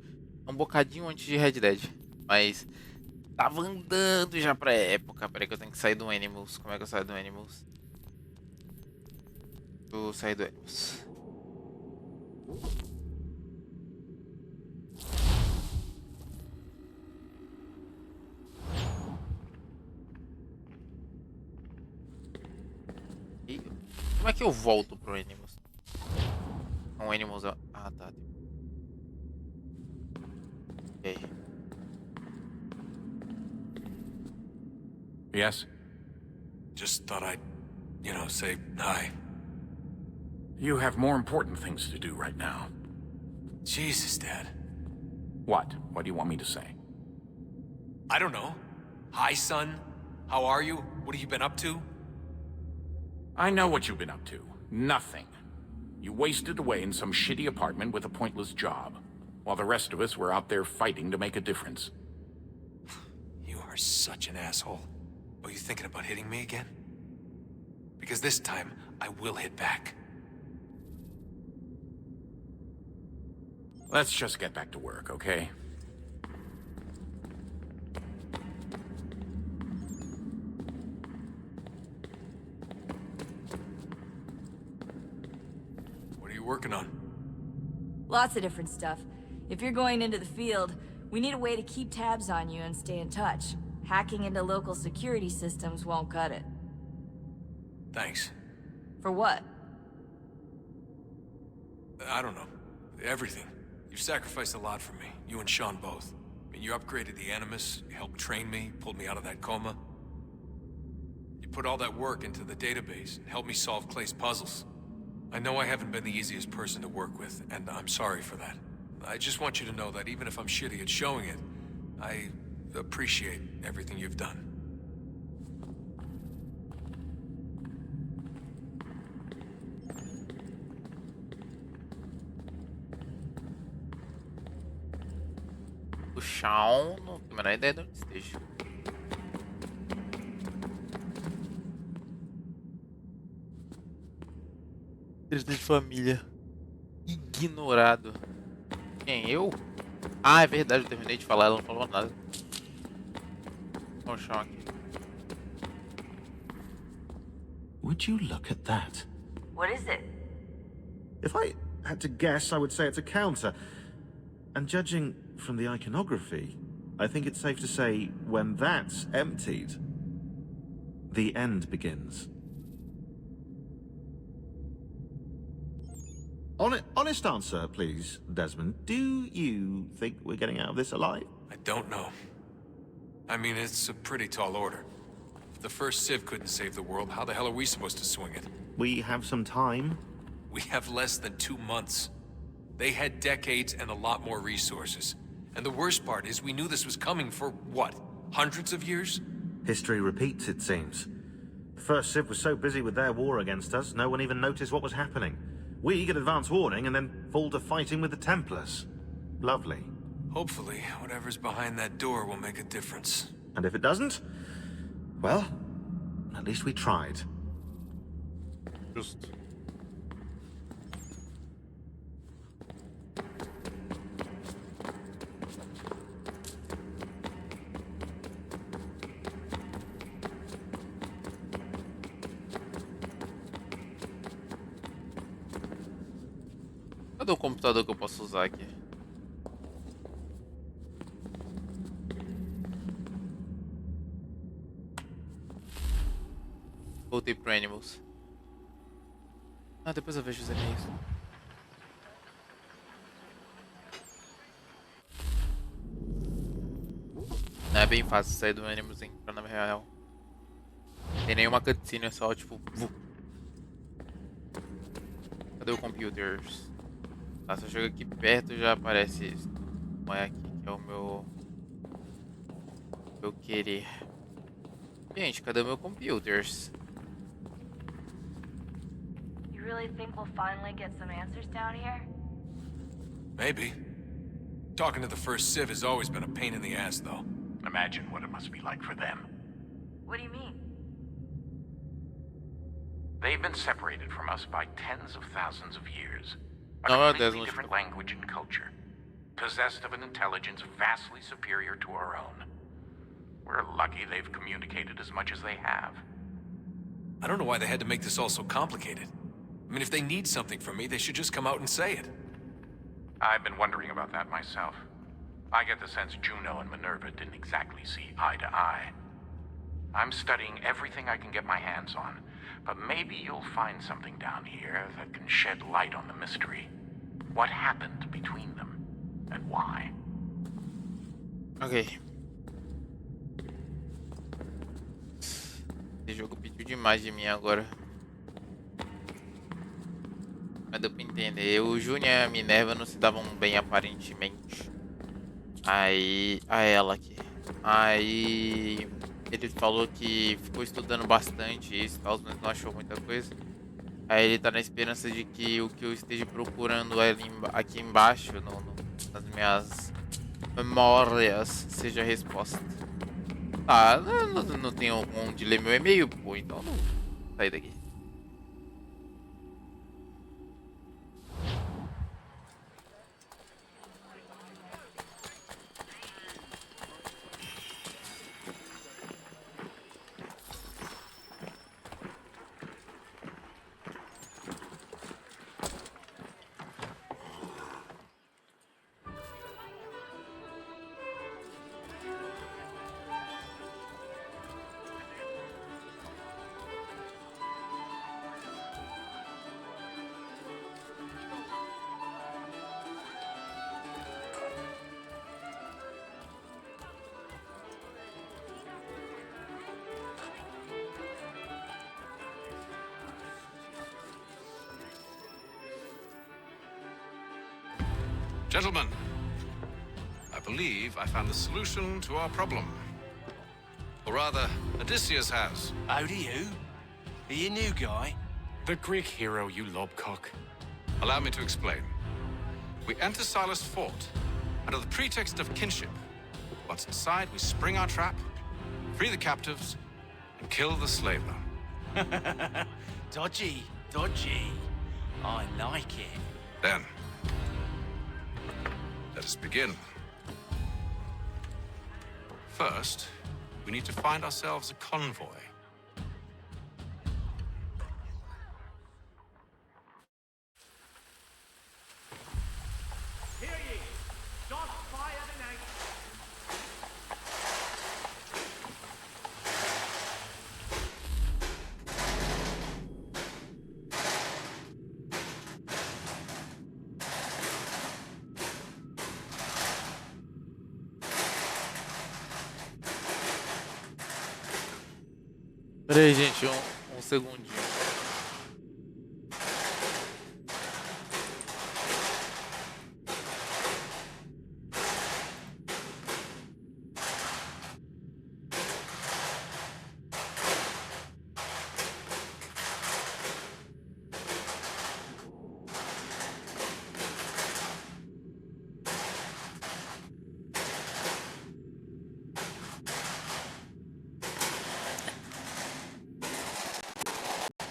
É um bocadinho antes de Red Dead. Mas tava andando já pra época. Peraí que eu tenho que sair do Animals. Como é que eu saio do Animals? Eu saio do Animals. E como é que eu volto pro Animals? O Animals... Ah, tá. Ok. Yes? Just thought I'd, say hi. You have more important things to do right now. Jesus, Dad. What? What do you want me to say? I don't know. Hi, son. How are you? What have you been up to? I know what you've been up to. Nothing. You wasted away in some shitty apartment with a pointless job, while the rest of us were out there fighting to make a difference. You are such an asshole. Are you thinking about hitting me again? Because this time, I will hit back. Let's just get back to work, okay? What are you working on? Lots of different stuff. If you're going into the field, we need a way to keep tabs on you and stay in touch. Hacking into local security systems won't cut it. Thanks. For what? I don't know. Everything. You've sacrificed a lot for me. You and Sean both. I mean, you upgraded the Animus, you helped train me, pulled me out of that coma. You put all that work into the database and helped me solve Clay's puzzles. I know I haven't been the easiest person to work with, and I'm sorry for that. I just want you to know that even if I'm shitty at showing it, I appreciate everything you've done. O Shawn, não tenho a menor ideia de onde esteja. Treta de família. Ignorado. Quem, eu? Ah, é verdade, eu terminei de falar, ela não falou nada. Olha o Shawn aqui. Would you look at that? What is it? If I had to guess, I would say it's a counter. And judging from the iconography, I think it's safe to say when that's emptied, the end begins. Honest answer, please, Desmond. Do you think we're getting out of this alive? I don't know. I mean, it's a pretty tall order. If the first Civ couldn't save the world, how the hell are we supposed to swing it? We have some time. We have less than 2 months. They had decades and a lot more resources. And the worst part is we knew this was coming for, what, hundreds of years? History repeats, it seems. The first Civ was so busy with their war against us, no one even noticed what was happening. We get advance warning and then fall to fighting with the Templars. Lovely. Hopefully, whatever's behind that door will make a difference. And if it doesn't, well, at least we tried. Just. Cadê o computador que eu posso usar aqui? Voltei pro Animals. Ah, depois eu vejo os e-mails. Não é bem fácil sair do Animals e entrar na real. Tem nenhuma cutscene, é só tipo... Cadê o Computers? Ah, se eu chego aqui perto já aparece isso. Não é aqui que é o meu... Eu querer. Gente, cadê o meu Computers? You really think we'll finally get some answers down here? Maybe. Talking to the first Civ has always been a pain in the ass, though. Imagine what it must be like for them. What do you mean? They've been separated from us by tens of thousands of years. A No, completely different language and culture. Possessed of an intelligence vastly superior to our own. We're lucky they've communicated as much as they have. I don't know why they had to make this all so complicated. I mean, if they need something from me, they should just come out and say it. I've been wondering about that myself. I get the sense Juno and Minerva didn't exactly see eye to eye. I'm studying everything I can get my hands on, but maybe you'll find something down here that can shed light on the mystery. What happened between them, and why? Ok. Esse jogo pediu demais de mim agora. Mas deu pra entender. O Júnior e a Minerva não se davam bem aparentemente. Aí... A ela aqui. Aí... Ele falou que ficou estudando bastante isso, mas não achou muita coisa. Aí ele tá na esperança de que o que eu esteja procurando aqui embaixo, nas minhas memórias, seja a resposta. Ah, não tenho onde ler meu e-mail, pô, então não sair daqui. Gentlemen, I believe I found the solution to our problem. Or rather, Odysseus has. How do you? Are you a new guy? The Greek hero, you lobcock. Allow me to explain. We enter Silas' fort, under the pretext of kinship, Once inside, we spring our trap, free the captives, and kill the slaver. Dodgy, dodgy. I like it. Then, let us begin. First, we need to find ourselves a convoy. Hear ye! Shots fired tonight! Pera aí, gente, um segundinho.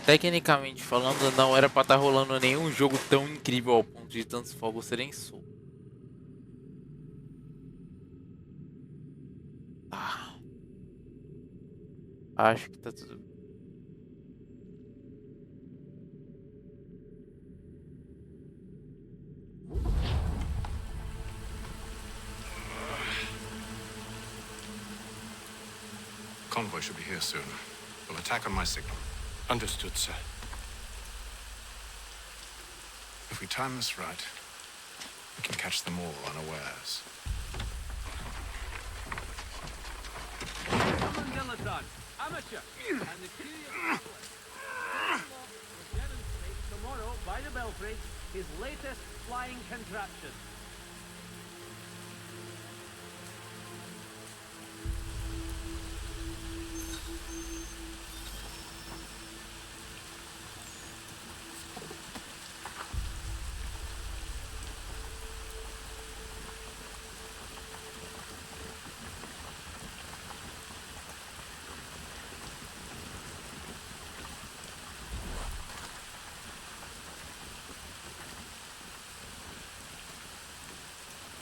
Tecnicamente falando, não era pra estar rolando nenhum jogo tão incrível ao ponto de tantos fogos serem soltos. Acho que tá tudo bem. Convoy should be here soon. We'll attack on my signal. Understood, sir. If we time this right, we can catch them all unawares. Dilettante, amateur, and the curious will demonstrate tomorrow by the Belfry his latest flying contraption.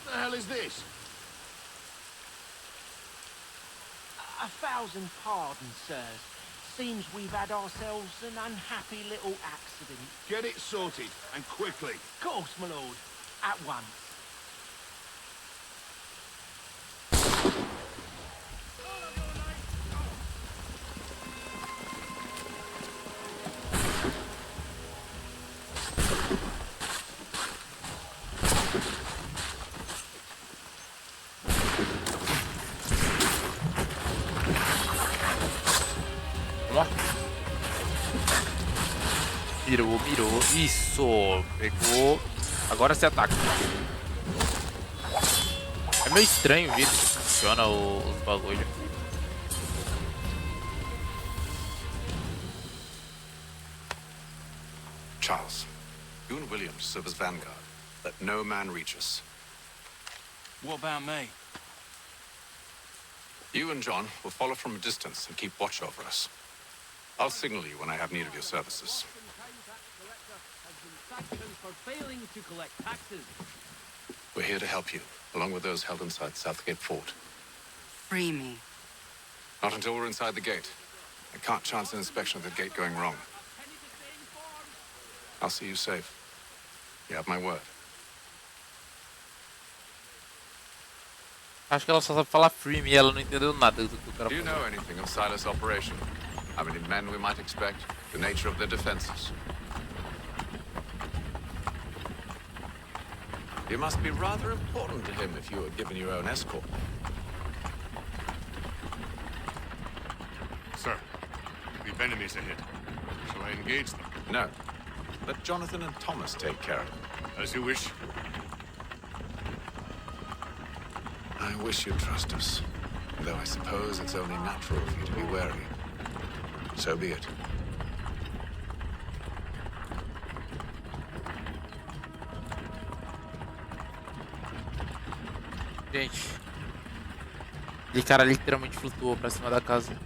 What the hell is this? A thousand pardons, sirs. Seems we've had ourselves an unhappy little accident. Get it sorted, and quickly. Course, my lord. At once. Mirou. Isso. Pegou. Agora se ataca. É meio estranho o jeito que funciona os bagulho. Charles, you and Williams serve as vanguard. Let no man reach us. What about me? You and John will follow from a distance and keep watch over us. I'll signal you when I have need of your services. For failing to collect taxes. We're here to help you, along with those held inside Southgate Fort. Free me. Not until we're inside the gate. I can't chance an inspection of the gate going wrong. I'll see you safe. You have my word. Acho que ela só sabe falar free me, ela não entendeu nada do que o cara Do you falou. know anything of Silas' operation? How many men we might expect? The nature of their defenses? You must be rather important to him if you were given your own escort. Sir, we've enemies ahead. Shall I engage them? No. Let Jonathan and Thomas take care of it. As you wish. I wish you'd trust us. Though I suppose it's only natural for you to be wary. So be it. Gente, Aquele cara literalmente flutuou pra cima da casa.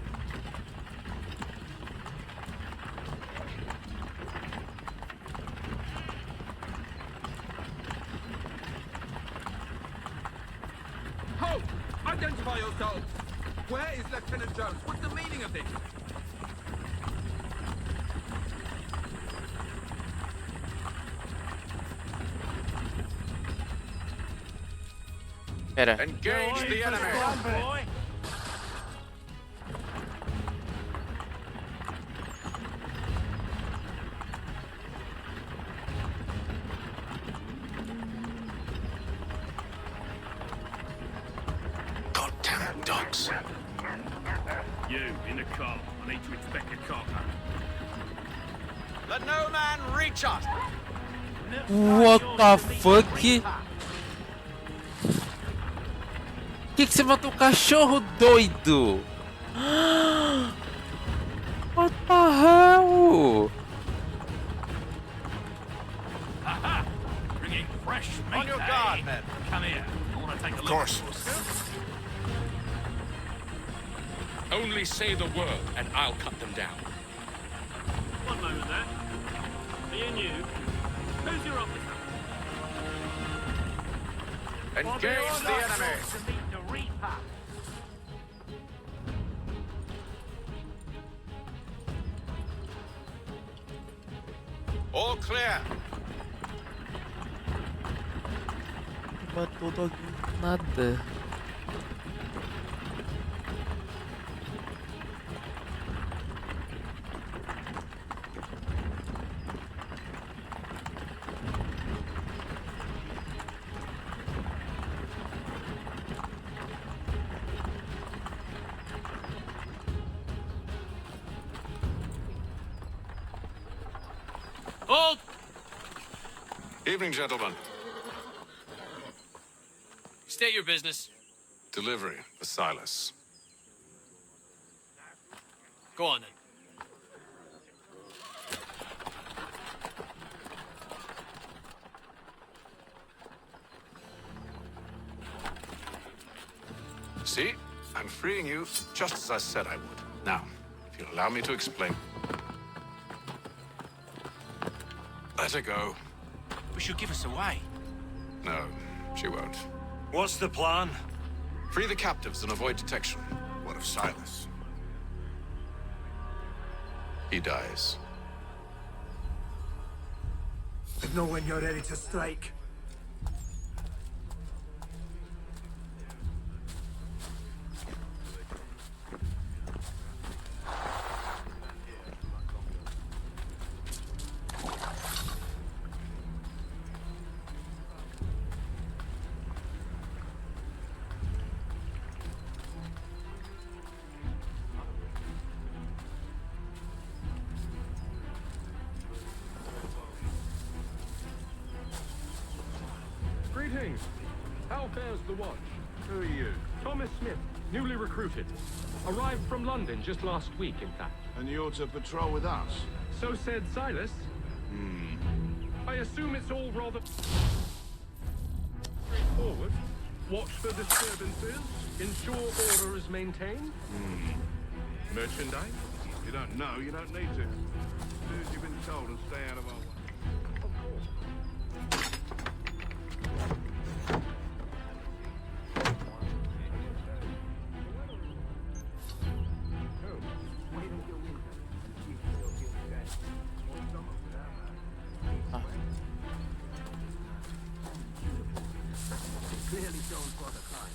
Halt! Identify yourselves! Where is Lieutenant Jones? What's the meaning of this? Pera. Engage the enemy! Goddamn dogs. You, in the car. I need to inspect the cargo. Let no man reach us! What the fuck? Que você matou o cachorro, doido? What the hell? Aha! Bringing fresh meat. On your guard, men. Come here. I want to take a look. Of course. Only say the word, and I'll cut them down. One moment there. Are you new? Who's your officer? Engage the enemy! To meet the Reaper. All clear! Matou o doguinho nada. Hold! Evening, gentlemen. State your business. Delivery for Silas. Go on then. See? I'm freeing you just as I said I would. Now, if you'll allow me to explain. Let her go. But she'll give us away. No, she won't. What's the plan? Free the captives and avoid detection. What of Silas? He dies. I know when you're ready to strike. Greetings. How fares the watch? Who are you? Thomas Smith, newly recruited. Arrived from London just last week, in fact. And you're to patrol with us? So said Silas. I assume it's all rather straightforward. Watch for disturbances. Ensure order is maintained. Merchandise? You don't know, you don't need to. Do as you've been told and stay out of our way. Clearly shows what a crime.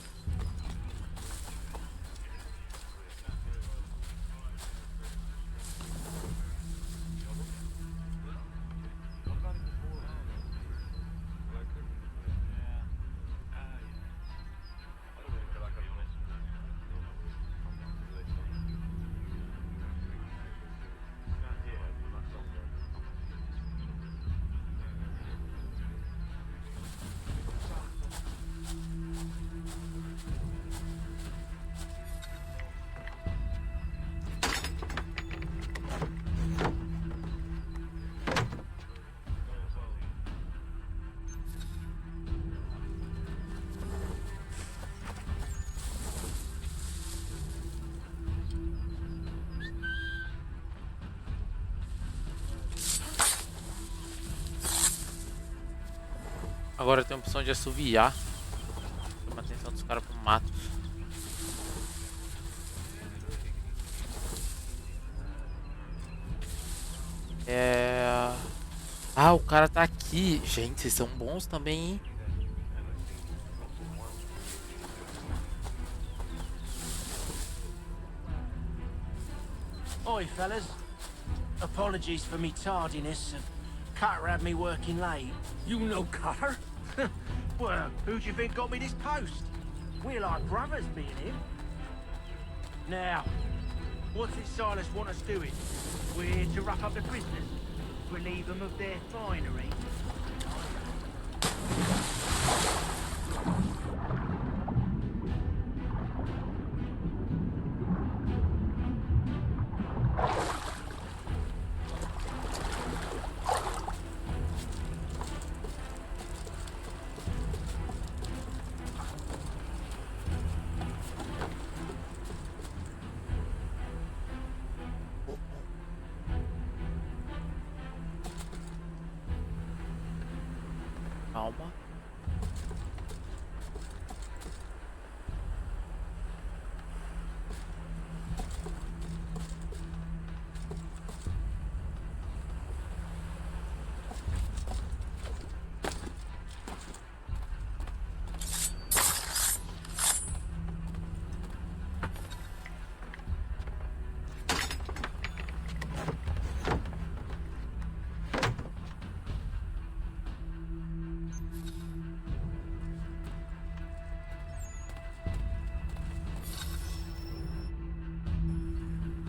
Agora tem a opção de assoviar. Chama a atenção dos caras pro mato. Ah, o cara tá aqui. Gente, vocês são bons também, hein? Oi, fellas. Apologies for me tardiness. Cutter had me working late. You know Cutter? Well, who do you think got me this post? We're like brothers, me and him. Now, what's it Silas want us doing? We're to wrap up the prisoners? Relieve them of their finery? Calma.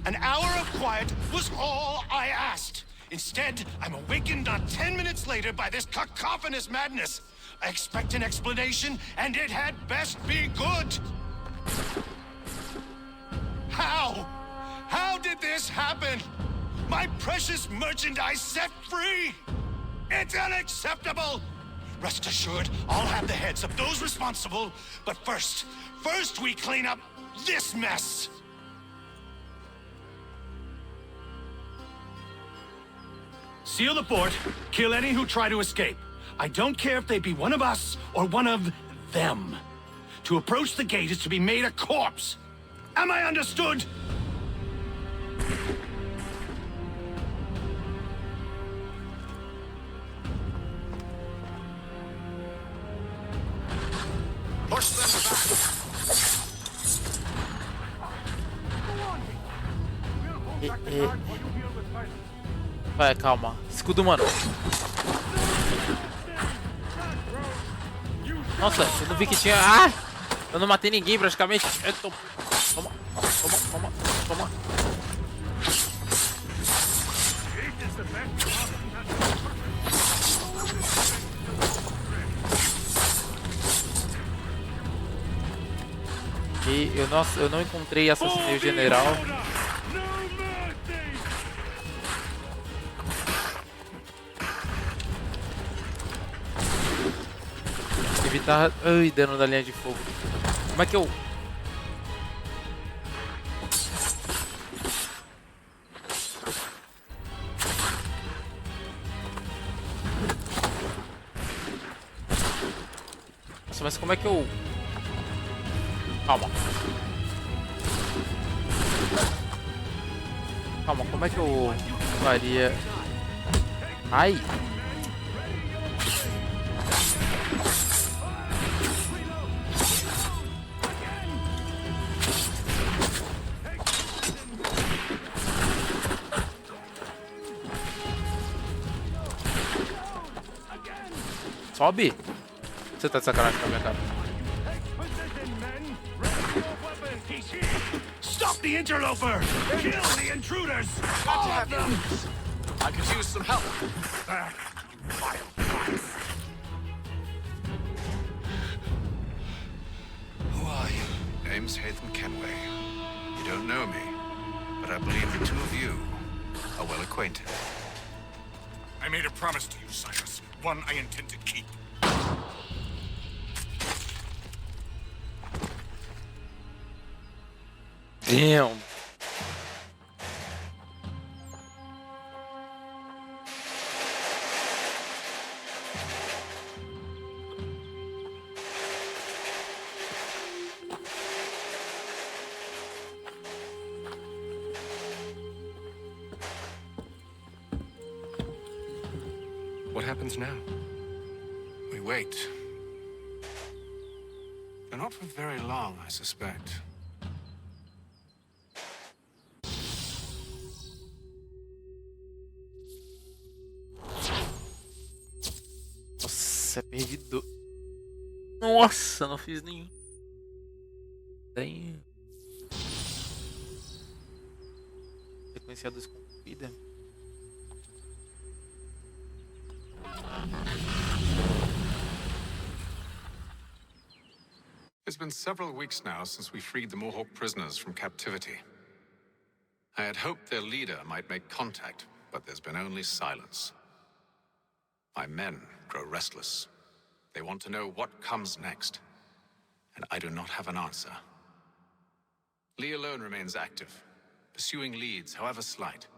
An hour of quiet was all I asked. Instead, I'm awakened not 10 minutes later by this cacophonous madness. I expect an explanation, and it had best be good. How? How did this happen? My precious merchandise set free? It's unacceptable! Rest assured, I'll have the heads of those responsible. But first we clean up this mess. Seal the fort, kill any who try to escape. I don't care if they be one of us or one of them. To approach the gate is to be made a corpse. Am I understood? Push them back. Vai, calma. Escudo humano. Nossa, eu não vi que tinha... Ah! Eu não matei ninguém praticamente. Toma, toma, toma, toma. E eu não encontrei assassinei o general. Evitar... Ai, dano da linha de fogo. Como é que eu... Nossa, mas como é que eu... Calma. Calma, como é que eu faria... Ai! Sobe? Você tá de sacanagem com a minha cara. Stop the interloper! Kill the intruders! All of them! I could use some help. Who are you? Name's Hatham Kenway. You don't know me, but I believe the two of you are well acquainted. I made a promise to you, Cyrus. One I intend to keep. Damn. happens now? We wait. But not for very long, I suspect. Nossa, perdi do... Nossa, não fiz nenhum. Tem... Sequência 2 concluída. It's been several weeks now since we freed the Mohawk prisoners from captivity. I had hoped their leader might make contact, but there's been only silence. My men grow restless. They want to know what comes next, and I do not have an answer. Lee alone remains active, pursuing leads, however slight.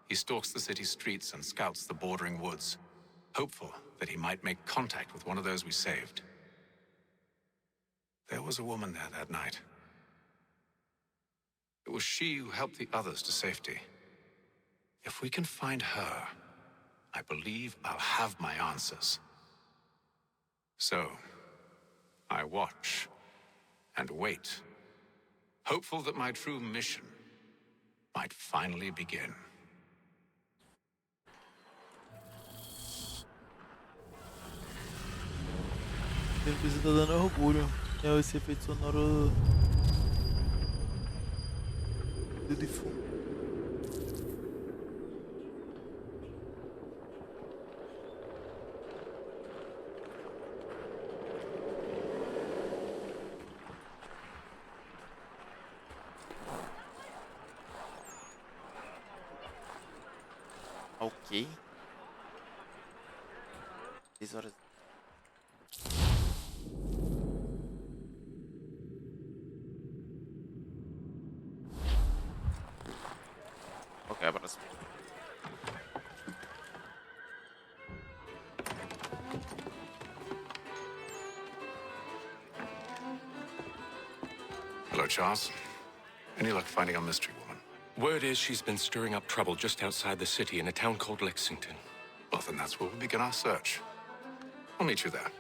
He stalks the city streets and scouts the bordering woods, hopeful that he might make contact with one of those we saved. There was a woman there that night. It was she who helped the others to safety. If we can find her, I believe I'll have my answers. So, I watch and wait, hopeful that my true mission might finally begin. Tem coisa que tá dando orgulho. É esse efeito sonoro do defunto. Ok. 10 horas. Ok, abraço. Hello, Charles. Any luck finding our mystery woman? Word is she's been stirring up trouble just outside the city in a town called Lexington. Well, then that's where we'll begin our search. I'll meet you there.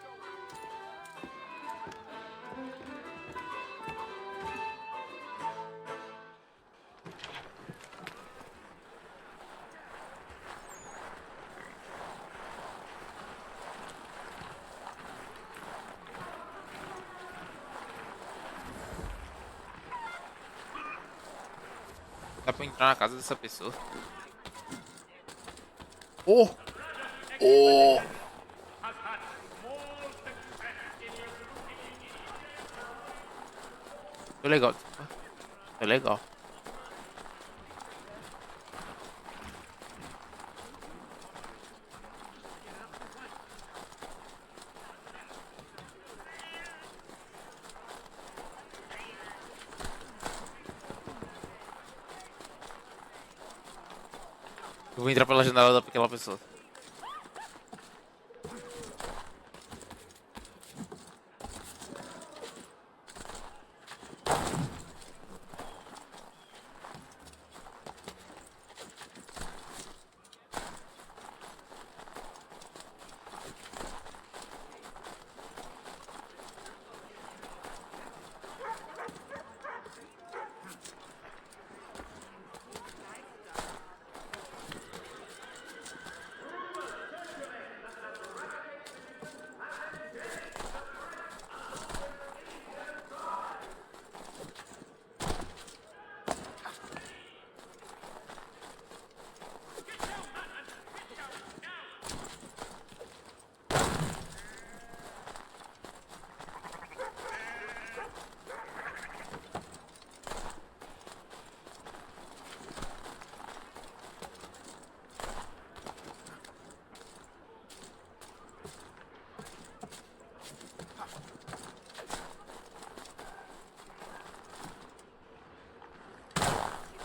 Dá pra entrar na casa dessa pessoa. Oh! Oh! Foi legal, desculpa. Foi legal. Eu vou entrar pela janela daquela pessoa.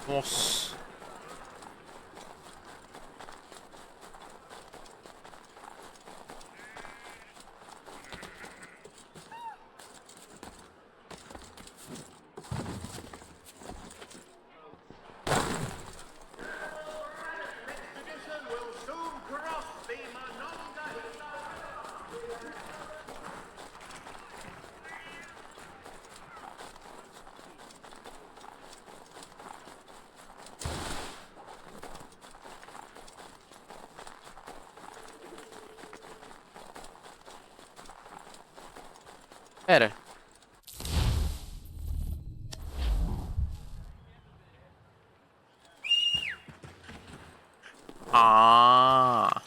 Nossa. Expedition will soon cross the Monongahela. Pera. Ah.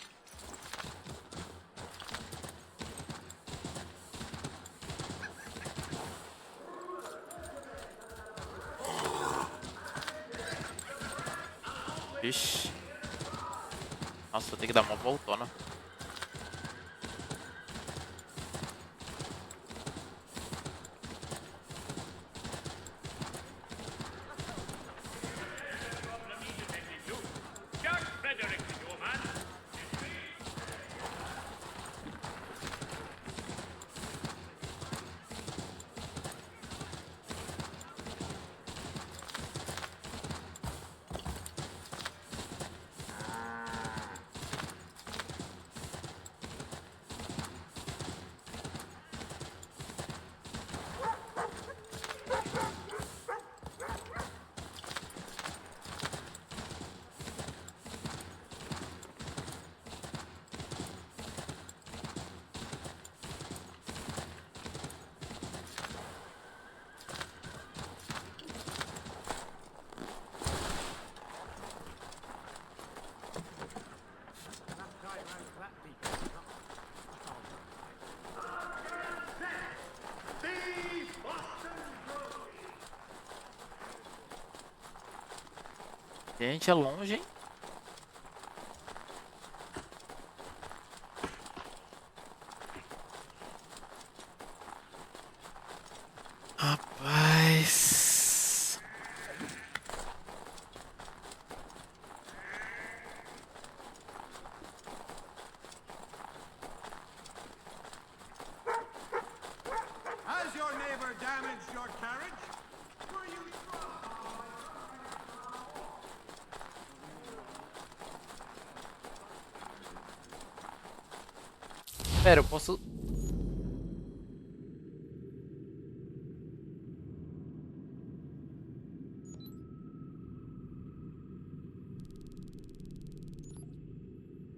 Ixi. Nossa, vou ter que dar uma voltona. Gente, é longe, hein? Rapaz. Has your neighbor damaged your carriage? Were you Pera, eu posso...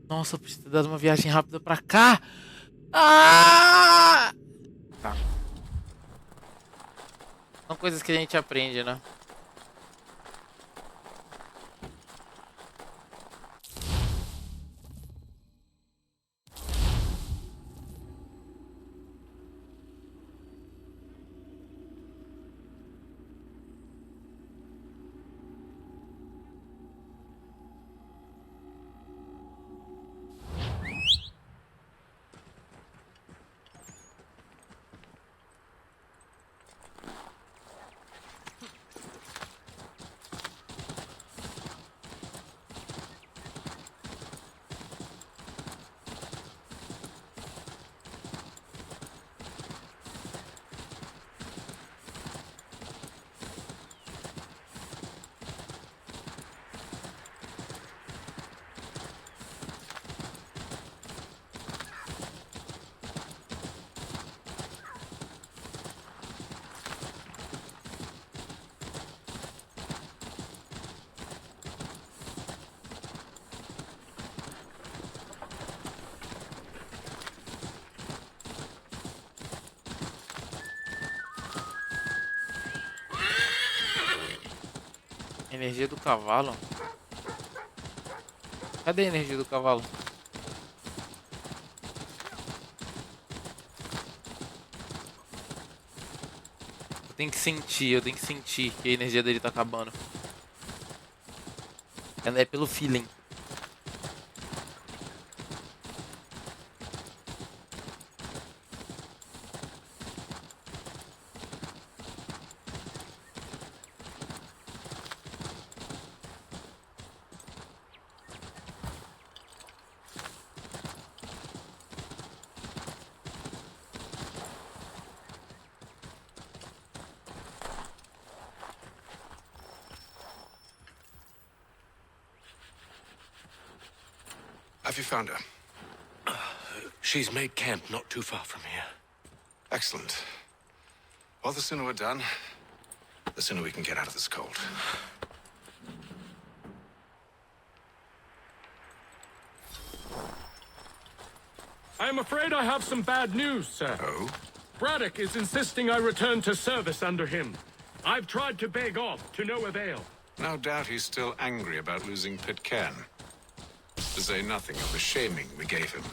Nossa, eu preciso ter dado uma viagem rápida pra cá. Ah! Tá. São coisas que a gente aprende, né? Energia do cavalo. Cadê a energia do cavalo? Eu tenho que sentir que a energia dele tá acabando. É pelo feeling. Have you found her? She's made camp not too far from here. Excellent. Well, the sooner we're done, the sooner we can get out of this cold. I am afraid I have some bad news, sir. Oh? Braddock is insisting I return to service under him. I've tried to beg off, to no avail. No doubt he's still angry about losing Pitcairn. To say nothing of the shaming we gave him.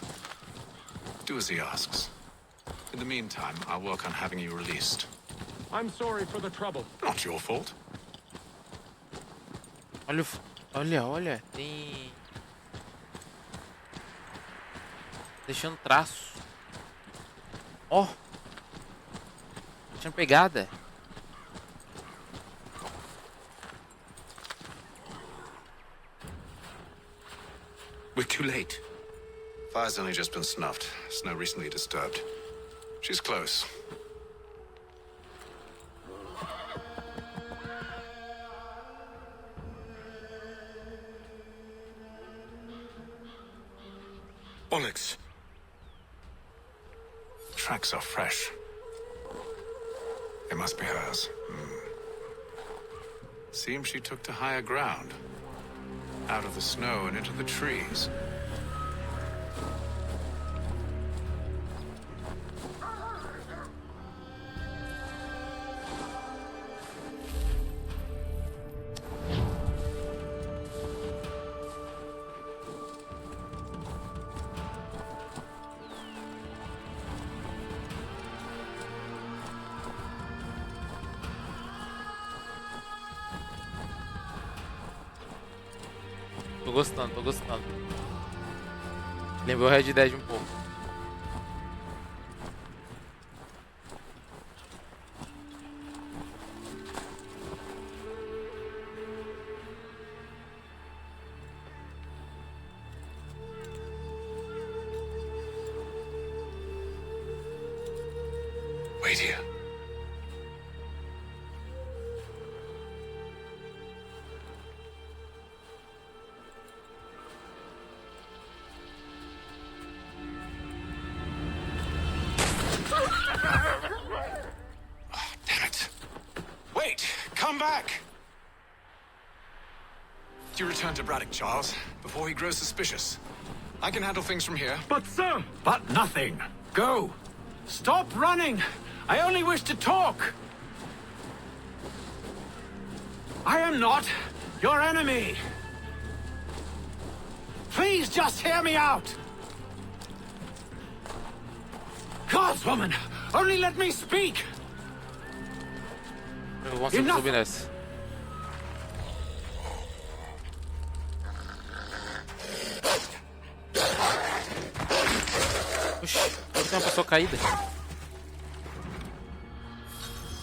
Do as he asks. In the meantime, I'll work on having you released. I'm sorry for the trouble. Not your fault. Olha, tem... Deixando traço. Ó. Deixando pegada. We're too late. Fire's only just been snuffed. Snow recently disturbed. She's close. Onyx. Tracks are fresh. It must be hers. Seems she took to higher ground. Out of the snow and into the trees. Tô gostando. Lembrou o Red Dead um pouco. Wait here. Come back! You return to Braddock, Charles, before he grows suspicious. I can handle things from here. But, sir! But nothing. Go. Stop running. I only wish to talk. I am not your enemy. Please just hear me out. Godswoman, only let me speak. Eu consigo subir nessa. Oxi, por que tem uma pessoa caída? Por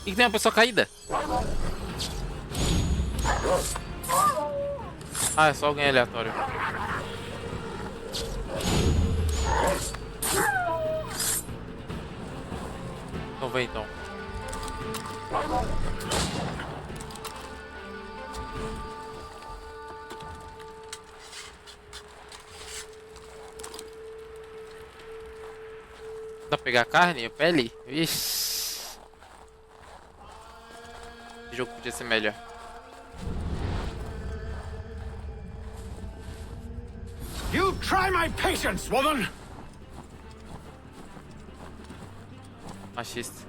que tem uma pessoa caída? Ah, é só alguém aleatório. Então vem então. Dá pra pegar a carne, a pele? Ixi. Esse jogo podia ser melhor. You try my patience, woman! Machista.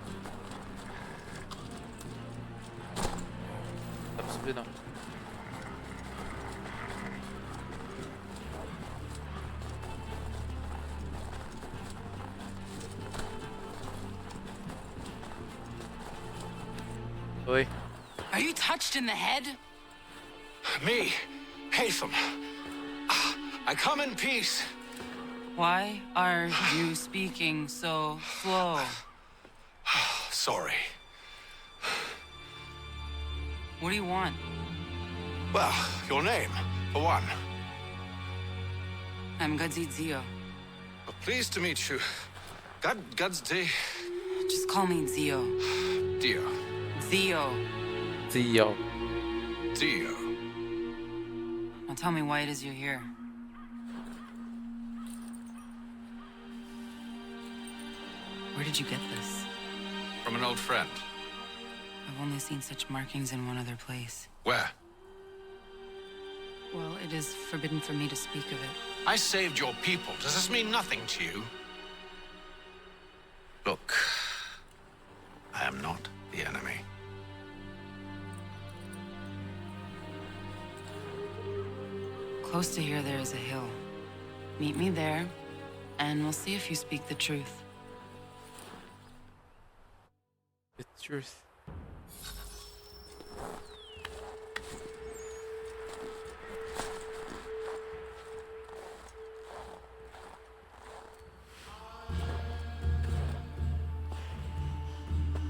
Não dá pra subir não. Oi. Are you touched in the head? Me, Haytham. I come in peace. Why are you speaking so slow? Sorry. What do you want? Well, your name, for one. I'm Gadzi Zio. Pleased to meet you. Gadzi. Just call me Zio. Dio. Zio. Zio. Dio. Now tell me why it is you're here. Where did you get this? From an old friend. I've only seen such markings in one other place. Where? Well, it is forbidden for me to speak of it. I saved your people. Does this mean nothing to you? Look, Close to here, there is a hill. Meet me there, and we'll see if you speak the truth. The truth.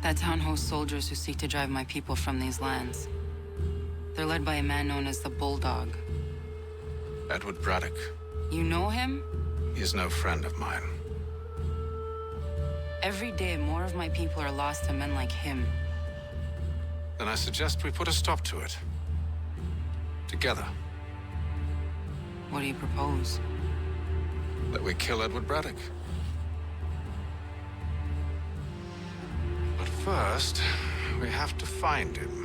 That town hosts soldiers who seek to drive my people from these lands. They're led by a man known as the Bulldog. Edward Braddock. You know him? He is no friend of mine. Every day, more of my people are lost to men like him. Then I suggest we put a stop to it. Together. What do you propose? That we kill Edward Braddock. But first, we have to find him.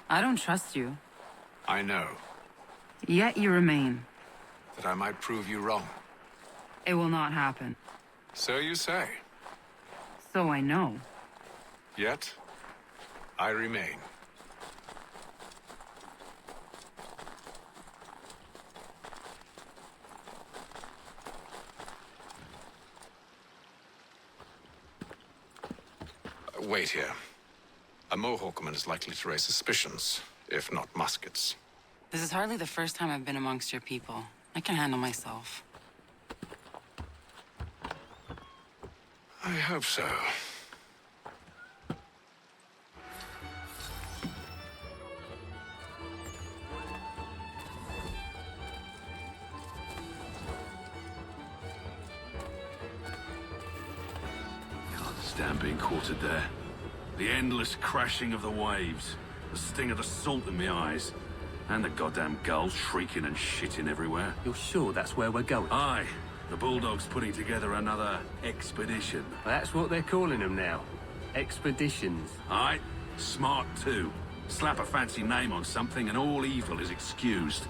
I don't trust you. I know. Yet you remain. That I might prove you wrong. It will not happen. So you say. So I know. Yet, I remain. Wait here. A Mohawkman is likely to raise suspicions, if not muskets. This is hardly the first time I've been amongst your people. I can handle myself. I hope so. Can't stand being quartered there. The endless crashing of the waves, the sting of the salt in my eyes, and the goddamn gulls shrieking and shitting everywhere. You're sure that's where we're going? Aye. The Bulldog's putting together another expedition. That's what they're calling them now. Expeditions. Aye. Smart too. Slap a fancy name on something and all evil is excused.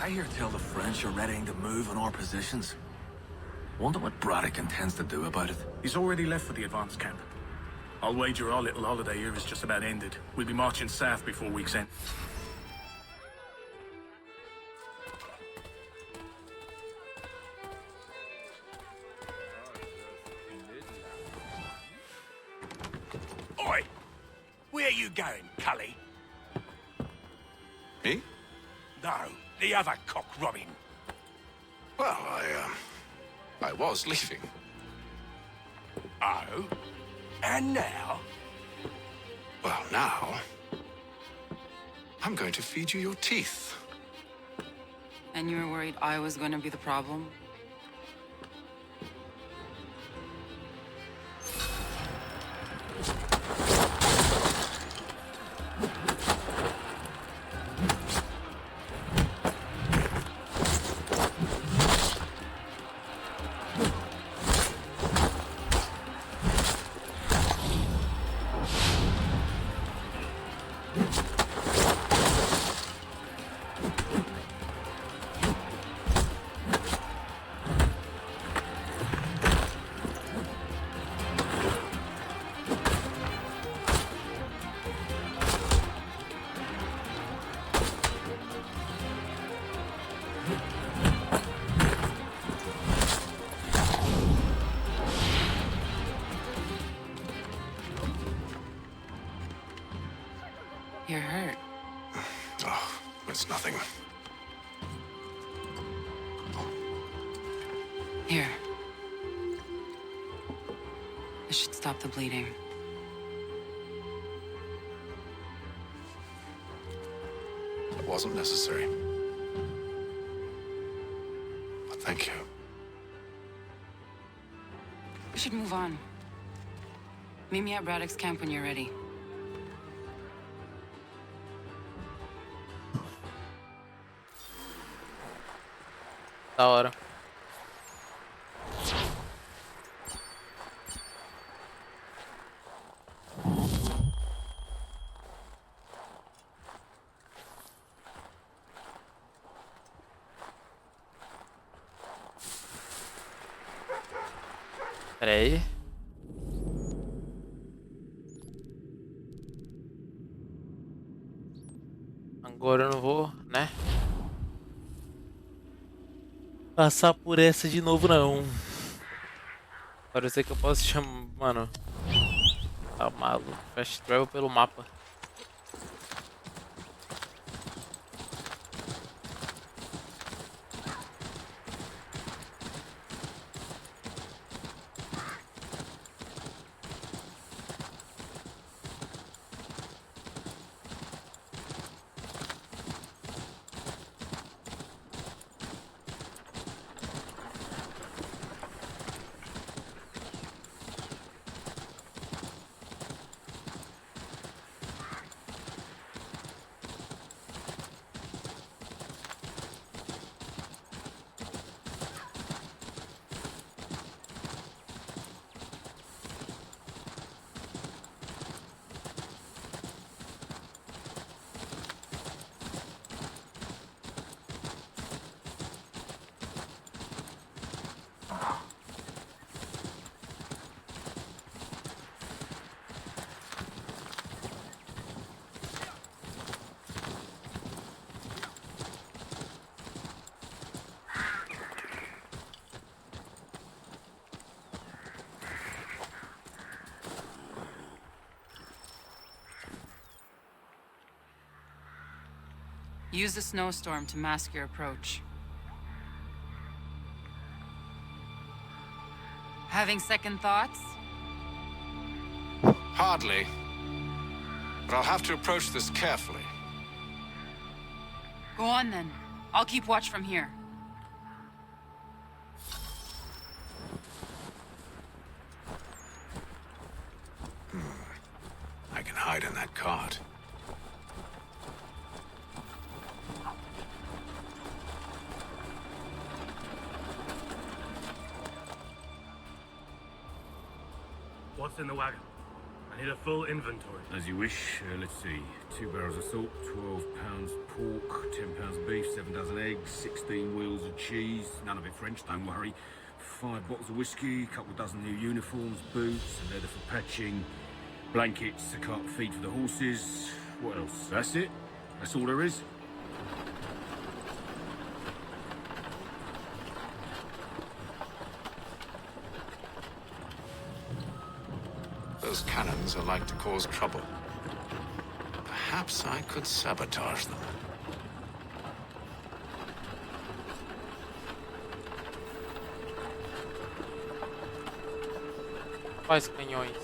I hear tell the French are readying to move on our positions. Wonder what Braddock intends to do about it. He's already left for the advance camp. I'll wager our little holiday here is just about ended. We'll be marching south before week's end. Oi! Where you going, Cully? Me? No, the other cock Robin. Well, I was leaving. Oh? And now? Well, now... I'm going to feed you your teeth. And you were worried I was going to be the problem? You're hurt. Oh, it's nothing. Here. This should stop the bleeding. It wasn't necessary. But thank you. We should move on. Meet me at Braddock's camp when you're ready. Da hora. Pera aí. Agora eu não vou, né? Passar por essa de novo, não. Agora eu sei que eu posso chamar... Mano... Tá maluco. Fast travel pelo mapa. Use the snowstorm to mask your approach. Having second thoughts? Hardly. But I'll have to approach this carefully. Go on then. I'll keep watch from here. I can hide in that cart. What's in the wagon? I need a full inventory. As you wish. Let's see. 2 barrels of salt, 12 pounds pork, 10 pounds beef, 7 dozen eggs, 16 wheels of cheese. None of it French, don't worry. 5 bottles of whiskey, couple dozen new uniforms, boots, a leather for patching, blankets, a cart feed for the horses. What else? That's it? That's all there is? Those cannons are like to cause trouble. Perhaps I could sabotage them. Quais canhões?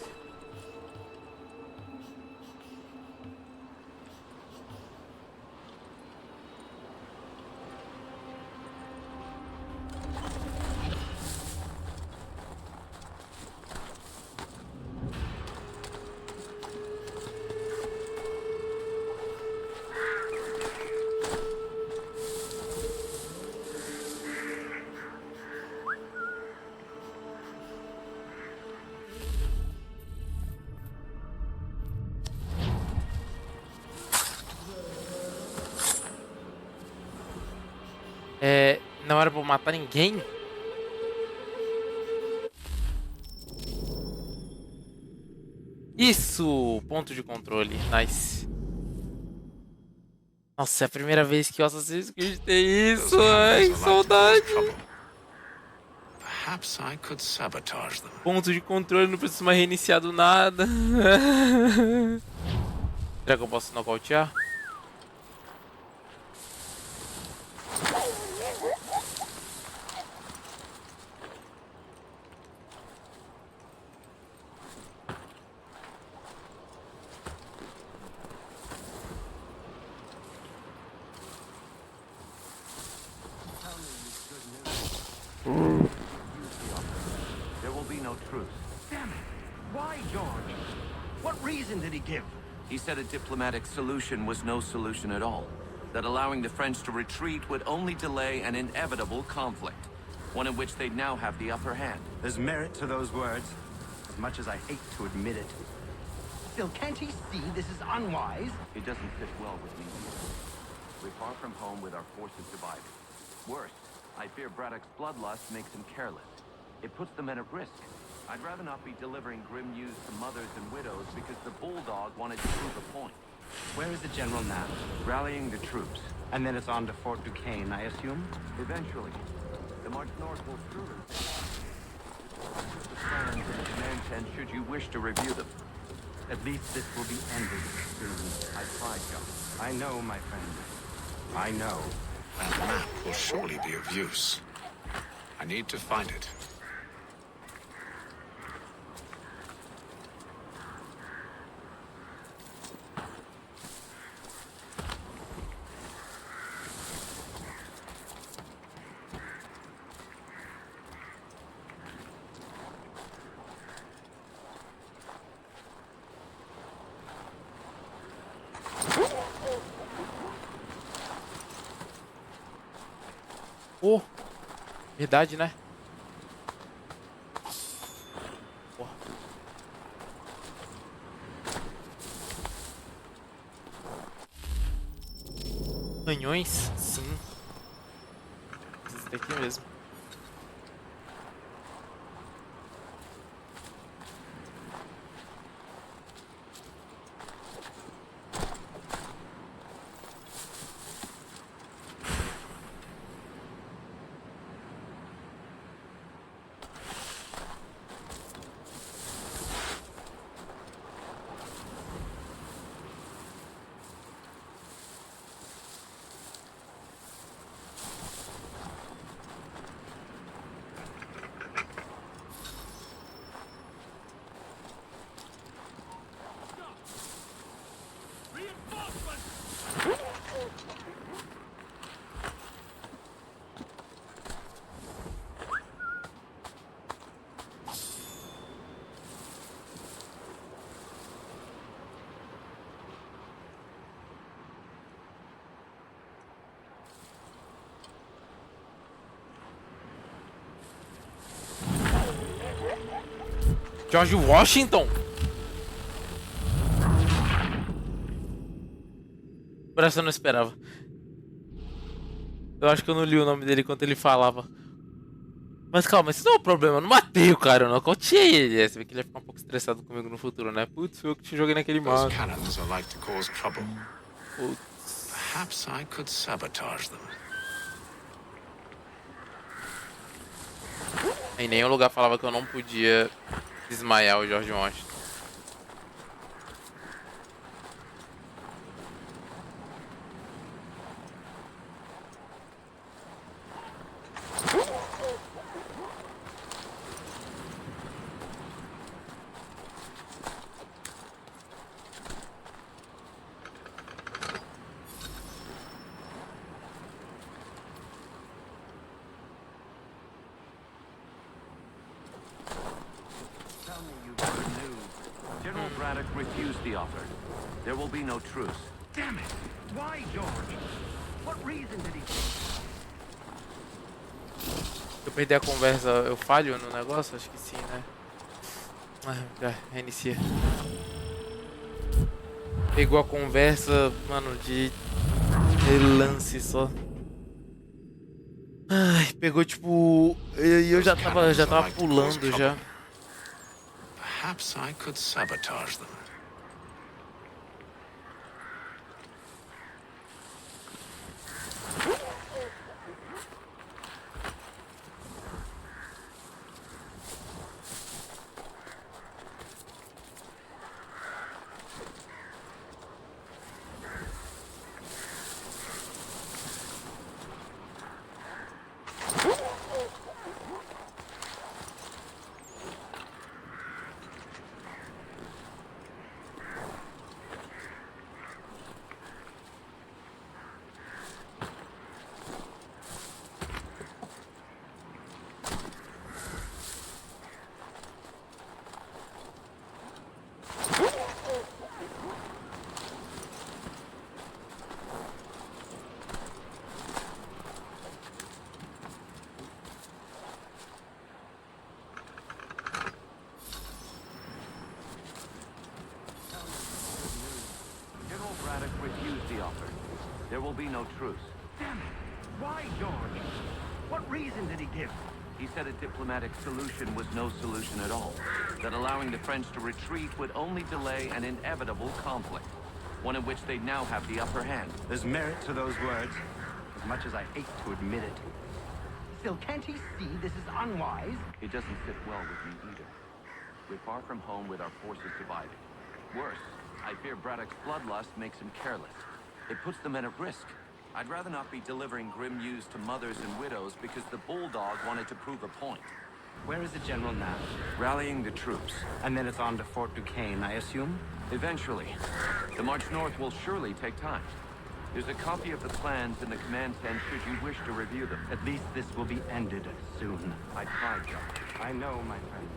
Não era pra matar ninguém? Isso! Ponto de controle. Nice. Nossa, é a primeira vez que o Assassin's Creed tem isso. Ai, que saudade. Perhaps I could sabotage them. Ponto de controle, não preciso mais reiniciar do nada. Será que eu posso nocautear? There will be no truce. Damn it! Why, George? What reason did he give? He said a diplomatic solution was no solution at all. That allowing the French to retreat would only delay an inevitable conflict. One in which they'd now have the upper hand. There's merit to those words, as much as I hate to admit it. Still, can't he see this is unwise? It doesn't fit well with me either. We're far from home with our forces divided. Worse, I fear Braddock's bloodlust makes him careless. It puts the men at risk. I'd rather not be delivering grim news to mothers and widows because the Bulldog wanted to prove a point. Where is the general now? Rallying the troops. And then it's on to Fort Duquesne, I assume? Eventually. The march north will truly the plans in the command tent should you wish to review them. At least this will be ended soon. I tried, John. I know, my friend. I know. That map will surely be of use. I need to find it. Oh, verdade, né? Porra. Canhões? Sim. Esse daqui mesmo. George Washington? Por essa eu não esperava. Eu acho que eu não li o nome dele enquanto ele falava. Mas calma, isso não é um problema. Eu não matei o cara, eu não aconteei ele. Você vê que ele ia ficar um pouco estressado comigo no futuro, né? Putz, eu que te joguei naquele mapa. Cannons are like to cause trouble. Perhaps I could sabotage them. Em nenhum lugar falava que eu não podia desmaiar o George Washington. General Braddock refused the offer. There will be no truce. Damn it! Why, George? What reason did he give? Se eu perder a conversa, eu falho no negócio? Acho que sim, né? Já, reinicia. Pegou a conversa, mano, de relance só. Ai, pegou tipo... E eu já tava pulando já. Perhaps I could sabotage them. There will be no truce. Damn it! Why, George? What reason did he give? He He said a diplomatic solution was no solution at all. That allowing the French to retreat would only delay an inevitable conflict. One in which they now have the upper hand. There's merit to those words, as much as I hate to admit it. Still, can't he see this is unwise? It doesn't sit well with me either. We're far from home with our forces divided. Worse, I fear Braddock's bloodlust makes him careless. It puts the men at risk. I'd rather not be delivering grim news to mothers and widows because the Bulldog wanted to prove a point. Where is the general now? Rallying the troops. And then it's on to Fort Duquesne, I assume? Eventually. The march north will surely take time. There's a copy of the plans in the command tent should you wish to review them. At least this will be ended soon. I tried, John. I know, my friend.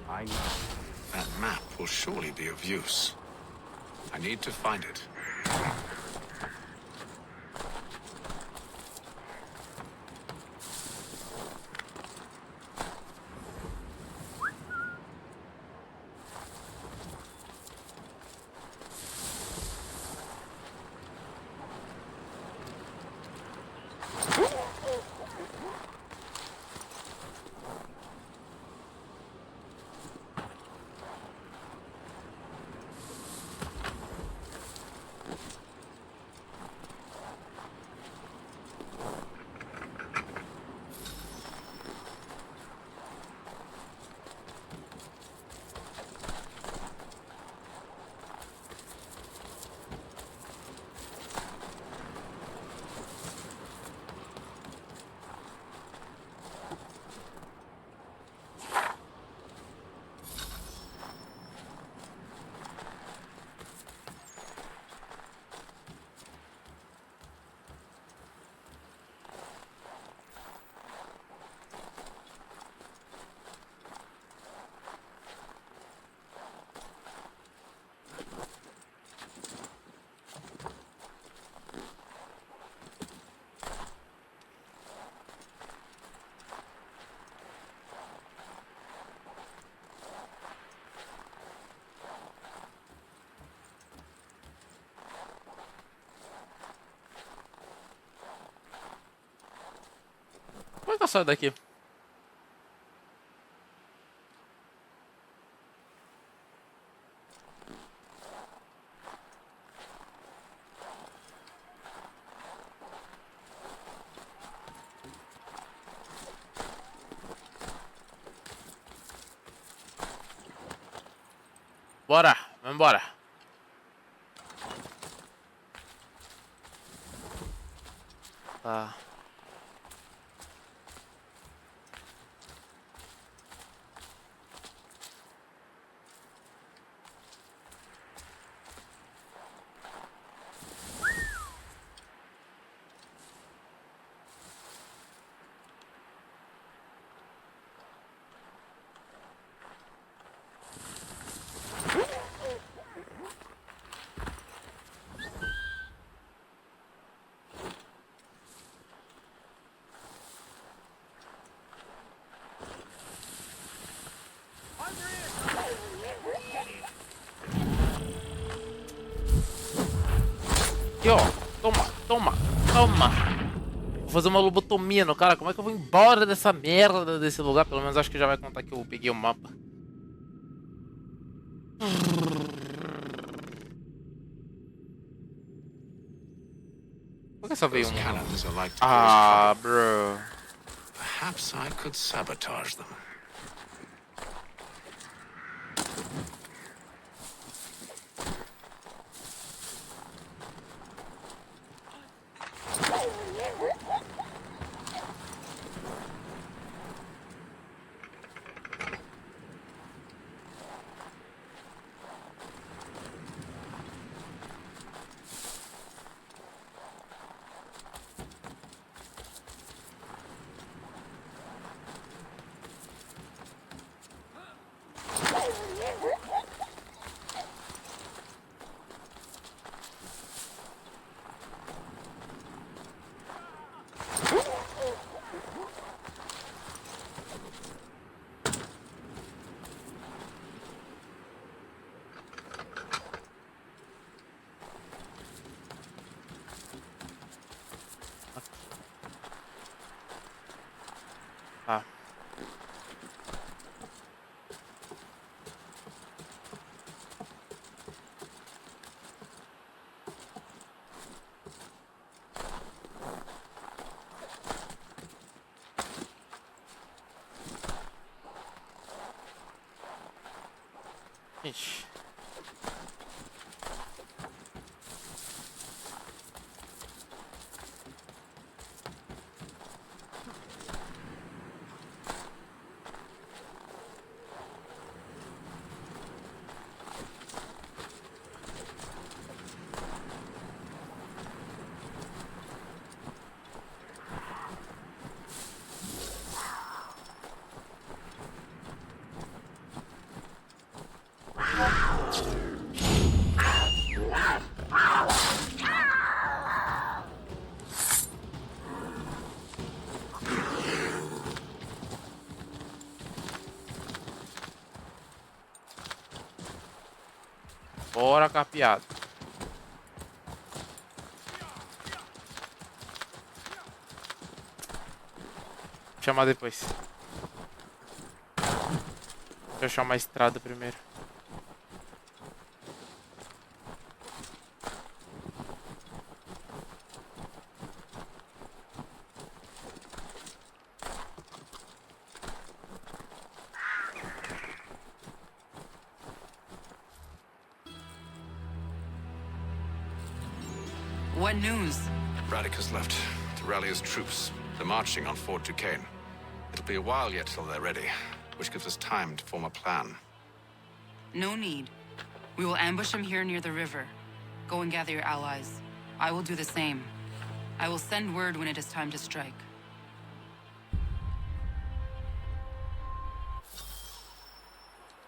I know. That map will surely be of use. I need to find it. Como é que eu saio daqui? Bora, vamos embora. Tá. Aqui, ó. Toma. Vou fazer uma lobotomia no cara. Como é que eu vou embora dessa merda desse lugar? Pelo menos acho que já vai contar que eu peguei o mapa. Por que só veio Ah, bro. Perhaps I could sabotage them. Tá. Ixi. Bora, capeado. Chamar depois. Deixa eu achar uma estrada primeiro. What news? Braddock has left to rally his troops. They're marching on Fort Duquesne. It'll be a while yet till they're ready, which gives us time to form a plan. No need. We will ambush him here near the river. Go and gather your allies. I will do the same. I will send word when it is time to strike.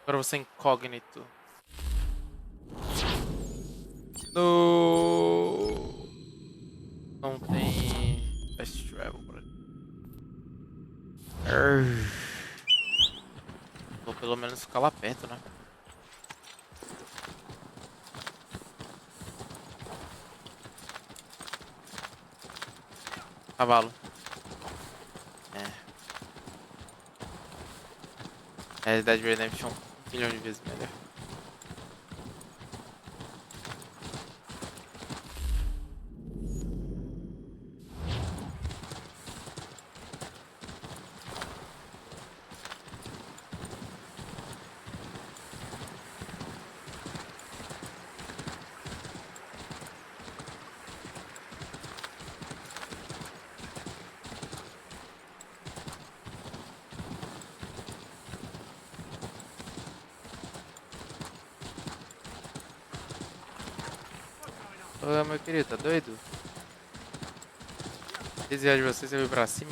Agora você é incógnito. No... Não tem fast travel por aqui. Vou pelo menos ficar lá perto, né? Cavalo. É. Red Dead Redemption 1 milhão de vezes melhor. Ô, meu querido, tá doido? Desviar de você veio pra cima?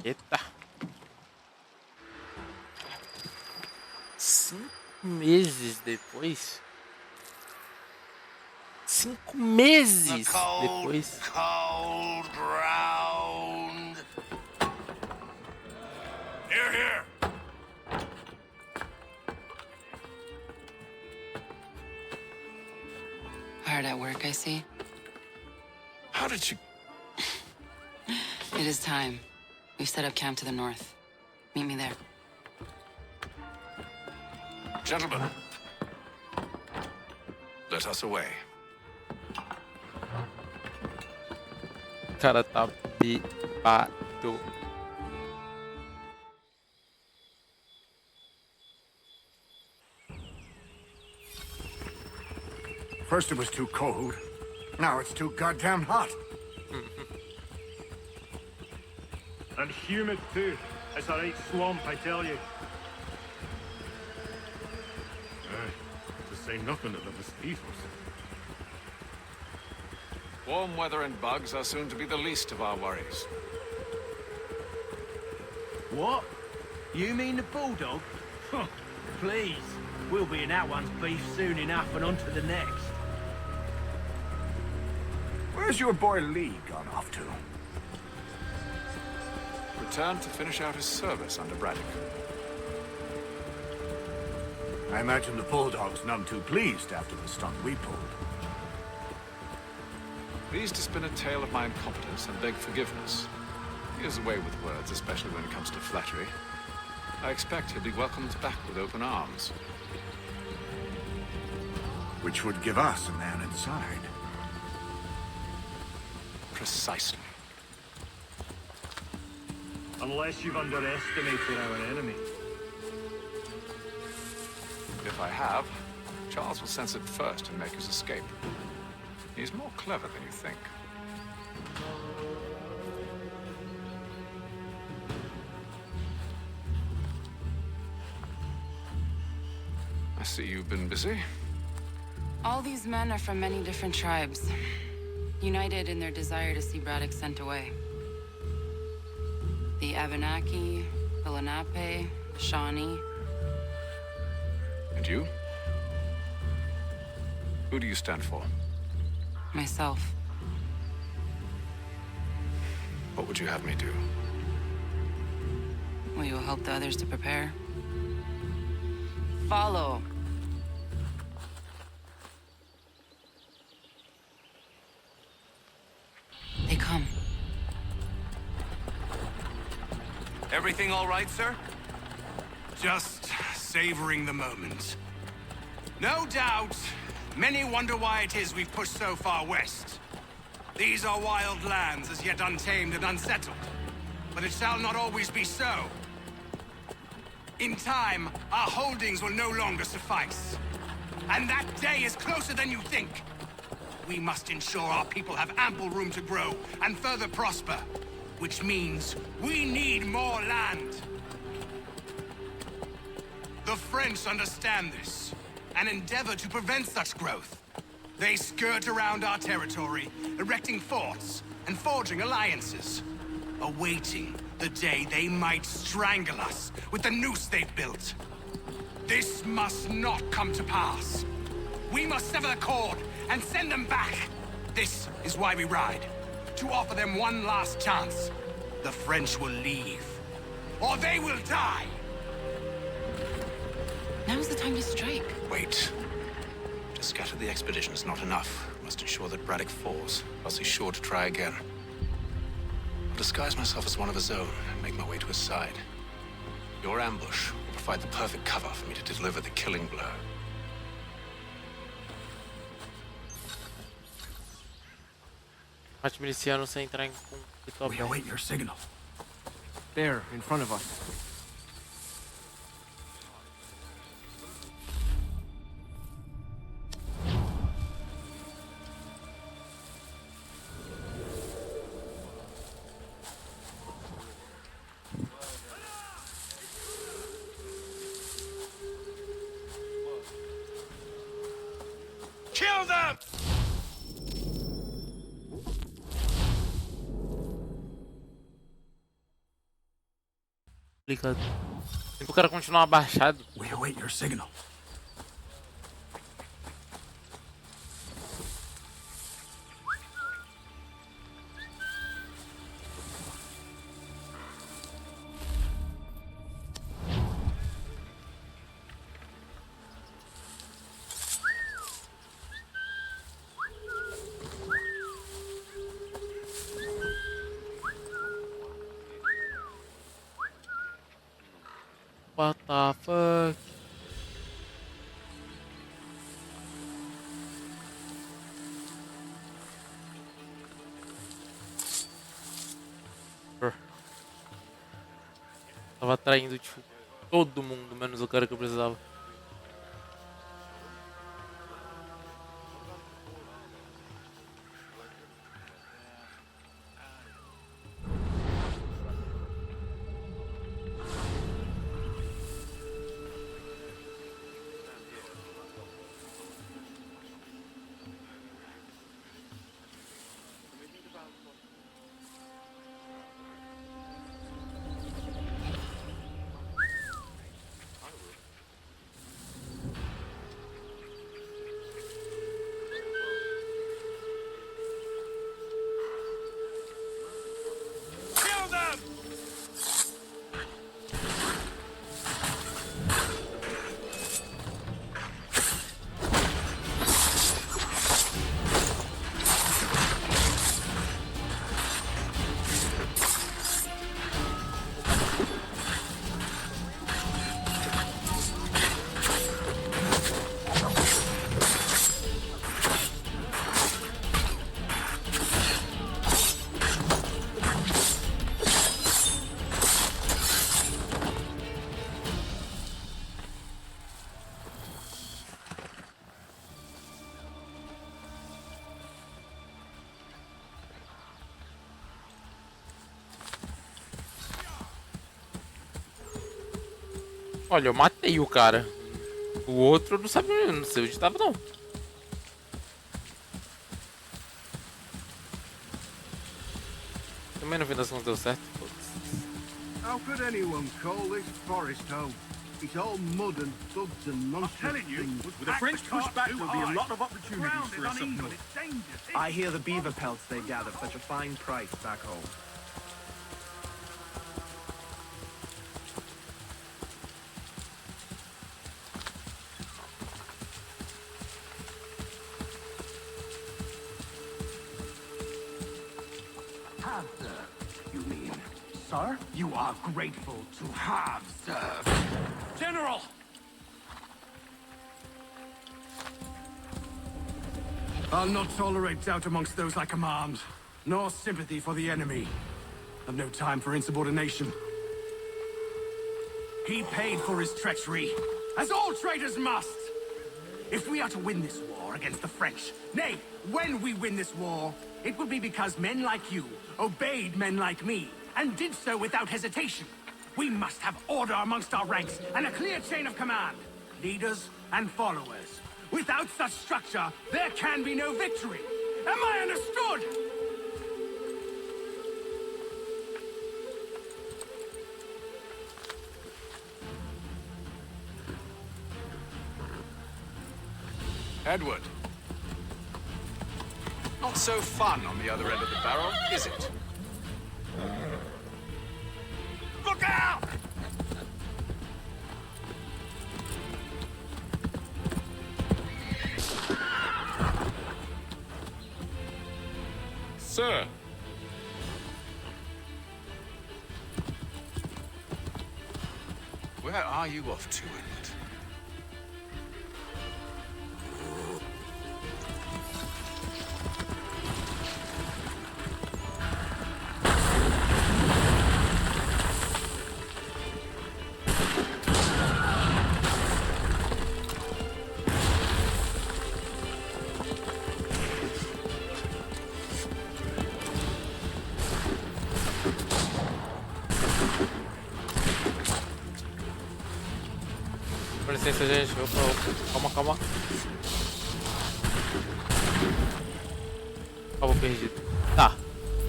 Eita. 5 meses depois? 5 meses depois? Cold ground. Here, here. Hard at work, I see. How did you... It is time. We've set up camp to the north. Meet me there. Gentlemen, let us away. Cara tá bebado. First it was too cold. Now it's too goddamn hot. And humid too. It's a right swamp, I tell you. To say nothing of the mosquitoes. Warm weather and bugs are soon to be the least of our worries. What? You mean the bulldog? Huh, please. We'll be in that one's beef soon enough and on to the next. Where's your boy Lee gone off to? Returned to finish out his service under Braddock. I imagine the Bulldog's none too pleased after the stunt we pulled. Pleased to spin a tale of my incompetence and beg forgiveness. He has a way with words, especially when it comes to flattery. I expect he'll be welcomed back with open arms. Which would give us a man inside. Precisely. Unless you've underestimated our enemy. If I have, Charles will sense it first and make his escape. He's more clever than you think. I see you've been busy. All these men are from many different tribes, united in their desire to see Braddock sent away. The Abenaki, the Lenape, the Shawnee. And you? Who do you stand for? Myself. What would you have me do? Will you help the others to prepare? Follow. They come. Everything all right, sir? Just savoring the moment. No doubt, many wonder why it is we've pushed so far west. These are wild lands, as yet untamed and unsettled. But it shall not always be so. In time, our holdings will no longer suffice. And that day is closer than you think. We must ensure our people have ample room to grow and further prosper. Which means we need more land. The French understand this, and endeavor to prevent such growth. They skirt around our territory, erecting forts and forging alliances, awaiting the day they might strangle us with the noose they've built. This must not come to pass. We must sever the cord and send them back. This is why we ride. To offer them one last chance. The French will leave, or they will die. Now's the time to strike. Wait. To scatter the expedition is not enough. We must ensure that Braddock falls, else he's sure to try again. I'll disguise myself as one of his own and make my way to his side. Your ambush will provide the perfect cover for me to deliver the killing blow. Mate miliciano sem entrar em conflito. We await your signal. There, in front of us. Kill them! Complicado. Tipo, o cara continuar abaixado. We await your signal. What the fuck? Tava atraindo tipo todo mundo, menos o cara que eu precisava. Olha, eu matei o cara. O outro eu não sabia, não sei onde tava não. Também no fim das contas deu certo. How could anyone call this forest home? It's all mud and thugs and nonsense. I'm telling you, With the French pushback, there'll be a lot of opportunities for us up north. I hear the beaver pelts they gather fetch a fine price back home. Have served, you mean? Sir? You are grateful to have served. General! I'll not tolerate doubt amongst those I command, nor sympathy for the enemy. I've no time for insubordination. He paid for his treachery, as all traitors must. If we are to win this war against the French, nay, when we win this war, it will be because men like you obeyed men like me, and did so without hesitation. We must have order amongst our ranks, and a clear chain of command. Leaders and followers. Without such structure, there can be no victory. Am I understood? Edward. Not so fun on the other end of the barrel, is it? Look out! Sir. Where are you off to, Edward? Com licença, gente. Opa. Calma, calma. Tava perdido. Tá.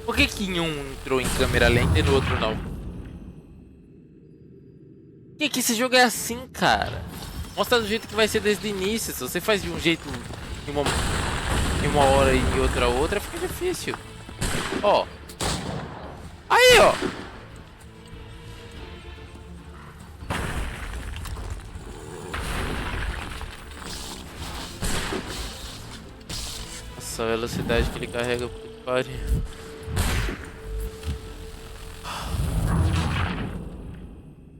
Por que que em um entrou em câmera lenta e no outro não? Por que esse jogo é assim, cara? Mostra do jeito que vai ser desde o início. Se você faz de um jeito em uma hora e em outra, fica difícil. Ó. Aí, ó. Nossa, a velocidade que ele carrega, puta que pariu.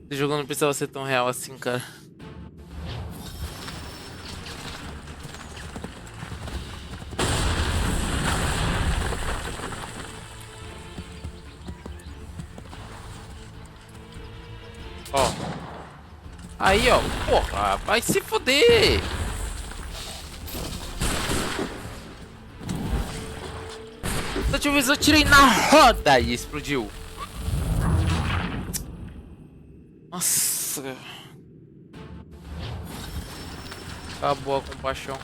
Esse jogo não precisava ser tão real assim, cara. Ó. Aí, ó. Porra, vai se foder. Da última vez eu tirei na roda e explodiu. Nossa. Acabou a compaixão.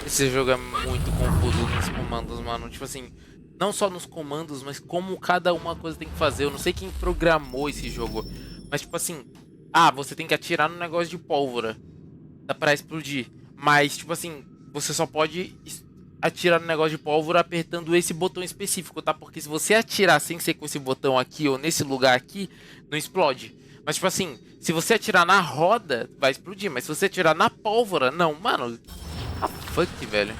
Esse jogo é muito confuso nos comandos, mano. Tipo assim, não só nos comandos, mas como cada uma coisa tem que fazer. Eu não sei quem programou esse jogo, mas tipo assim, você tem que atirar no negócio de pólvora. Dá pra explodir. Mas tipo assim, você só pode atirar no negócio de pólvora apertando esse botão específico, tá? Porque se você atirar sem ser com esse botão aqui ou nesse lugar aqui, não explode. Mas tipo assim, se você atirar na roda, vai explodir. Mas se você atirar na pólvora, não, mano. Fuck, velho.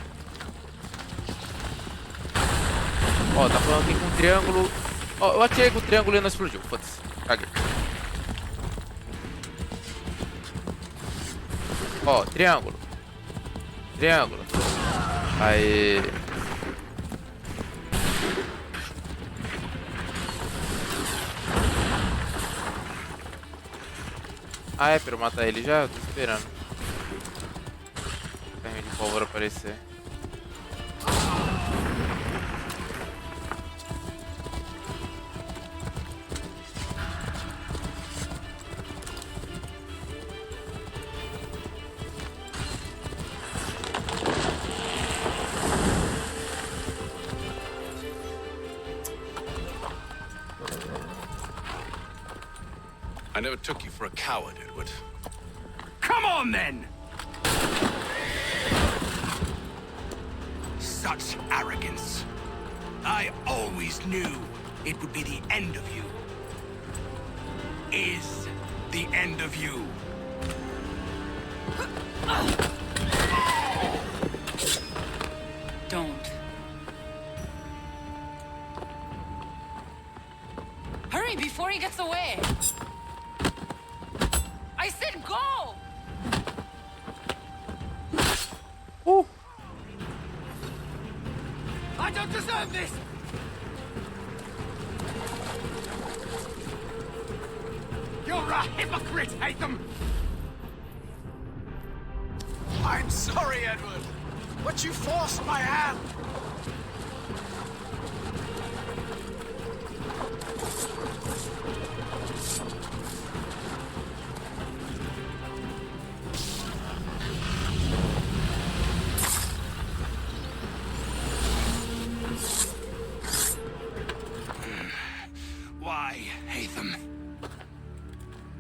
Ó, tá falando aqui com triângulo. Ó, eu atirei com o triângulo e não explodiu. Foda-se. Caguei. Ó, triângulo. Triângulo. Aí. Ah, é pra eu matar ele já? Eu tô esperando. Carrinho de pólvora aparecer. I never took you for a coward, Edward. Come on, then! Such arrogance. I always knew it would be the end of you. Is the end of you. Don't. Hurry before he gets away! I said go! I don't deserve this! You're a hypocrite, Hatham! I'm sorry, Edward, but you forced my hand. Why, Hatham?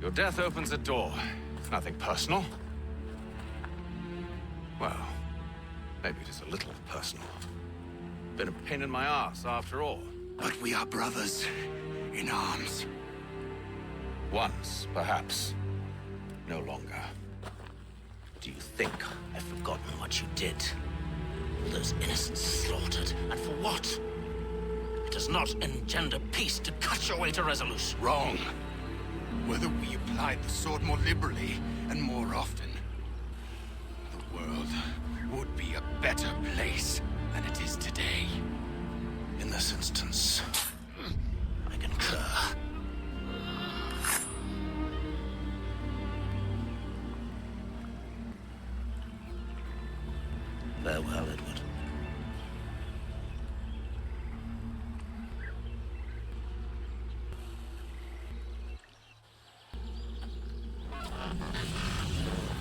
Your death opens a door. Nothing personal. Well, maybe it is a little personal. Been a pain in my ass, after all. But we are brothers in arms. Once, perhaps. No longer. Do you think I've forgotten what you did? All those innocents slaughtered, and for what? It does not engender peace to cut your way to Resolute. Wrong. Whether we applied the sword more liberally and more often, the world would be a better place than it is today. In this instance, I concur. Farewell, Edward.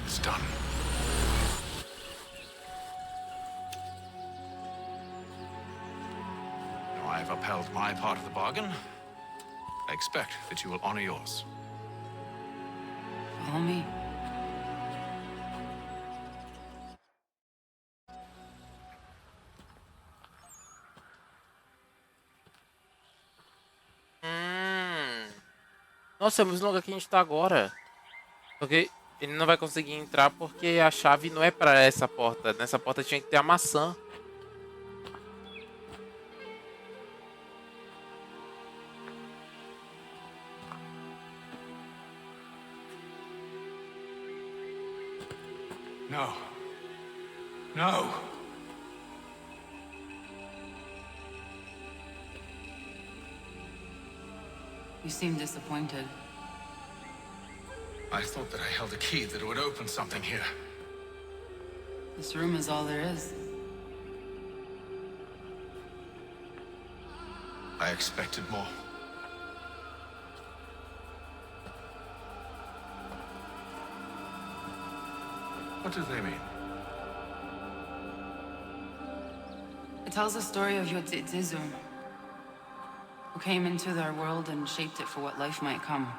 It's done. Now I've upheld my part of the bargain. I expect that you will honor yours. Follow me. Nossa, é o mesmo lugar que a gente tá agora. Porque ele não vai conseguir entrar porque a chave não é pra essa porta. Nessa porta tinha que ter a maçã. No. No. You seem disappointed. I thought that I held a key that would open something here. This room is all there is. I expected more. What do they mean? It tells the story of Yotzitzizu, who came into their world and shaped it for what life might come.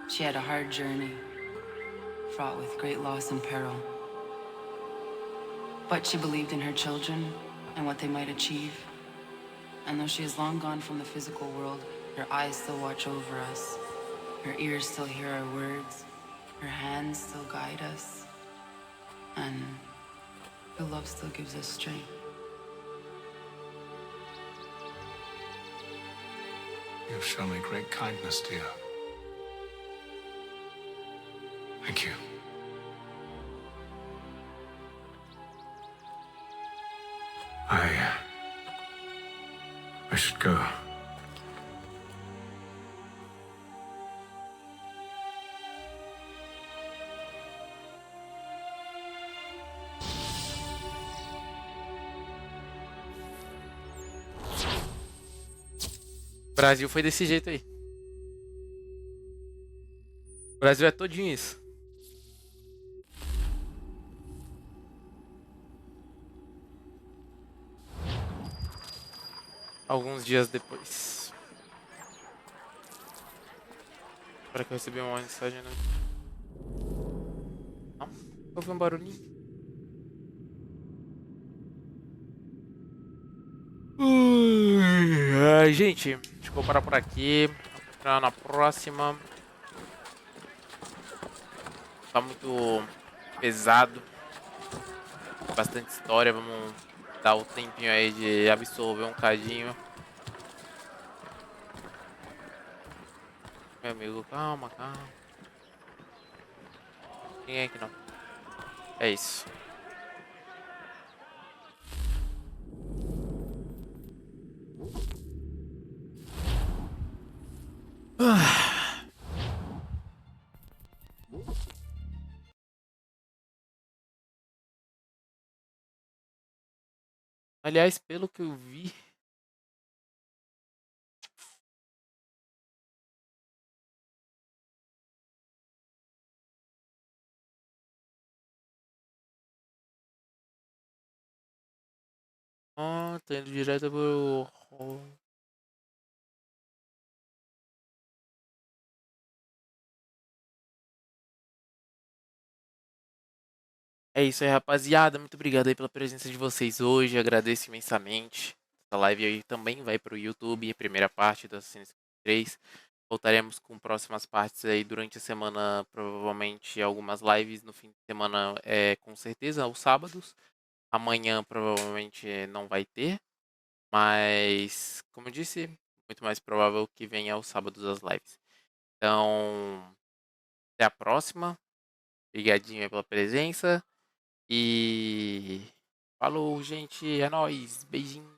She had a hard journey, fraught with great loss and peril. But she believed in her children and what they might achieve. And though she is long gone from the physical world, her eyes still watch over us. Her ears still hear our words. Her hands still guide us. And her love still gives us strength. You have shown me great kindness, dear. Thank you. I should go. O Brasil foi desse jeito aí. O Brasil é todinho isso. Alguns dias depois. Espera que eu recebi uma mensagem, né? Não? Houve um barulhinho. Gente, acho que vou parar por aqui. Vou continuar na próxima. Tá muito pesado. Bastante história. Vamos dar o tempinho aí de absorver um cadinho. Meu amigo, calma, calma. Ninguém aqui não. É isso. Aliás, pelo que eu vi, tá indo direto pro... É isso aí, rapaziada. Muito obrigado aí pela presença de vocês hoje. Agradeço imensamente. Essa live aí também vai pro YouTube, a primeira parte do Assassin's Creed 3. Voltaremos com próximas partes aí durante a semana, provavelmente algumas lives no fim de semana, com certeza, aos sábados. Amanhã provavelmente não vai ter, mas, como eu disse, muito mais provável que venha aos sábados as lives. Então, até a próxima. Obrigadinho aí pela presença. E falou, gente. É nóis. Beijinho.